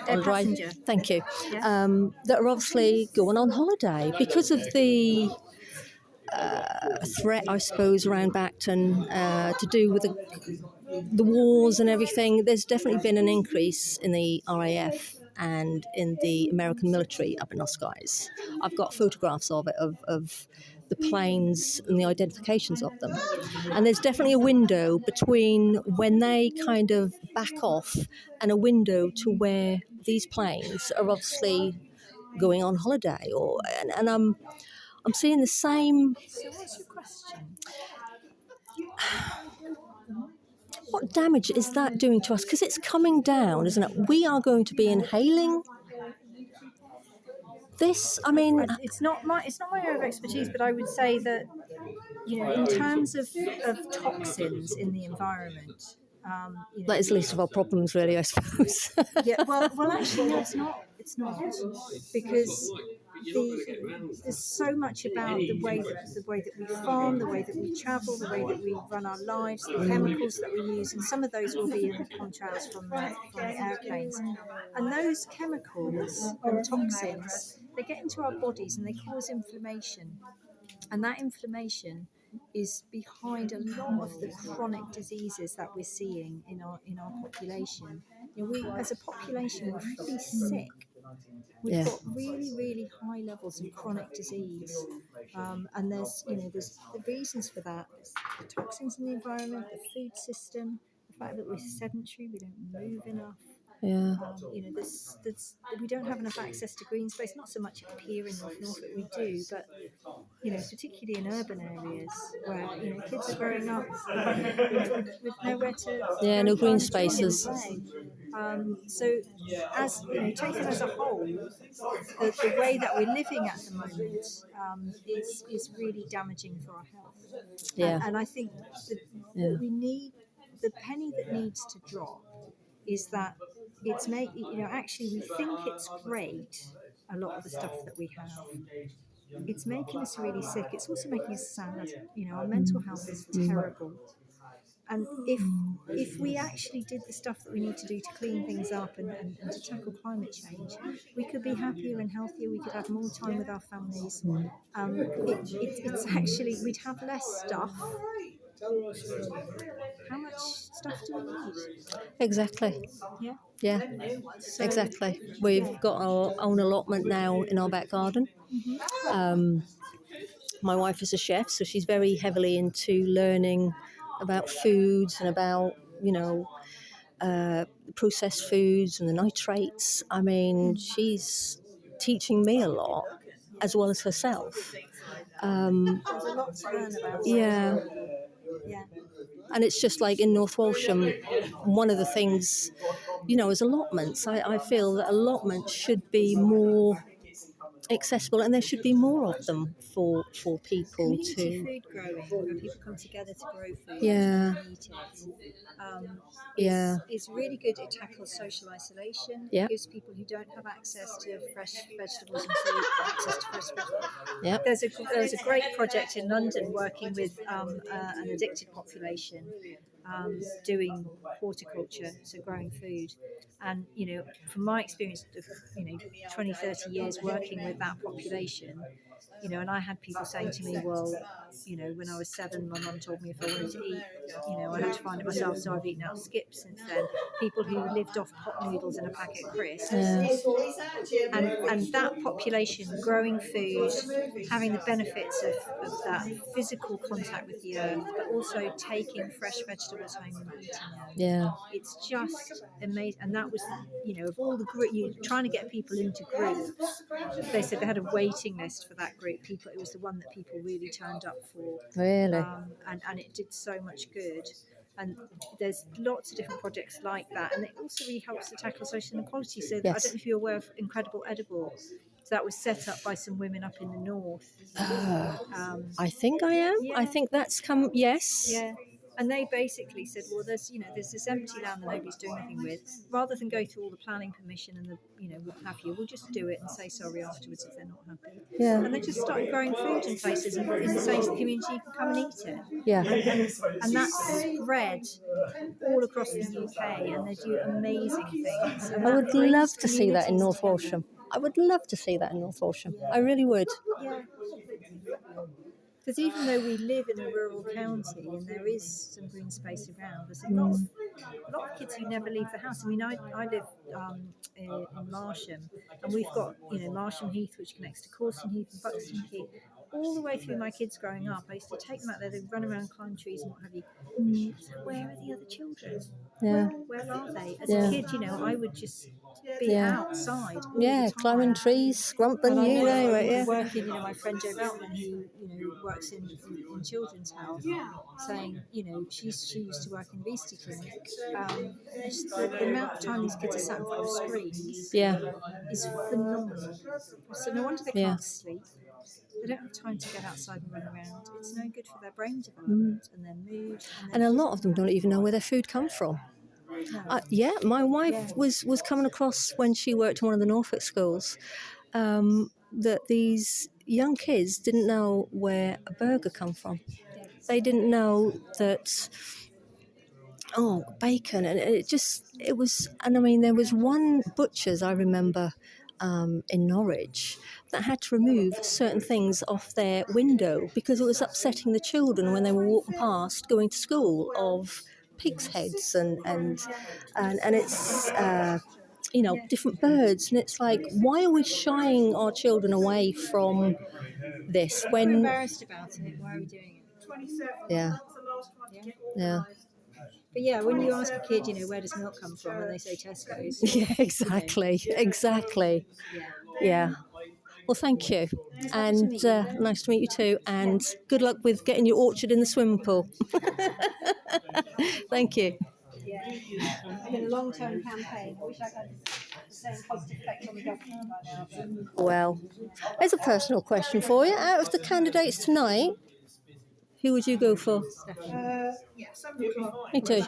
Air passenger. Thank you. That are obviously going on holiday because of the threat, I suppose, around Bacton to do with the wars and everything. There's definitely been an increase in the RAF and in the American military up in our skies. I've got photographs of it, of the planes and the identifications of them. And there's definitely a window between when they kind of back off and a window to where these planes are obviously going on holiday, and I'm seeing the same. So what's your question? What damage is that doing to us? Because it's coming down, isn't it? We are going to be inhaling this. I mean, it's not my area of expertise, but I would say that, you know, in terms of toxins in the environment, you know, that is the least of our problems, really, I suppose. yeah. Well, actually, no, it's not. It's not, because there's so much about the way that we farm, the way that we travel, the way that we run our lives, the chemicals that we use, and some of those will be in the contrails from the airplanes. And those chemicals and toxins, they get into our bodies and they cause inflammation, and that inflammation is behind a lot of the chronic diseases that we're seeing in our population. You know, we as a population, we're really sick. We've got really, really high levels of chronic disease, and there's the reasons for that. There's the toxins in the environment, the food system, the fact that we're sedentary, we don't move enough. Yeah. You know, we don't have enough access to green space. Not so much up here in North Norfolk, we do, but you know, particularly in urban areas where, you know, kids are growing up with nowhere to no green to play. spaces. So, as you know, taken as a whole, the way that we're living at the moment is really damaging for our health. Yeah. And I think that we need, the penny that needs to drop is that actually we think it's great, a lot of the stuff that we have. It's making us really sick. It's also making us sad. You know, our mental health is terrible. And if we actually did the stuff that we need to do to clean things up and to tackle climate change, we could be happier and healthier. We could have more time with our families. It's actually, we'd have less stuff. How much stuff do we need? Exactly. Yeah. Yeah. So, Exactly. We've got our own allotment now in our back garden. My wife is a chef, so she's very heavily into learning about foods and about, you know, processed foods and the nitrates. I mean, she's teaching me a lot as well as herself. There's a lot to learn about. Yeah. Yeah. And it's just like in North Walsham, one of the things, you know, is allotments. I feel that allotments should be more accessible, and there should be more of them for people Community to. food growing, where people come together to grow food Yeah. and eat it, Yeah. is really good. It tackles social isolation. Yeah. It gives people who don't have access to fresh vegetables and fruit access to fresh vegetables. Yeah. There's a great project in London working with an addicted population, doing horticulture, so growing food. And, you know, from my experience of, 20, 30 years working with that population, you know, and I had people saying to me, well, you know, when I was 7, my mum told me if I wanted to eat, you know, I had to find it myself, so I've eaten out skips since then. People who lived off pot noodles and a packet of crisps. Yeah. And that population, growing food, having the benefits of that physical contact with the earth, but also taking fresh vegetables home and eating them. Yeah. It's just amazing. And that was, you know, of all the you trying to get people into groups, they said they had a waiting list for that group. People, it was the one that people really turned up for. Really? And it did so much good. And there's lots of different projects like that, and it also really helps to tackle social inequality. So I don't know if you're aware of Incredible Edible. So that was set up by some women up in the north. I think I am. Yeah. I think that's come. Yes. Yeah. And they basically said, well, there's this empty land that nobody's doing anything with. Rather than go through all the planning permission and the, you know, what have you, we'll just do it and say sorry afterwards if they're not happy. Yeah. And they just started growing food in places and saying to the community, you can come and eat it. Yeah. And that's spread all across the UK, and they do amazing things. And I would that brings love to see that in communities North together. Walsham. I would love to see that in North Walsham. I really would. Yeah. Because even though we live in a rural county and there is some green space around, there's a lot of kids who never leave the house. I mean, I live in Marsham, and we've got, you know, Marsham Heath, which connects to Coulston Heath and Buxton Heath. All the way through my kids growing up, I used to take them out there, they'd run around, climb trees and what have you. So where are the other children? Yeah. Where are they? As Yeah. a kid, I would just be Yeah. outside all Yeah, the time. climbing trees, scrumping, And I you know name it, yeah. working, my friend Jo Beltman, who works in children's health, saying, she used to work in obesity clinic. Just the amount of time these kids are sat in front of screens, Yeah. is phenomenal. So no wonder they Yeah. can't sleep. They don't have time to get outside and run around. It's no good for their brain development and their mood. And a lot of them don't even know where their food comes from. Yeah, my wife was coming across when she worked in one of the Norfolk schools that these young kids didn't know where a burger come from. They didn't know that, bacon, and it was, and I mean, there was one butcher's I remember in Norwich that had to remove certain things off their window because it was upsetting the children when they were walking past going to school of pigs' heads and it's different birds, and it's like, why are we shying our children away from this We're when embarrassed about it. Why are we doing it? 27. Yeah. That's the last one to get Yeah. organised. But yeah, when you ask a kid, where does milk come from, and they say Tesco's. Yeah, exactly. Yeah. Well, thank you, and nice to meet you too, and good luck with getting your orchard in the swimming pool. Thank you. Yeah, it's been a long-term campaign. I wish I had the same positive effect on the government right now. Well, there's a personal question for you. Out of the candidates tonight, who would you go for? Yeah, 7 o'clock. Me too.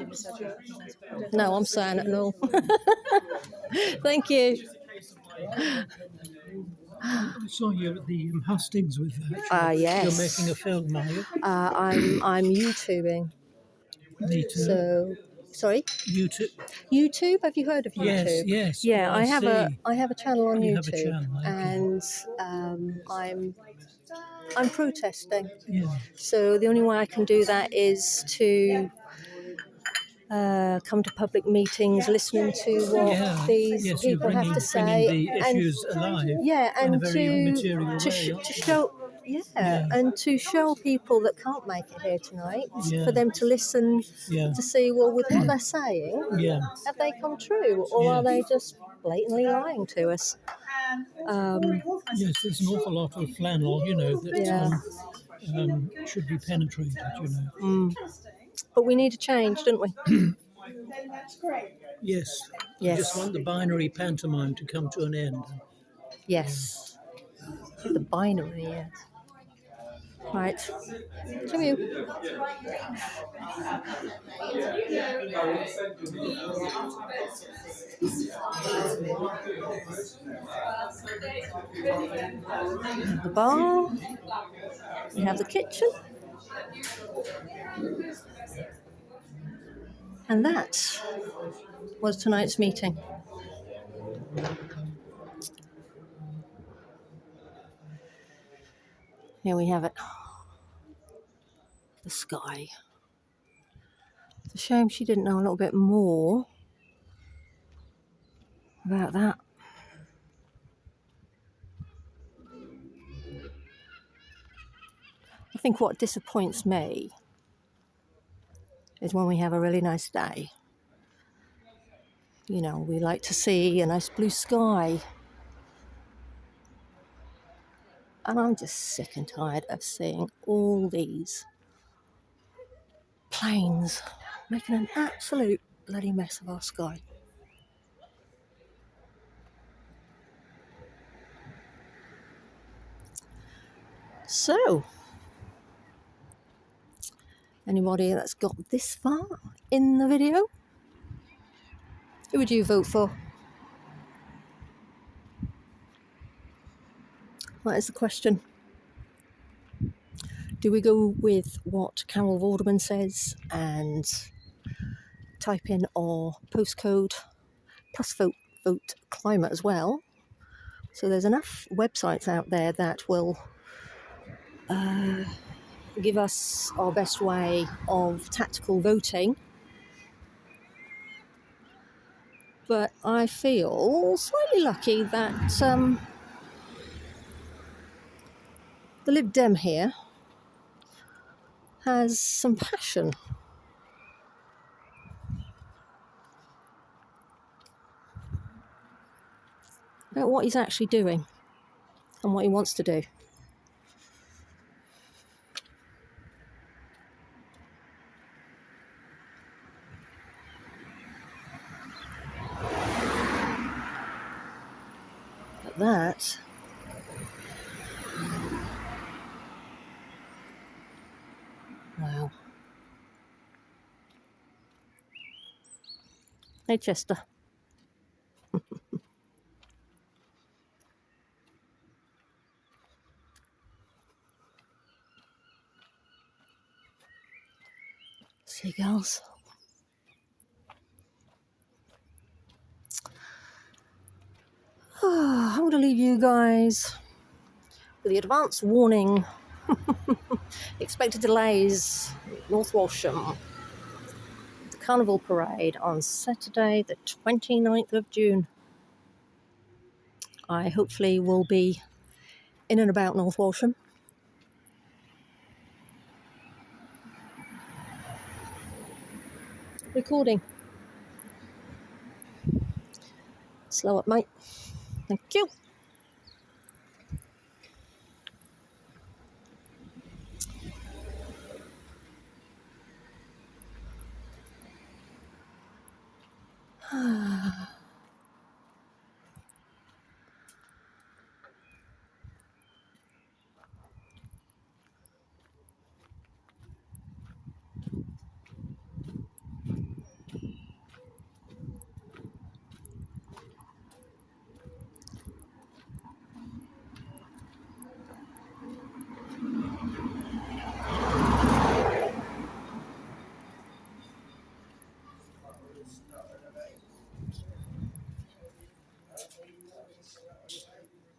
No, I'm saying it all. Thank you. I saw you at the hustings with Yes. You're making a film, are you? I'm YouTubing. Me too. So, sorry? YouTube. YouTube? Have you heard of YouTube? Yes. Yeah, Well, I have a channel on You YouTube, have a channel, okay. and I'm protesting. Yeah. So the only way I can do that is to come to public meetings, listening to what these people have to say, bringing the issues alive. Yeah, and in a very material way. to show. Yeah, and to show people that can't make it here tonight, Yeah. for them to listen Yeah. to see, well, with what they're saying, Yeah. have they come true, or are they just blatantly lying to us? Yes, there's an awful lot of flannel, that should be penetrated, But we need a change, don't we? Then that's great. Yes. Yes. I just want the binary pantomime to come to an end. Yes. The binary, yes. Right. Come you. The bar. We have the kitchen. And that was tonight's meeting. Here we have it. The sky. It's a shame she didn't know a little bit more about that. I think what disappoints me is when we have a really nice day. We like to see a nice blue sky. And I'm just sick and tired of seeing all these planes making an absolute bloody mess of our sky. So, anybody that's got this far in the video, who would you vote for? That is the question. Do we go with what Carol Vorderman says and type in our postcode plus vote climate as well? So there's enough websites out there that will give us our best way of tactical voting. But I feel slightly lucky that the Lib Dem here has some passion. about what he's actually doing and what he wants to do. But that wow. Hey, Chester. Seagulls. I'm going to leave you guys with the advance warning. Expected delays, North Walsham. The Carnival Parade on Saturday, the 29th of June. I hopefully will be in and about North Walsham. Recording. Slow up, mate. Thank you.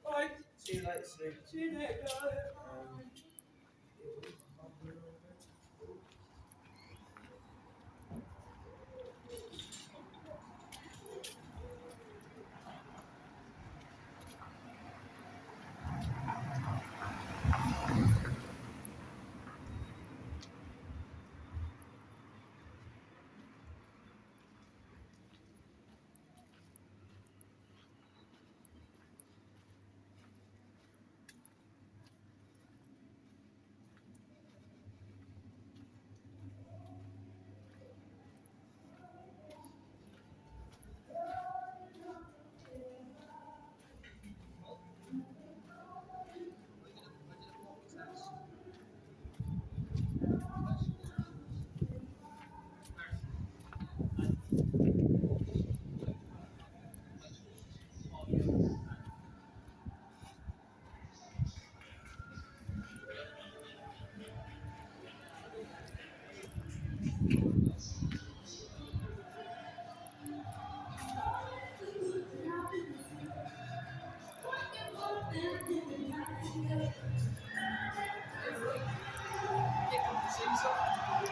Bye. See you later, Steve. See you later.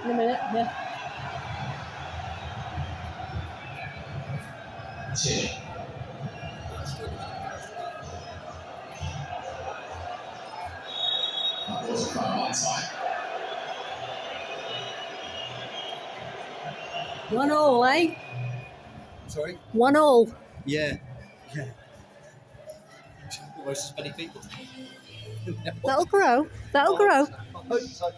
In a minute, yeah. One all, eh? Sorry? 1-1. Yeah. Yeah. Almost as many people. That'll grow. That'll grow. I hope so.